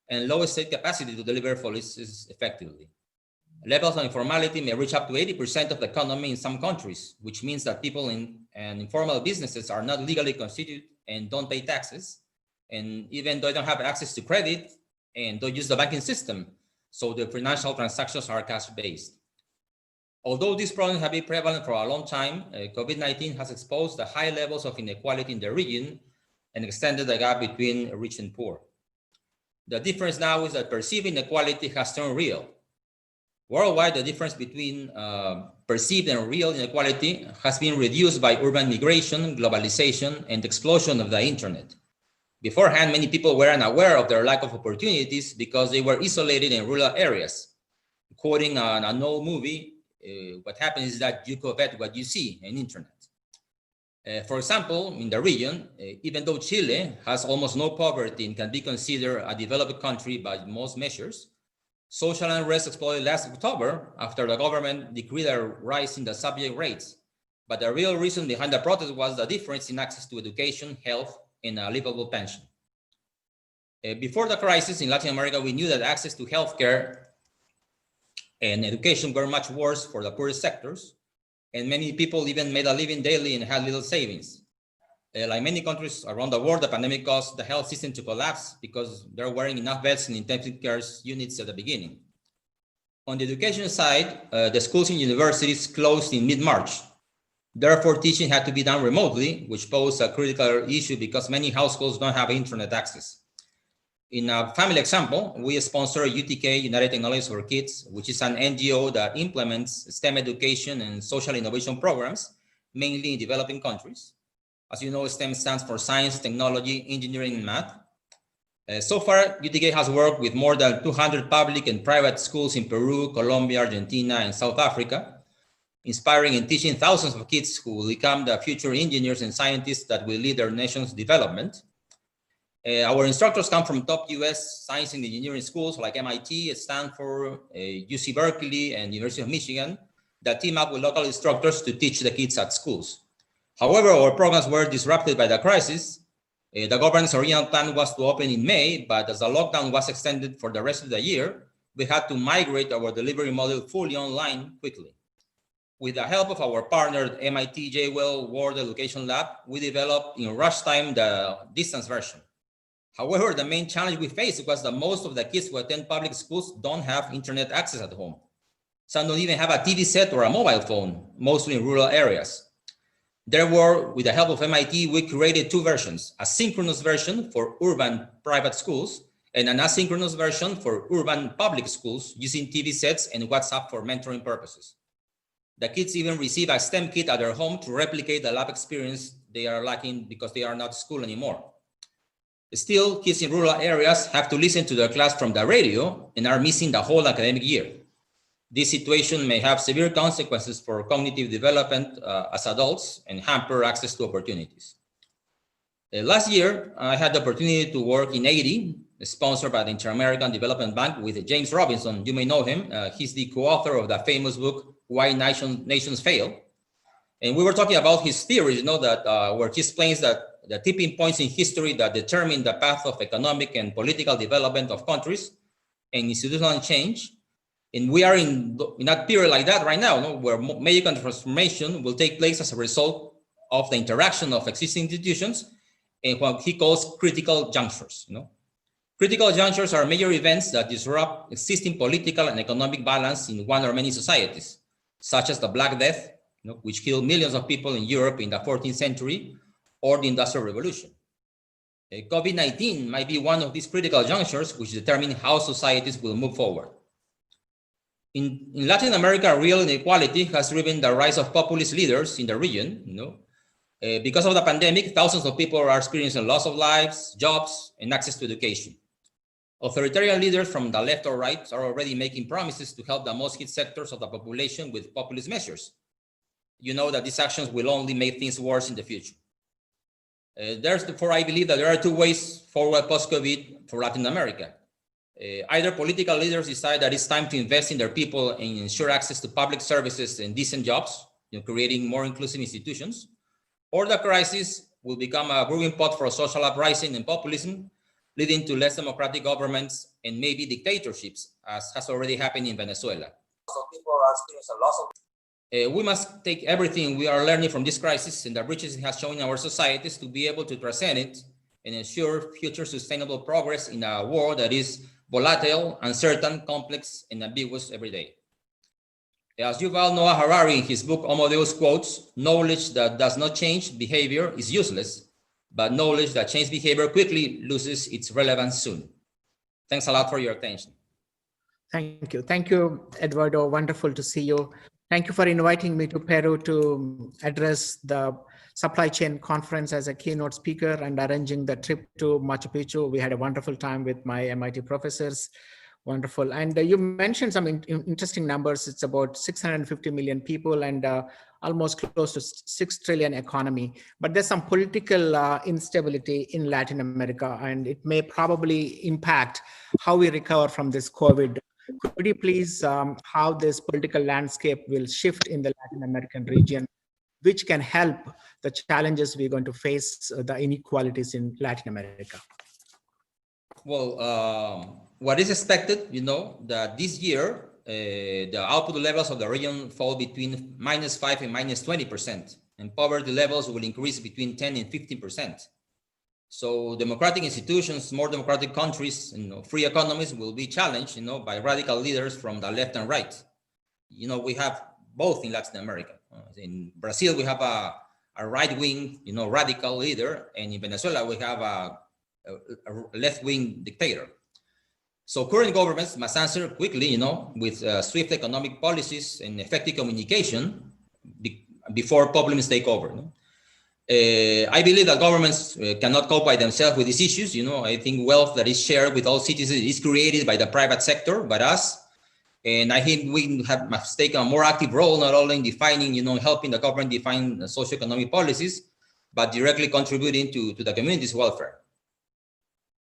and low state capacity to deliver policies effectively. Levels of informality may reach up to 80% of the economy in some countries, which means that people in informal businesses are not legally constituted and don't pay taxes. And even though they don't have access to credit and don't use the banking system, so the financial transactions are cash-based. Although these problems have been prevalent for a long time, COVID-19 has exposed the high levels of inequality in the region and extended the gap between rich and poor. The difference now is that perceived inequality has turned real. Worldwide, the difference between perceived and real inequality has been reduced by urban migration, globalization, and the explosion of the internet. Beforehand, many people were unaware of their lack of opportunities because they were isolated in rural areas. Quoting an old movie, what happens is that you covet what you see on internet. For example, in the region, even though Chile has almost no poverty and can be considered a developed country by most measures, social unrest exploded last October after the government decreed a rise in the subject rates. But the real reason behind the protest was the difference in access to education, health, and a livable pension. Before the crisis in Latin America, we knew that access to healthcare and education were much worse for the poorest sectors, and many people even made a living daily and had little savings. Like many countries around the world, the pandemic caused the health system to collapse because there weren't enough beds in intensive care units at the beginning. On the education side, the schools and universities closed in mid-March. Therefore, teaching had to be done remotely, which posed a critical issue because many households don't have internet access. In a family example, we sponsor UTK, United Technologies for Kids, which is an NGO that implements STEM education and social innovation programs, mainly in developing countries. As you know, STEM stands for science, technology, engineering, and math. So far, UTK has worked with more than 200 public and private schools in Peru, Colombia, Argentina, and South Africa, inspiring and teaching thousands of kids who will become the future engineers and scientists that will lead their nation's development. Our instructors come from top US science and engineering schools like MIT, Stanford, UC Berkeley, and University of Michigan that team up with local instructors to teach the kids at schools. However, our programs were disrupted by the crisis. The government's original plan was to open in May, but as the lockdown was extended for the rest of the year, we had to migrate our delivery model fully online quickly. With the help of our partner, MIT JWell World Education Lab, we developed in rush time the distance version. However, the main challenge we faced was that most of the kids who attend public schools don't have internet access at home. Some don't even have a TV set or a mobile phone, mostly in rural areas. Therefore, with the help of MIT, we created two versions, a synchronous version for urban private schools and an asynchronous version for urban public schools using TV sets and WhatsApp for mentoring purposes. The kids even receive a STEM kit at their home to replicate the lab experience they are lacking because they are not at school anymore. Still, kids in rural areas have to listen to their class from the radio and are missing the whole academic year. This situation may have severe consequences for cognitive development as adults and hamper access to opportunities. Last year, I had the opportunity to work in Haiti, sponsored by the Inter-American Development Bank, with James Robinson. You may know him. He's the co-author of the famous book, Why Nations Fail. And we were talking about his theories, that where he explains that the tipping points in history that determine the path of economic and political development of countries and institutional change. And we are in that period like that right now, where major transformation will take place as a result of the interaction of existing institutions and what he calls critical junctures. Critical junctures are major events that disrupt existing political and economic balance in one or many societies, such as the Black Death, which killed millions of people in Europe in the 14th century, or the Industrial Revolution. COVID-19 might be one of these critical junctures which determine how societies will move forward. In Latin America, real inequality has driven the rise of populist leaders in the region. Because of the pandemic, thousands of people are experiencing loss of lives, jobs, and access to education. Authoritarian leaders from the left or right are already making promises to help the most hit sectors of the population with populist measures. You know that these actions will only make things worse in the future. Therefore, I believe that there are two ways forward post-COVID for Latin America. Either political leaders decide that it's time to invest in their people and ensure access to public services and decent jobs, creating more inclusive institutions, or the crisis will become a brewing pot for social uprising and populism, leading to less democratic governments and maybe dictatorships, as has already happened in Venezuela. So people are experiencing a loss of. We must take everything we are learning from this crisis and the breaches it has shown in our societies to be able to transcend it and ensure future sustainable progress in a world that is volatile, uncertain, complex, and ambiguous every day. As Yuval Noah Harari in his book Homo Deus quotes, knowledge that does not change behavior is useless, but knowledge that changes behavior quickly loses its relevance soon. Thanks a lot for your attention. Thank you. Thank you, Eduardo. Wonderful to see you. Thank you for inviting me to Peru to address the supply chain conference as a keynote speaker and arranging the trip to Machu Picchu. We had a wonderful time with my MIT professors. Wonderful. And you mentioned some interesting numbers. It's about 650 million people and almost close to 6 trillion economy. But there's some political instability in Latin America, and it may probably impact how we recover from this COVID. Could you please how this political landscape will shift in the Latin American region, which can help the challenges we're going to face, the inequalities in Latin America? Well, what is expected, that this year, the output levels of the region fall between -5% and -20%, and poverty levels will increase between 10 and 15%. So democratic institutions, more democratic countries, free economies will be challenged, by radical leaders from the left and right. We have both in Latin America. In Brazil, we have a right-wing, radical leader, and in Venezuela, we have a left-wing dictator. So current governments must answer quickly, with swift economic policies and effective communication before problems take over. I believe that governments cannot cope by themselves with these issues. I think wealth that is shared with all citizens is created by the private sector, by us. And I think we must take a more active role, not only in defining, helping the government define socioeconomic policies, but directly contributing to the community's welfare.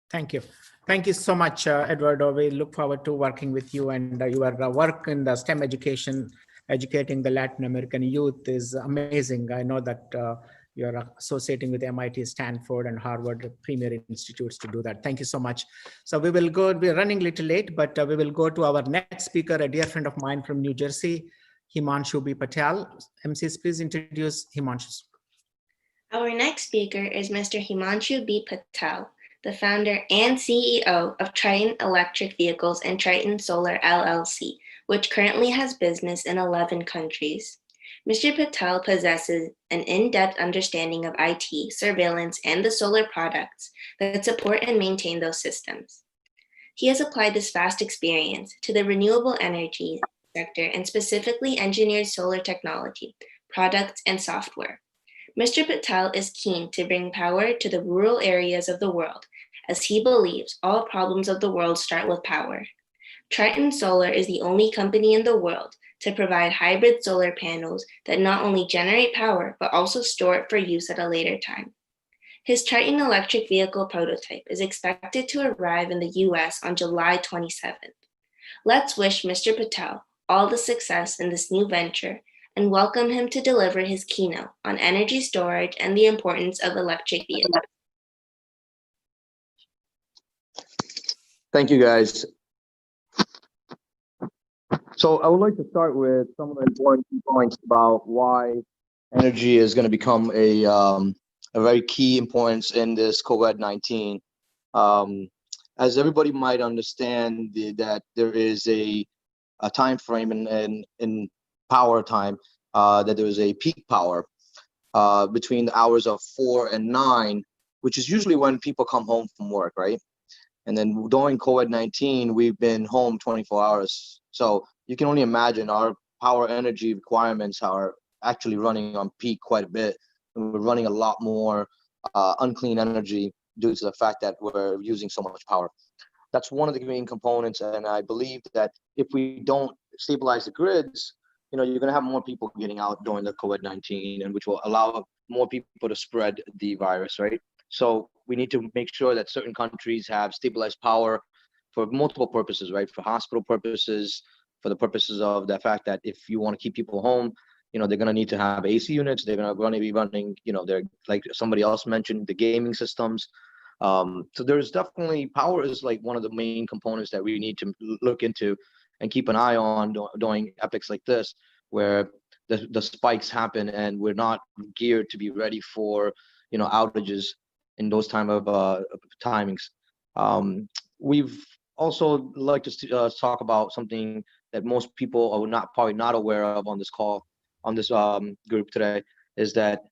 Thank you. Thank you so much, Eduardo. We look forward to working with you, and your work in the STEM education, educating the Latin American youth is amazing. I know that you're associating with MIT, Stanford, and Harvard premier institutes to do that. Thank you so much. So we're running a little late, but we will go to our next speaker, a dear friend of mine from New Jersey, Himanshu B. Patel. MCs, please introduce Himanshu. Our next speaker is Mr. Himanshu B. Patel, the founder and CEO of Triton Electric Vehicles and Triton Solar LLC, which currently has business in 11 countries. Mr. Patel possesses an in-depth understanding of IT, surveillance, and the solar products that support and maintain those systems. He has applied this vast experience to the renewable energy sector and specifically engineered solar technology, products, and software. Mr. Patel is keen to bring power to the rural areas of the world, as he believes all problems of the world start with power. Triton Solar is the only company in the world to provide hybrid solar panels that not only generate power, but also store it for use at a later time. His Triton electric vehicle prototype is expected to arrive in the US on July 27th. Let's wish Mr. Patel all the success in this new venture and welcome him to deliver his keynote on energy storage and the importance of electric vehicles. Thank you, guys. So I would like to start with some of the important points about why energy is going to become a very key importance in this COVID-19. As everybody might understand, that there is a time frame in power time, that there is a peak power between the hours of 4 and 9, which is usually when people come home from work, right? And then during COVID-19, we've been home 24 hours. So you can only imagine our power energy requirements are actually running on peak quite a bit. And we're running a lot more unclean energy due to the fact that we're using so much power. That's one of the main components. And I believe that if we don't stabilize the grids, you're going to have more people getting out during the COVID-19, and which will allow more people to spread the virus, right? So we need to make sure that certain countries have stabilized power for multiple purposes, right? For hospital purposes, for the purposes of the fact that if you want to keep people home, they're going to need to have AC units. They're going to be running, they're like somebody else mentioned, the gaming systems. So there's definitely power is like one of the main components that we need to look into and keep an eye on during epics like this, where the spikes happen and we're not geared to be ready for, outages in those time of timings. We've also like to talk about something that most people are probably not aware of on this call, on this group today, is that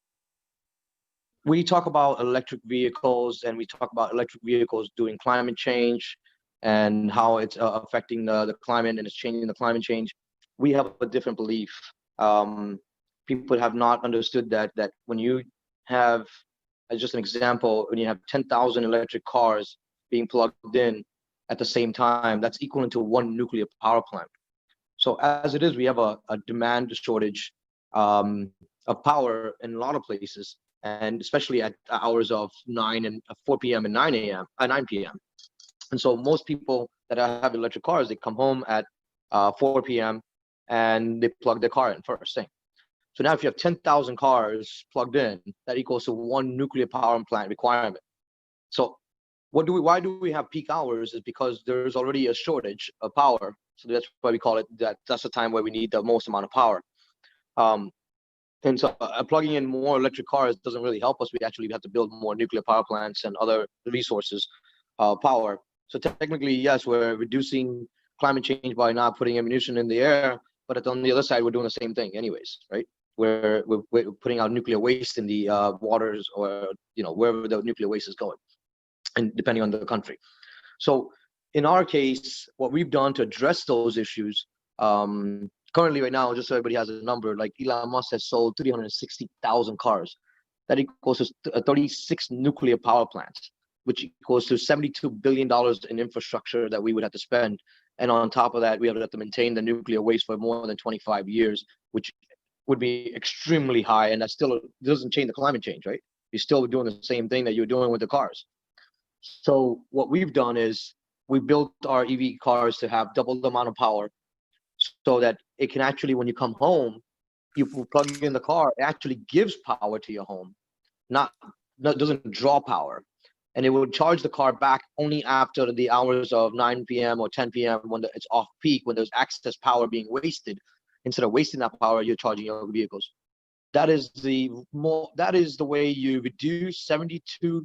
we talk about electric vehicles, and we talk about electric vehicles doing climate change and how it's affecting the climate and it's changing the climate change. We have a different belief. People have not understood that when you have, as just an example, when you have 10,000 electric cars being plugged in at the same time, that's equivalent to one nuclear power plant. So as it is, we have a demand shortage of power in a lot of places, and especially at hours of 4 p.m. and 9 p.m. And so most people that have electric cars, they come home at 4 p.m. and they plug their car in first thing. So now if you have 10,000 cars plugged in, that equals to one nuclear power plant requirement. So why do we have peak hours is because there's already a shortage of power. So that's why we call it that's the time where we need the most amount of power. And so plugging in more electric cars doesn't really help us. We actually have to build more nuclear power plants and other resources, power. So technically, yes, we're reducing climate change by not putting ammunition in the air, but on the other side, we're doing the same thing anyways, right? We're putting out nuclear waste in the waters, or wherever the nuclear waste is going, and depending on the country. So in our case, what we've done to address those issues, currently right now, just so everybody has a number, like Elon Musk has sold 360,000 cars. That equals to 36 nuclear power plants, which equals to $72 billion in infrastructure that we would have to spend. And on top of that, we have to maintain the nuclear waste for more than 25 years, which would be extremely high. And that still doesn't change the climate change, right? You're still doing the same thing that you're doing with the cars. So what we've done is we built our EV cars to have double the amount of power, so that it can actually, when you come home, you plug in the car, it actually gives power to your home, not doesn't draw power. And it will charge the car back only after the hours of 9 p.m. or 10 p.m. when it's off peak, when there's excess power being wasted. Instead of wasting that power, you're charging your vehicles. That is the way you reduce $72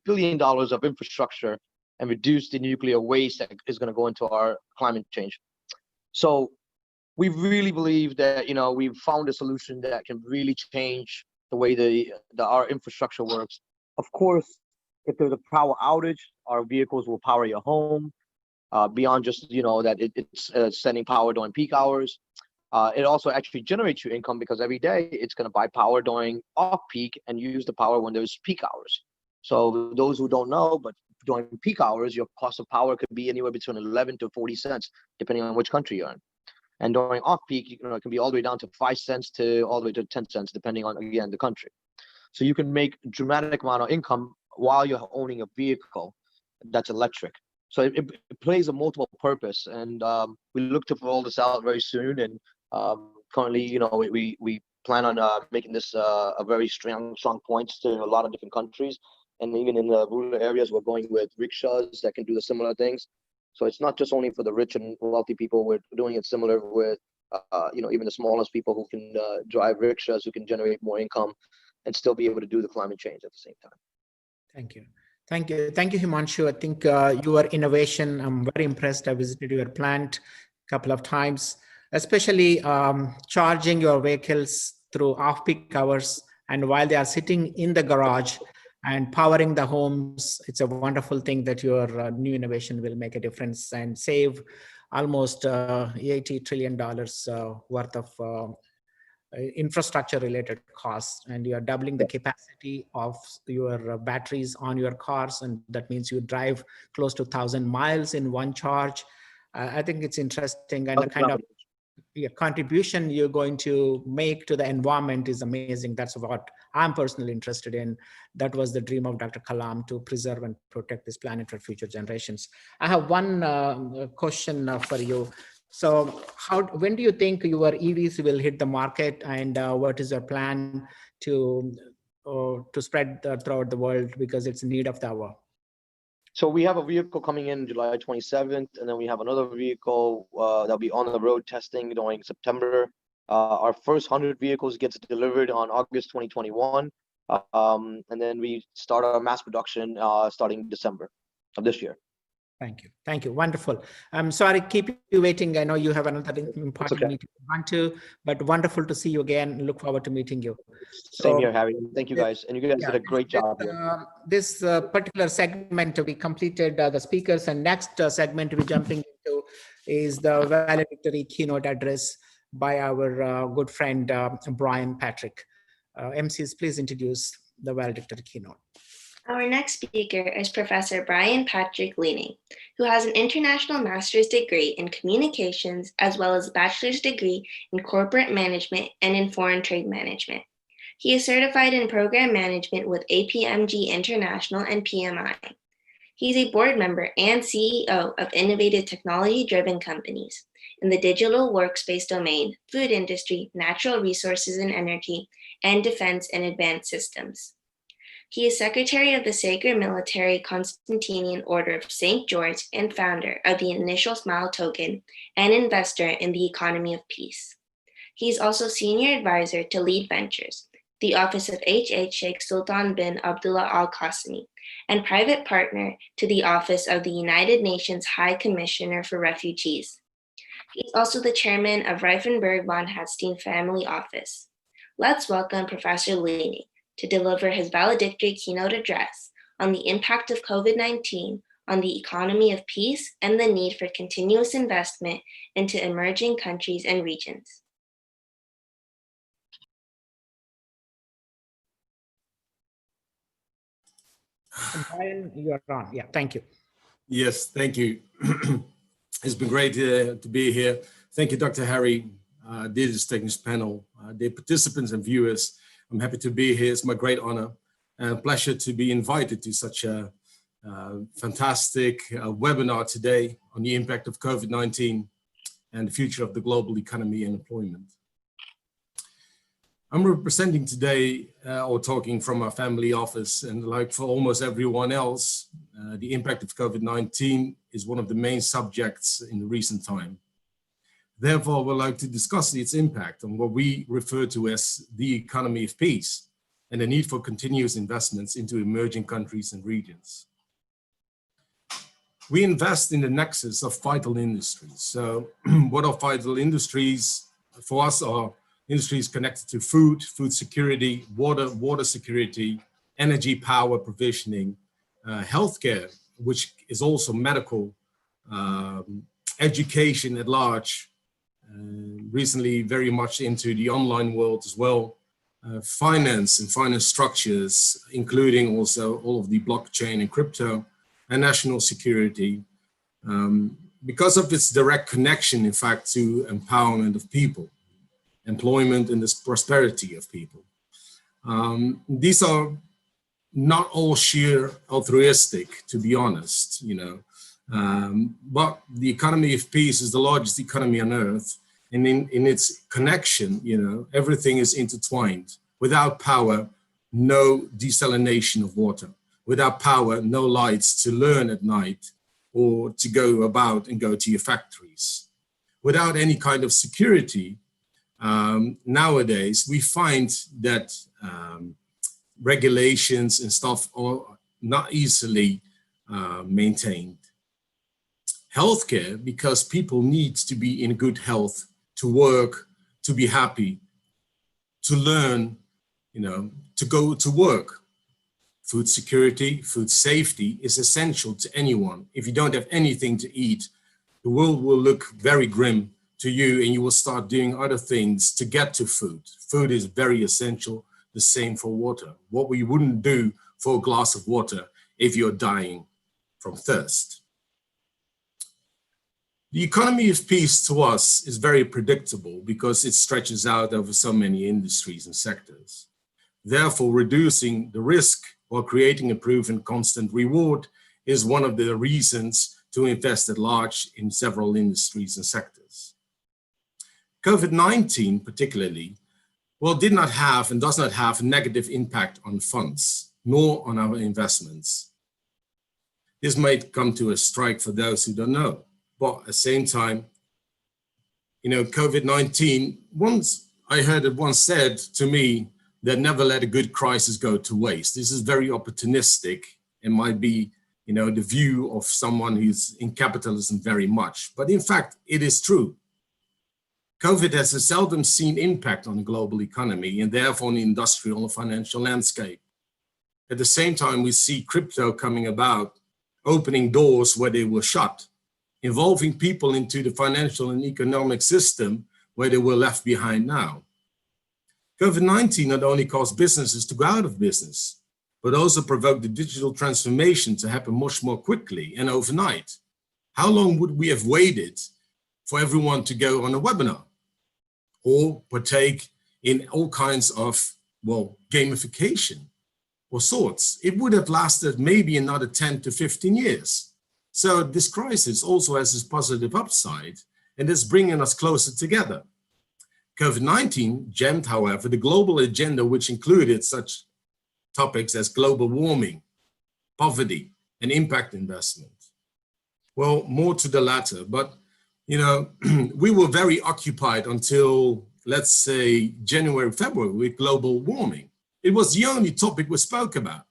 billion of infrastructure and reduce the nuclear waste that is going to go into our climate change. So we really believe that we've found a solution that can really change the way our infrastructure works. Of course, if there's a power outage, our vehicles will power your home, beyond just that it's sending power during peak hours. It also actually generates you income, because every day it's going to buy power during off peak and use the power when there's peak hours. So those who don't know, but during peak hours, your cost of power could be anywhere between 11 to 40 cents, depending on which country you're in. And during off-peak, it can be all the way down to 5 cents to all the way to 10 cents, depending on, again, the country. So you can make a dramatic amount of income while you're owning a vehicle that's electric. So it plays a multiple purpose, and we look to roll this out very soon. And currently, we plan on making this a very strong points to a lot of different countries. And even in the rural areas, we're going with rickshaws that can do the similar things. So it's not just only for the rich and wealthy people. We're doing it similar with, even the smallest people who can drive rickshaws, who can generate more income and still be able to do the climate change at the same time. Thank you. Thank you. Thank you, Himanshu. I think your innovation, I'm very impressed. I visited your plant a couple of times, especially charging your vehicles through off-peak hours and while they are sitting in the garage and powering the homes. It's a wonderful thing that your new innovation will make a difference and save almost $80 trillion worth of infrastructure related costs, and you are doubling the capacity of your batteries on your cars, and that means you drive close to 1,000 miles in one charge. I think it's interesting, and the kind of contribution you're going to make to the environment is amazing. That's what I'm personally interested in. That was the dream of Dr. Kalam, to preserve and protect this planet for future generations. I have one question for you. So when do you think your EVs will hit the market, and what is your plan to spread throughout the world, because it's a need of the hour? So we have a vehicle coming in July 27th, and then we have another vehicle that'll be on the road testing during September. Our first 100 vehicles gets delivered on August 2021, and then we start our mass production starting December of this year. Thank you. Thank you. Wonderful. I'm sorry to keep you waiting. I know you have another important meeting to run to, but wonderful to see you again. Look forward to meeting you. Same here, Harry. Thank you guys. And you guys did a great job. This particular segment, we completed the speakers, and next segment we're jumping into is the valedictory keynote address by our good friend, Brian Patrick. MCs, please introduce the valedictory keynote. Our next speaker is Professor Brian Patrick Leaning, who has an international master's degree in communications as well as a bachelor's degree in corporate management and in foreign trade management. He is certified in program management with APMG International and PMI. He's a board member and CEO of innovative technology-driven companies in the digital workspace domain, food industry, natural resources and energy, and defense and advanced systems. He is Secretary of the Sacred Military Constantinian Order of St. George and founder of the Initial Smile Token and investor in the Economy of Peace. He is also Senior Advisor to Lead Ventures, the office of H.H. Sheikh Sultan bin Abdullah Al Qasimi, and private partner to the office of the United Nations High Commissioner for Refugees. He is also the chairman of Reifenberg von Hadstein Family Office. Let's welcome Professor Leaning to deliver his valedictory keynote address on the impact of COVID-19 on the economy of peace and the need for continuous investment into emerging countries and regions. Brian, you are on. Yeah, thank you. Yes, thank you. It's been great to be here. Thank you, Dr. Harry, dear distinguished panel, dear participants and viewers. I'm happy to be here. It's my great honor and a pleasure to be invited to such a fantastic webinar today on the impact of COVID-19 and the future of the global economy and employment. I'm representing today, or talking from our family office, and like for almost everyone else, the impact of COVID-19 is one of the main subjects in the recent time. Therefore, we'd like to discuss its impact on what we refer to as the economy of peace and the need for continuous investments into emerging countries and regions. We invest in the nexus of vital industries. So what are vital industries? For us are industries connected to food security, water security, energy power provisioning, healthcare, which is also medical, education at large, recently very much into the online world as well, finance and finance structures, including also all of the blockchain and crypto, and national security, because of its direct connection, in fact, to empowerment of people, employment, and the prosperity of people. These are not all sheer altruistic, to be honest, but the economy of peace is the largest economy on earth, and in its connection, everything is intertwined. Without power, no desalination of water. Without power, no lights to learn at night or to go about and go to your factories. Without any kind of security, nowadays we find that regulations and stuff are not easily maintained. Healthcare, because people need to be in good health, to work, to be happy, to learn, to go to work. Food security, food safety is essential to anyone. If you don't have anything to eat, the world will look very grim to you, and you will start doing other things to get to food. Food is very essential, the same for water. What we wouldn't do for a glass of water if you're dying from thirst. The economy of peace to us is very predictable because it stretches out over so many industries and sectors. Therefore, reducing the risk while creating a proven constant reward is one of the reasons to invest at large in several industries and sectors. COVID-19 particularly, did not have and does not have a negative impact on funds, nor on our investments. This might come to a strike for those who don't know, but at the same time, COVID-19, I heard it once said to me that never let a good crisis go to waste. This is very opportunistic and might be, the view of someone who's in capitalism very much. But in fact, it is true. COVID has a seldom seen impact on the global economy and therefore on the industrial and financial landscape. At the same time, we see crypto coming about, opening doors where they were shut, involving people into the financial and economic system where they were left behind now. COVID-19 not only caused businesses to go out of business, but also provoked the digital transformation to happen much more quickly and overnight. How long would we have waited for everyone to go on a webinar or partake in all kinds of, gamification or sorts? It would have lasted maybe another 10 to 15 years. So this crisis also has this positive upside, and it's bringing us closer together. COVID-19 jammed, however, the global agenda, which included such topics as global warming, poverty, and impact investment. Well, more to the latter, but we were very occupied until, let's say, January, February with global warming. It was the only topic we spoke about.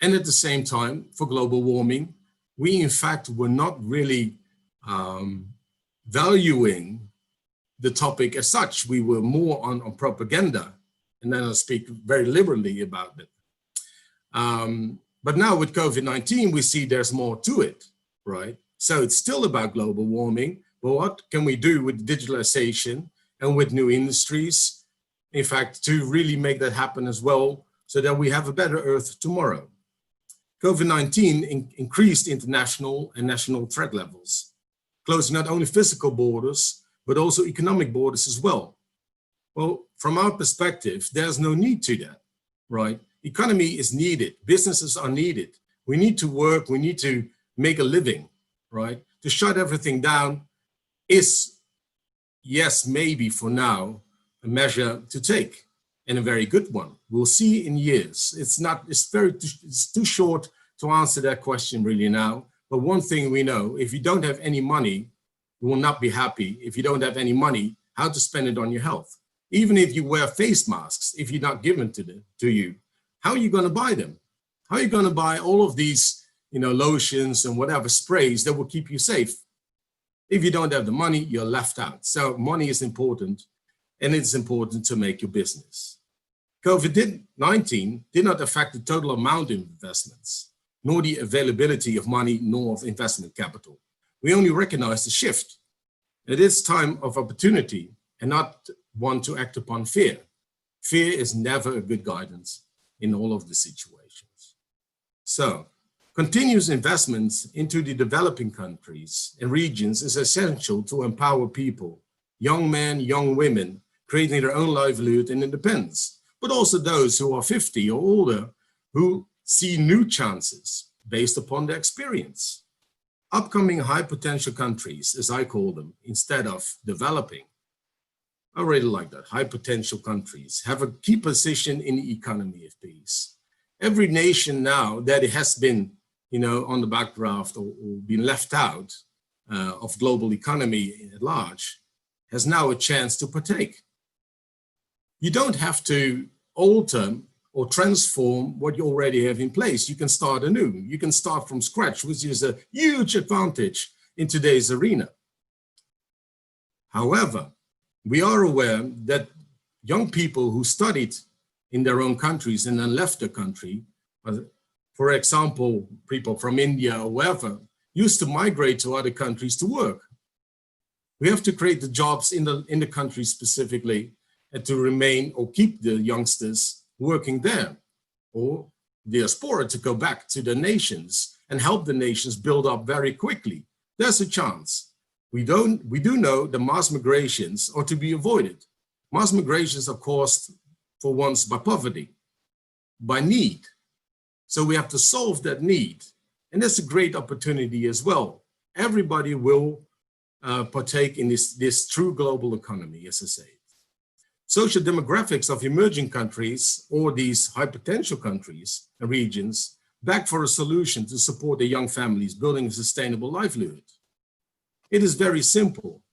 And at the same time, for global warming, we in fact were not really valuing the topic as such. We were more on propaganda, and then I'll speak very liberally about it. But now with COVID-19, we see there's more to it, right? So it's still about global warming, but what can we do with digitalization and with new industries, in fact, to really make that happen as well, so that we have a better Earth tomorrow? COVID-19 increased international and national threat levels, closing not only physical borders, but also economic borders as well. Well, from our perspective, there's no need to that, right? Economy is needed, businesses are needed. We need to work, we need to make a living, right? To shut everything down is, yes, maybe for now, a measure to take, and a very good one. We'll see in years. It's too short to answer that question really now. But one thing we know, if you don't have any money, you will not be happy. If you don't have any money, how to spend it on your health? Even if you wear face masks, if you're not given to you, how are you going to buy them? How are you going to buy all of these, lotions and whatever sprays that will keep you safe? If you don't have the money, you're left out. So money is important, and it's important to make your business. COVID-19 did not affect the total amount of investments, nor the availability of money, nor of investment capital. We only recognize the shift. It is time of opportunity and not one to act upon fear. Fear is never a good guidance in all of the situations. So Continuous investments into the developing countries and regions is essential to empower people, young men, young women, creating their own livelihood and independence, but also those who are 50 or older who see new chances based upon their experience. Upcoming high potential countries, as I call them, instead of developing, I really like that, high potential countries have a key position in the economy of peace. Every nation now that it has been, on the backdraft or been left out of global economy at large, has now a chance to partake. You don't have to alter or transform what you already have in place. You can start anew. You can start from scratch, which is a huge advantage in today's arena. However, we are aware that young people who studied in their own countries and then left the country, for example, people from India or wherever, used to migrate to other countries to work. We have to create the jobs in the country specifically and to remain or keep the youngsters working there, or diaspora to go back to the nations and help the nations build up very quickly. There's a chance. We do know the mass migrations are to be avoided. Mass migrations are caused for once by poverty, by need. So we have to solve that need. And that's a great opportunity as well. Everybody will partake in this true global economy, as I say. Social demographics of emerging countries or these high potential countries and regions beg for a solution to support the young families building a sustainable livelihood. It is very simple.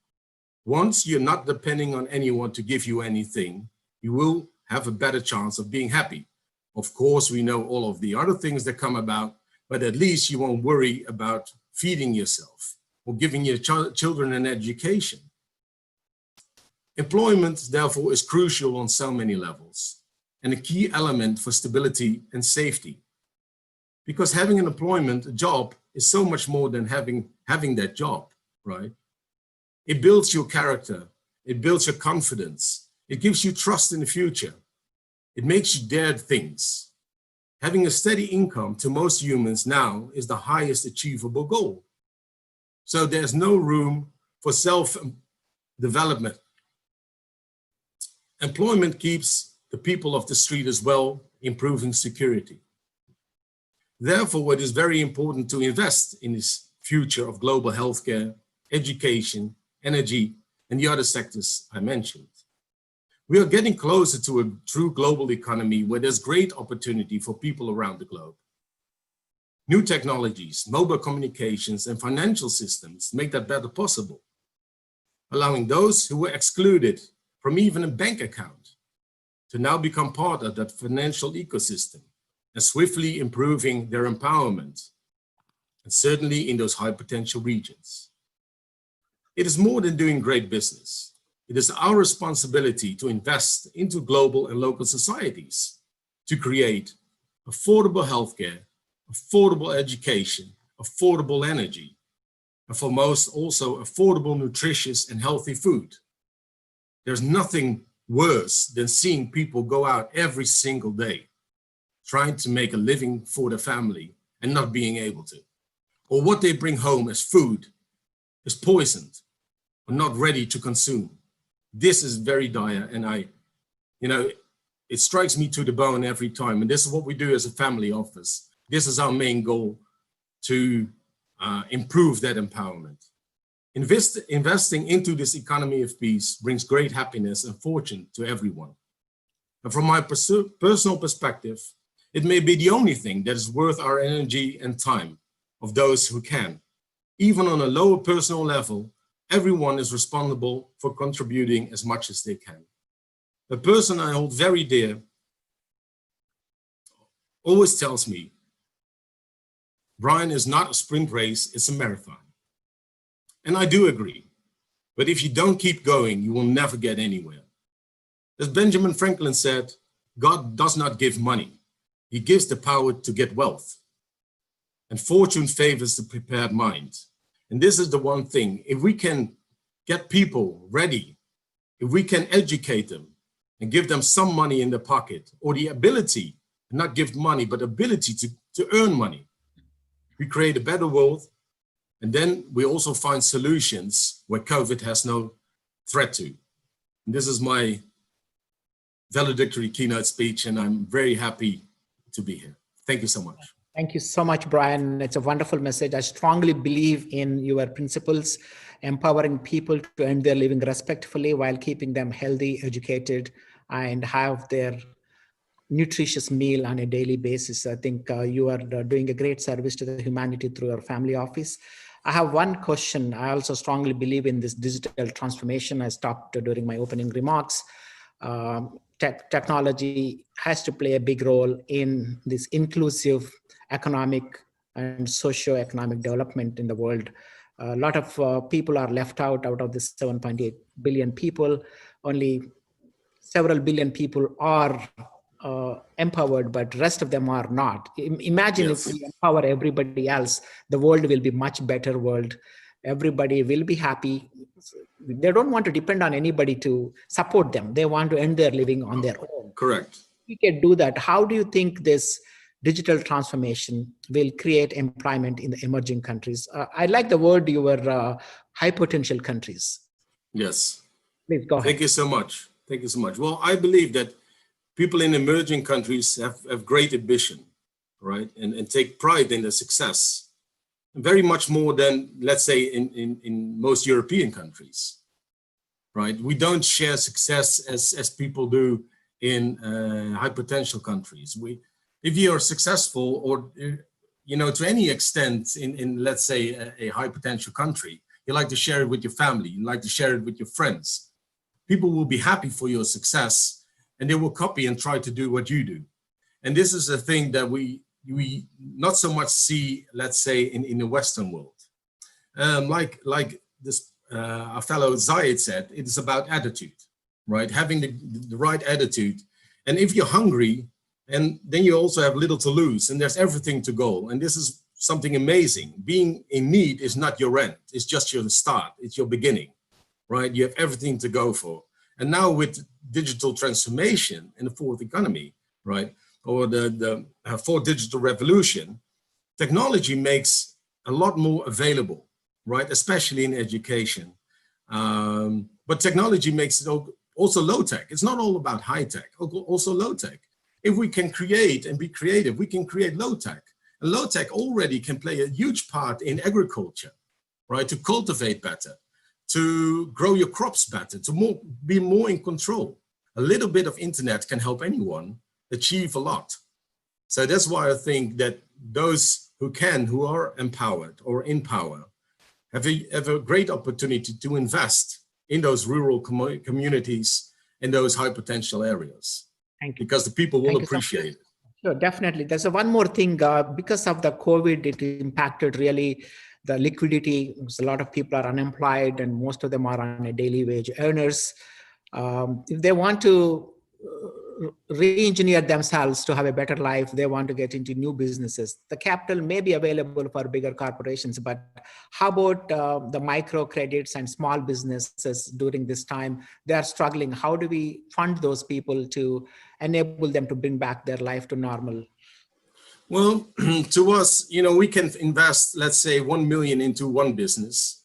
Once you're not depending on anyone to give you anything, you will have a better chance of being happy. Of course, we know all of the other things that come about, but at least you won't worry about feeding yourself or giving your children an education. Employment, therefore, is crucial on so many levels and a key element for stability and safety. Because having an employment, a job, is so much more than having that job, right? It builds your character, it builds your confidence, it gives you trust in the future, it makes you dare things. Having a steady income to most humans now is the highest achievable goal. So there's no room for self-development. Employment keeps the people of the street as well, improving security. Therefore, it is very important to invest in this future of global healthcare, education, energy, and the other sectors I mentioned. We are getting closer to a true global economy where there's great opportunity for people around the globe. New technologies, mobile communications, and financial systems make that better possible, allowing those who were excluded from even a bank account to now become part of that financial ecosystem and swiftly improving their empowerment, and certainly in those high potential regions. It is more than doing great business. It is our responsibility to invest into global and local societies to create affordable healthcare, affordable education, affordable energy, and for most also affordable, nutritious, and healthy food. There's nothing worse than seeing people go out every single day trying to make a living for their family and not being able to. Or what they bring home as food is poisoned or not ready to consume. This is very dire, and it strikes me to the bone every time. And this is what we do as a family office. This is our main goal, to improve that empowerment. Investing into this economy of peace brings great happiness and fortune to everyone. And from my personal perspective, it may be the only thing that is worth our energy and time of those who can. Even on a lower personal level, everyone is responsible for contributing as much as they can. The person I hold very dear always tells me, Brian, is not a sprint race, it's a marathon. And I do agree. But if you don't keep going, you will never get anywhere. As Benjamin Franklin said, God does not give money. He gives the power to get wealth. And fortune favors the prepared mind. And this is the one thing. If we can get people ready, if we can educate them and give them some money in their pocket, or the ability, not give money, but ability to earn money, we create a better world, and then we also find solutions where COVID has no threat to. And this is my valedictory keynote speech, and I'm very happy to be here. Thank you so much. Thank you so much, Brian. It's a wonderful message. I strongly believe in your principles, empowering people to earn their living respectfully while keeping them healthy, educated, and have their nutritious meal on a daily basis. I think you are doing a great service to the humanity through your family office. I have one question. I also strongly believe in this digital transformation. I stopped during my opening remarks. Technology has to play a big role in this inclusive economic and socio-economic development in the world. A lot of people are left out of the 7.8 billion people. Only several billion people are empowered, but rest of them are not. Imagine if we empower everybody else, the world will be much better world. Everybody will be happy. They don't want to depend on anybody to support them. They want to earn their living on their own. Correct. We can do that. How do you think this digital transformation will create employment in the emerging countries? I like the word you were high potential countries. Yes. Please go ahead. Thank you so much. Thank you so much. Well, I believe that people in emerging countries have great ambition, right? And take pride in their success. Very much more than, let's say, in most European countries, right? We don't share success as people do in high potential countries. If you are successful, or to any extent in let's say a high potential country, you like to share it with your family, you like to share it with your friends. People will be happy for your success, and they will copy and try to do what you do. And this is a thing that we not so much see, let's say, in the Western world. Like this our fellow Zayed said, it is about attitude, right? Having the right attitude. And if you're hungry, and then you also have little to lose, and there's everything to go. And this is something amazing. Being in need is not your end. It's just your start. It's your beginning, right? You have everything to go for. And now with digital transformation in the fourth economy, right? Or the fourth digital revolution, technology makes a lot more available, right? Especially in education. But technology makes it also low tech. It's not all about high tech, also low tech. If we can create and be creative, we can create low tech. And low tech already can play a huge part in agriculture, right? To cultivate better, to grow your crops better, to be more in control. A little bit of internet can help anyone achieve a lot. So that's why I think that those who are empowered or in power have a great opportunity to invest in those rural communities, in those high potential areas. Thank you. Because the people will appreciate it. Sure, definitely. There's one more thing. Because of the COVID, it impacted really the liquidity. A lot of people are unemployed, and most of them are on a daily wage earners. If they want to re-engineer themselves to have a better life, they want to get into new businesses. The capital may be available for bigger corporations, but how about the micro credits and small businesses during this time? They are struggling. How do we fund those people to enable them to bring back their life to normal? Well, to us, we can invest, let's say, 1 million into one business,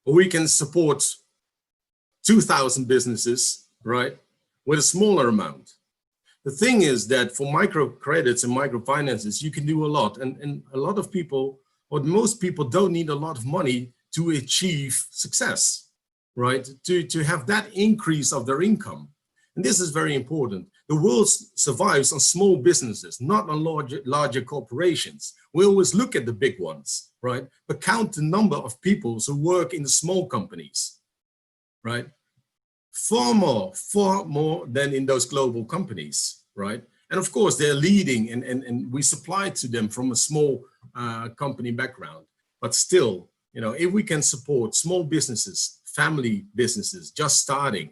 or we can support 2,000 businesses, right, with a smaller amount. The thing is that for microcredits and microfinances, you can do a lot. And a lot of people, or most people, don't need a lot of money to achieve success, right? To have that increase of their income. And this is very important. The world survives on small businesses, not on larger corporations. We always look at the big ones, right? But count the number of people who work in the small companies, right? Far more than in those global companies, right? And of course, they're leading, and we supply to them from a small company background. But still, if we can support small businesses, family businesses, just starting,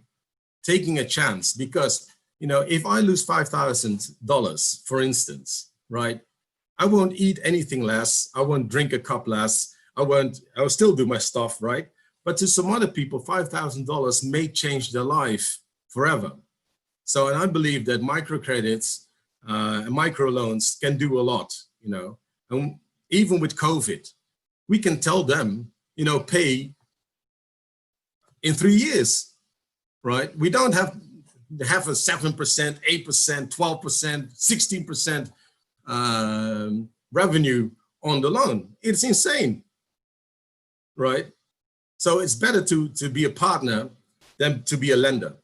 taking a chance, because if I lose $5,000, for instance, right, I won't eat anything less, I won't drink a cup less, I'll still do my stuff, right? But to some other people, $5,000 may change their life forever. So, and I believe that microcredits and microloans can do a lot, And even with COVID, we can tell them, pay in 3 years, right? We don't have a 7%, 8%, 12%, 16% revenue on the loan. It's insane, right? So it's better to be a partner than to be a lender.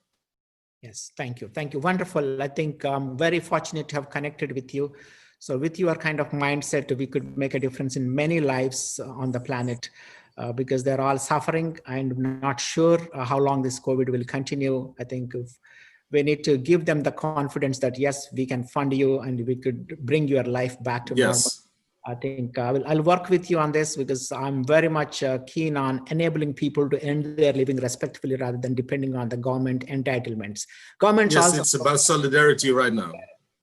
Yes, thank you. Thank you. Wonderful. I think I'm very fortunate to have connected with you. So with your kind of mindset, we could make a difference in many lives on the planet because they're all suffering and not sure how long this COVID will continue. I think we need to give them the confidence that, yes, we can fund you and we could bring your life back to normal. I think I'll work with you on this because I'm very much keen on enabling people to earn their living respectfully rather than depending on the government entitlements. Governments yes, also, it's about solidarity right now.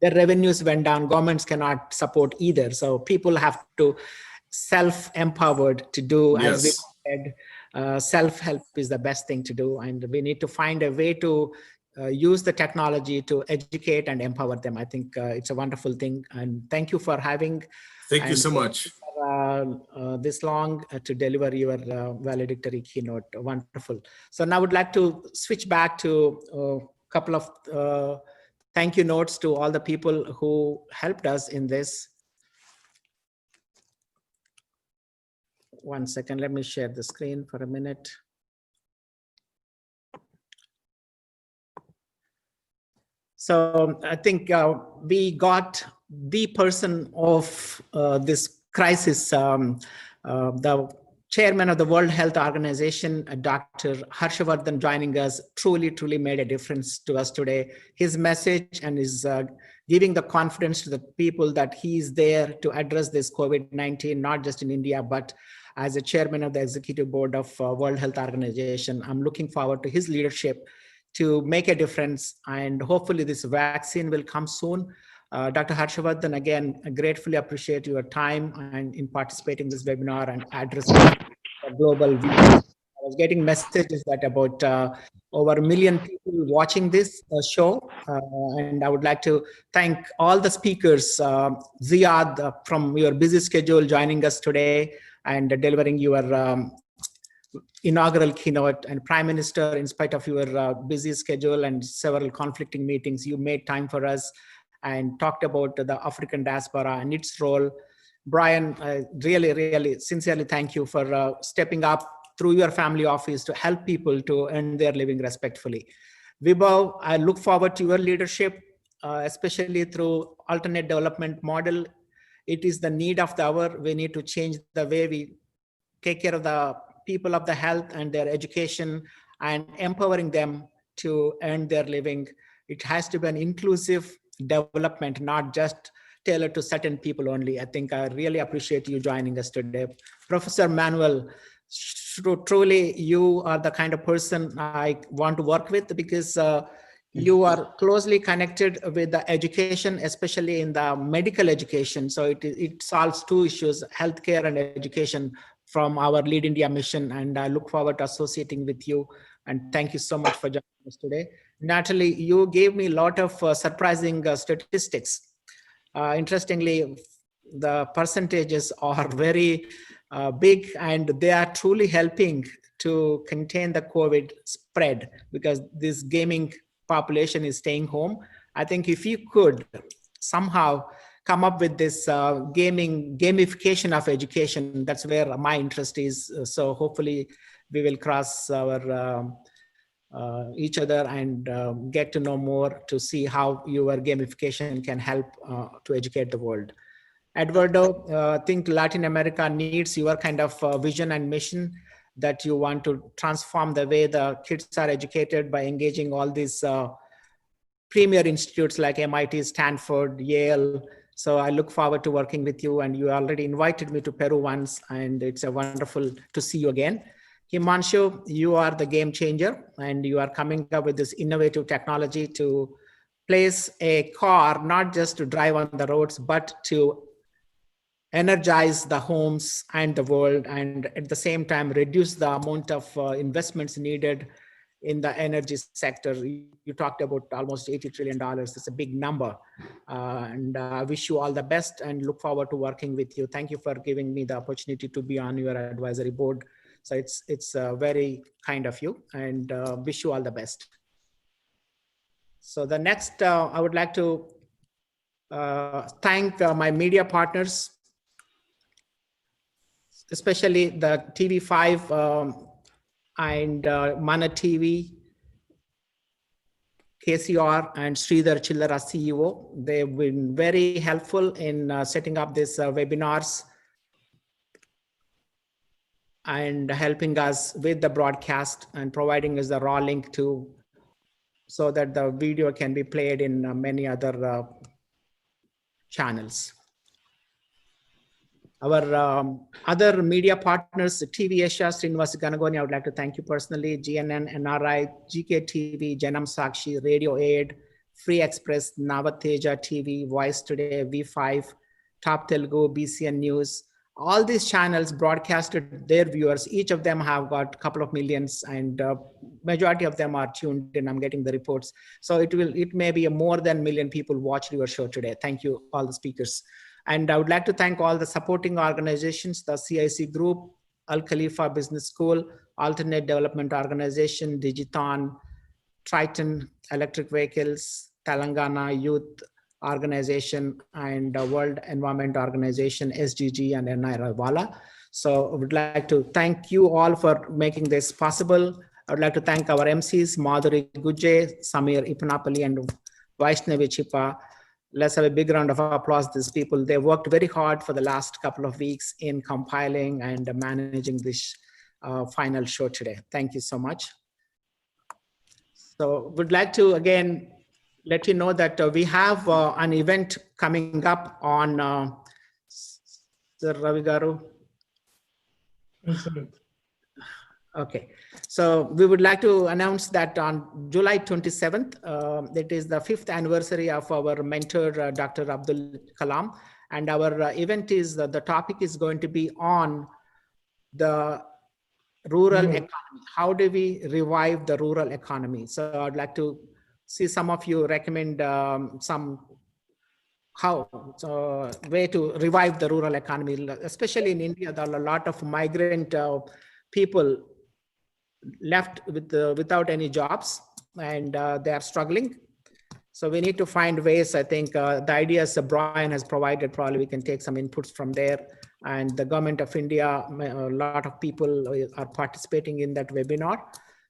Their revenues went down. Governments cannot support either. So people have to self-empowered to do, as we said, self-help is the best thing to do. And we need to find a way to use the technology to educate and empower them. I think it's a wonderful thing. And thank you for having. Thank you so much. This long to deliver your valedictory keynote. Wonderful. So now I would like to switch back to a couple of thank you notes to all the people who helped us in this. One second, let me share the screen for a minute. So I think we got the person of this crisis, the chairman of the World Health Organization, Dr.Harsh Vardhan, joining us, truly made a difference to us today. His message and his giving the confidence to the people that he is there to address this COVID-19, not just in India, but as a chairman of the executive board of World Health Organization. I'm looking forward to his leadership to make a difference, and hopefully this vaccine will come soon. Dr. Harsh Vardhan, again, I gratefully appreciate your time and in participating in this webinar and addressing the global view. I was getting messages that about over 1 million people watching this show, and I would like to thank all the speakers, Ziad from your busy schedule joining us today and delivering your inaugural keynote, and Prime Minister, in spite of your busy schedule and several conflicting meetings, you made time for us and talked about the African diaspora and its role. Brian, really sincerely thank you for stepping up through your family office to help people to earn their living respectfully. Vibhav, I look forward to your leadership, especially through alternate development model. It is the need of the hour. We need to change the way we take care of the people of the health and their education and empowering them to earn their living. It has to be an inclusive development, not just tailored to certain people only. I think I really appreciate you joining us today. Professor Manuel, truly you are the kind of person I want to work with because you are closely connected with the education, especially in the medical education. So it solves two issues, healthcare and education, from our Lead India mission. And I look forward to associating with you. And thank you so much for joining us today. Natalie, you gave me a lot of surprising statistics. Interestingly, the percentages are very big, and they are truly helping to contain the COVID spread because this gaming population is staying home. I think if you could somehow come up with this gamification of education, that's where my interest is. So hopefully we will cross our each other and get to know more to see how your gamification can help to educate the world. Eduardo, I think Latin America needs your kind of vision and mission that you want to transform the way the kids are educated by engaging all these premier institutes like MIT, Stanford, Yale. So I look forward to working with you, and you already invited me to Peru once, and it's a wonderful to see you again. Himanshu, you are the game changer, and you are coming up with this innovative technology to place a car, not just to drive on the roads, but to energize the homes and the world, and at the same time reduce the amount of investments needed in the energy sector. You talked about almost $80 trillion. It's a big number. And I wish you all the best and look forward to working with you. Thank you for giving me the opportunity to be on your advisory board. So it's very kind of you, and wish you all the best. So the next, I would like to thank my media partners, especially the TV5 and Mana TV, KCR, and Sridhar Chillara, CEO. They've been very helpful in setting up these webinars and helping us with the broadcast and providing us the raw link to, so that the video can be played in many other channels. Our other media partners, TVAsia, Srinivas Ganagoni, I would like to thank you personally, GNN, NRI, GKTV, Janam Sakshi, Radio Aid, Free Express, Navateja TV, Voice Today, V5, Top Telugu, BCN News. All these channels broadcasted their viewers. Each of them have got a couple of millions, and majority of them are tuned in. I'm getting the reports. So it may be more than 1 million people watched your show today. Thank you, all the speakers. And I would like to thank all the supporting organizations, the CIC Group, Al Khalifa Business School, Alternate Development Organization, Digiton, Triton Electric Vehicles, Telangana Youth Organization, and World Environment Organization, SDG, and NI Rawala. So I would like to thank you all for making this possible. I would like to thank our MCs, Madhuri Gujje, Samir Ipanapalli, and Vaishnavi Chipa. Let's have a big round of applause to these people. They worked very hard for the last couple of weeks in compiling and managing this final show today. Thank you so much. So would like to again let you know that we have an event coming up on Sir Ravi Garu. Okay, so we would like to announce that on July 27th, it is the 5th anniversary of our mentor, Dr. Abdul Kalam. And our event is, the topic is going to be on the rural economy. How do we revive the rural economy? So I'd like to see some of you recommend some way to revive the rural economy, especially in India. There are a lot of migrant people left without any jobs, and they are struggling. So we need to find ways. I think the ideas Brian has provided, probably we can take some inputs from there. And the government of India, a lot of people are participating in that webinar.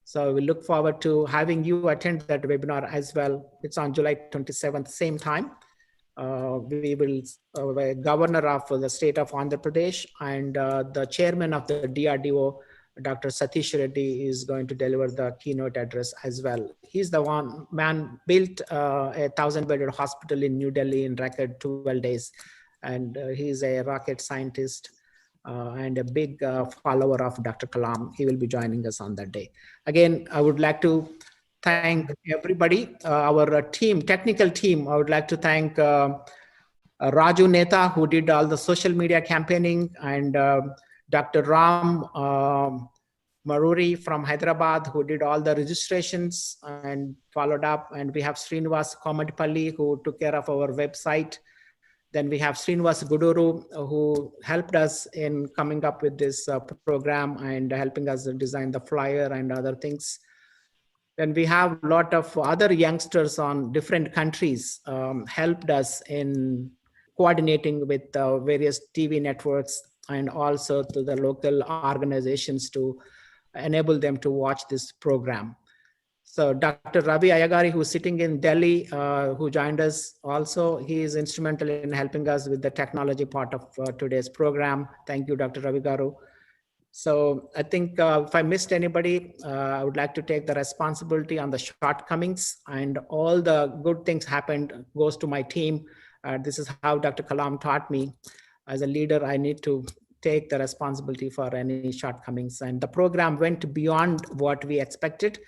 So we look forward to having you attend that webinar as well. It's on July 27th, same time. We will, governor of the state of Andhra Pradesh and the chairman of the DRDO, Dr. Satish Reddy, is going to deliver the keynote address as well. He's the one man built a 1,000-bedded hospital in New Delhi in record 12 days. And he's a rocket scientist and a big follower of Dr. Kalam. He will be joining us on that day. Again, I would like to thank everybody, our team, technical team. I would like to thank Raju Neta, who did all the social media campaigning, and Dr. Ram Maruri from Hyderabad, who did all the registrations and followed up. And we have Srinivas Komadipalli, who took care of our website. Then we have Srinivas Guduru, who helped us in coming up with this program and helping us design the flyer and other things. Then we have a lot of other youngsters on different countries helped us in coordinating with various TV networks and also to the local organizations to enable them to watch this program. So Dr. Ravi Ayagari, who's sitting in Delhi, who joined us also, he is instrumental in helping us with the technology part of today's program. Thank you, Dr. Ravi Garu. So I think if I missed anybody, I would like to take the responsibility on the shortcomings, and all the good things happened goes to my team. This is how Dr. Kalam taught me. As a leader, I need to take the responsibility for any shortcomings. And the program went beyond what we expected,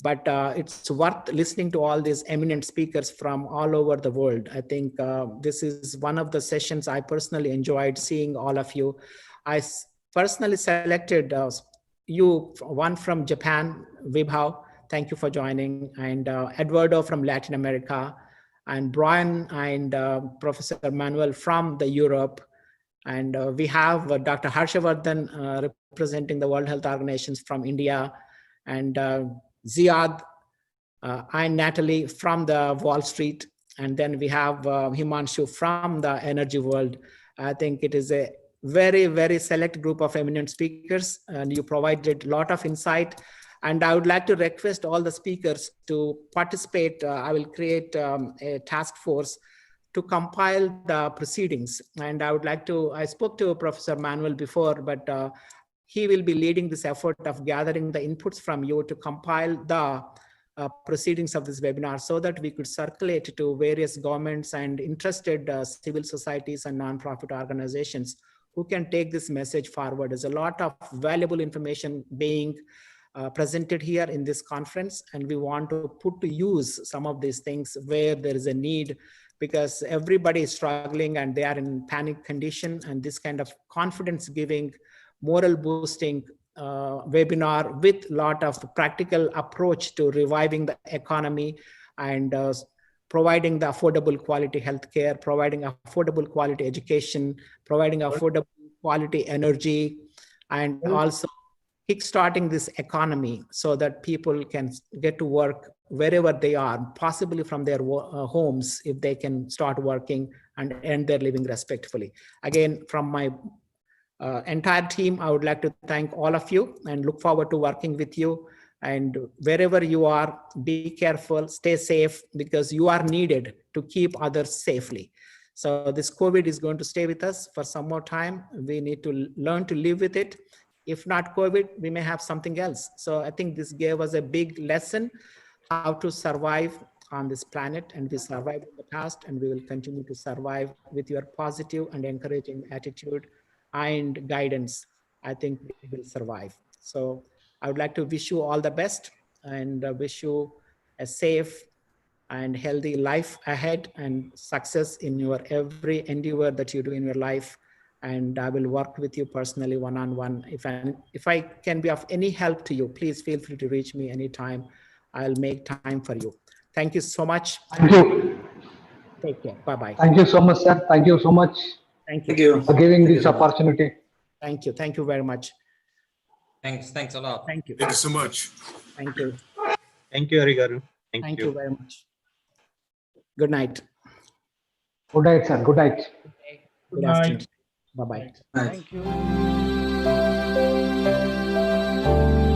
but it's worth listening to all these eminent speakers from all over the world. I think this is one of the sessions I personally enjoyed seeing all of you. I personally selected you, one from Japan, Vibhav. thank you for joining. And Eduardo from Latin America, and Brian and Professor Manuel from the Europe. And we have Dr. Harsha Vardhan representing the World Health Organization from India, and Ziad and Natalie from the Wall Street. And then we have Himanshu from the energy world. I think it is a very, very select group of eminent speakers, and you provided a lot of insight. And I would like to request all the speakers to participate. I will create a task force to compile the proceedings. And I would like to, I spoke to Professor Manuel before, but he will be leading this effort of gathering the inputs from you to compile the proceedings of this webinar so that we could circulate to various governments and interested civil societies and nonprofit organizations who can take this message forward. There's a lot of valuable information being presented here in this conference, and we want to put to use some of these things where there is a need, because everybody is struggling and they are in panic condition, and this kind of confidence giving, moral boosting webinar with a lot of practical approach to reviving the economy and providing the affordable quality healthcare, providing affordable quality education, providing affordable quality energy, and also kickstarting this economy so that people can get to work wherever they are, possibly from their homes if they can start working and earn their living respectfully. Again, from my entire team, I would like to thank all of you and look forward to working with you. And wherever you are, be careful, stay safe, because you are needed to keep others safely. So this COVID is going to stay with us for some more time. We need to learn to live with it. If not COVID, we may have something else. So I think this gave us a big lesson how to survive on this planet, and we survived in the past, and we will continue to survive with your positive and encouraging attitude and guidance. I think we will survive. So I would like to wish you all the best and wish you a safe and healthy life ahead and success in your every endeavor that you do in your life. And I will work with you personally one-on-one. If I can be of any help to you, please feel free to reach me anytime. I'll make time for you. Thank you so much. Thank you. Take care. Bye-bye. Thank you so much, sir. Thank you so much. Thank you for giving this opportunity. Thank you. Thank you very much. Thanks a lot. Thank you. Thank you so much. Thank you. Thank you, Harigaru. Thank you very much. Good night. Good night, sir. Good night. Good afternoon. Bye-bye. Thank you.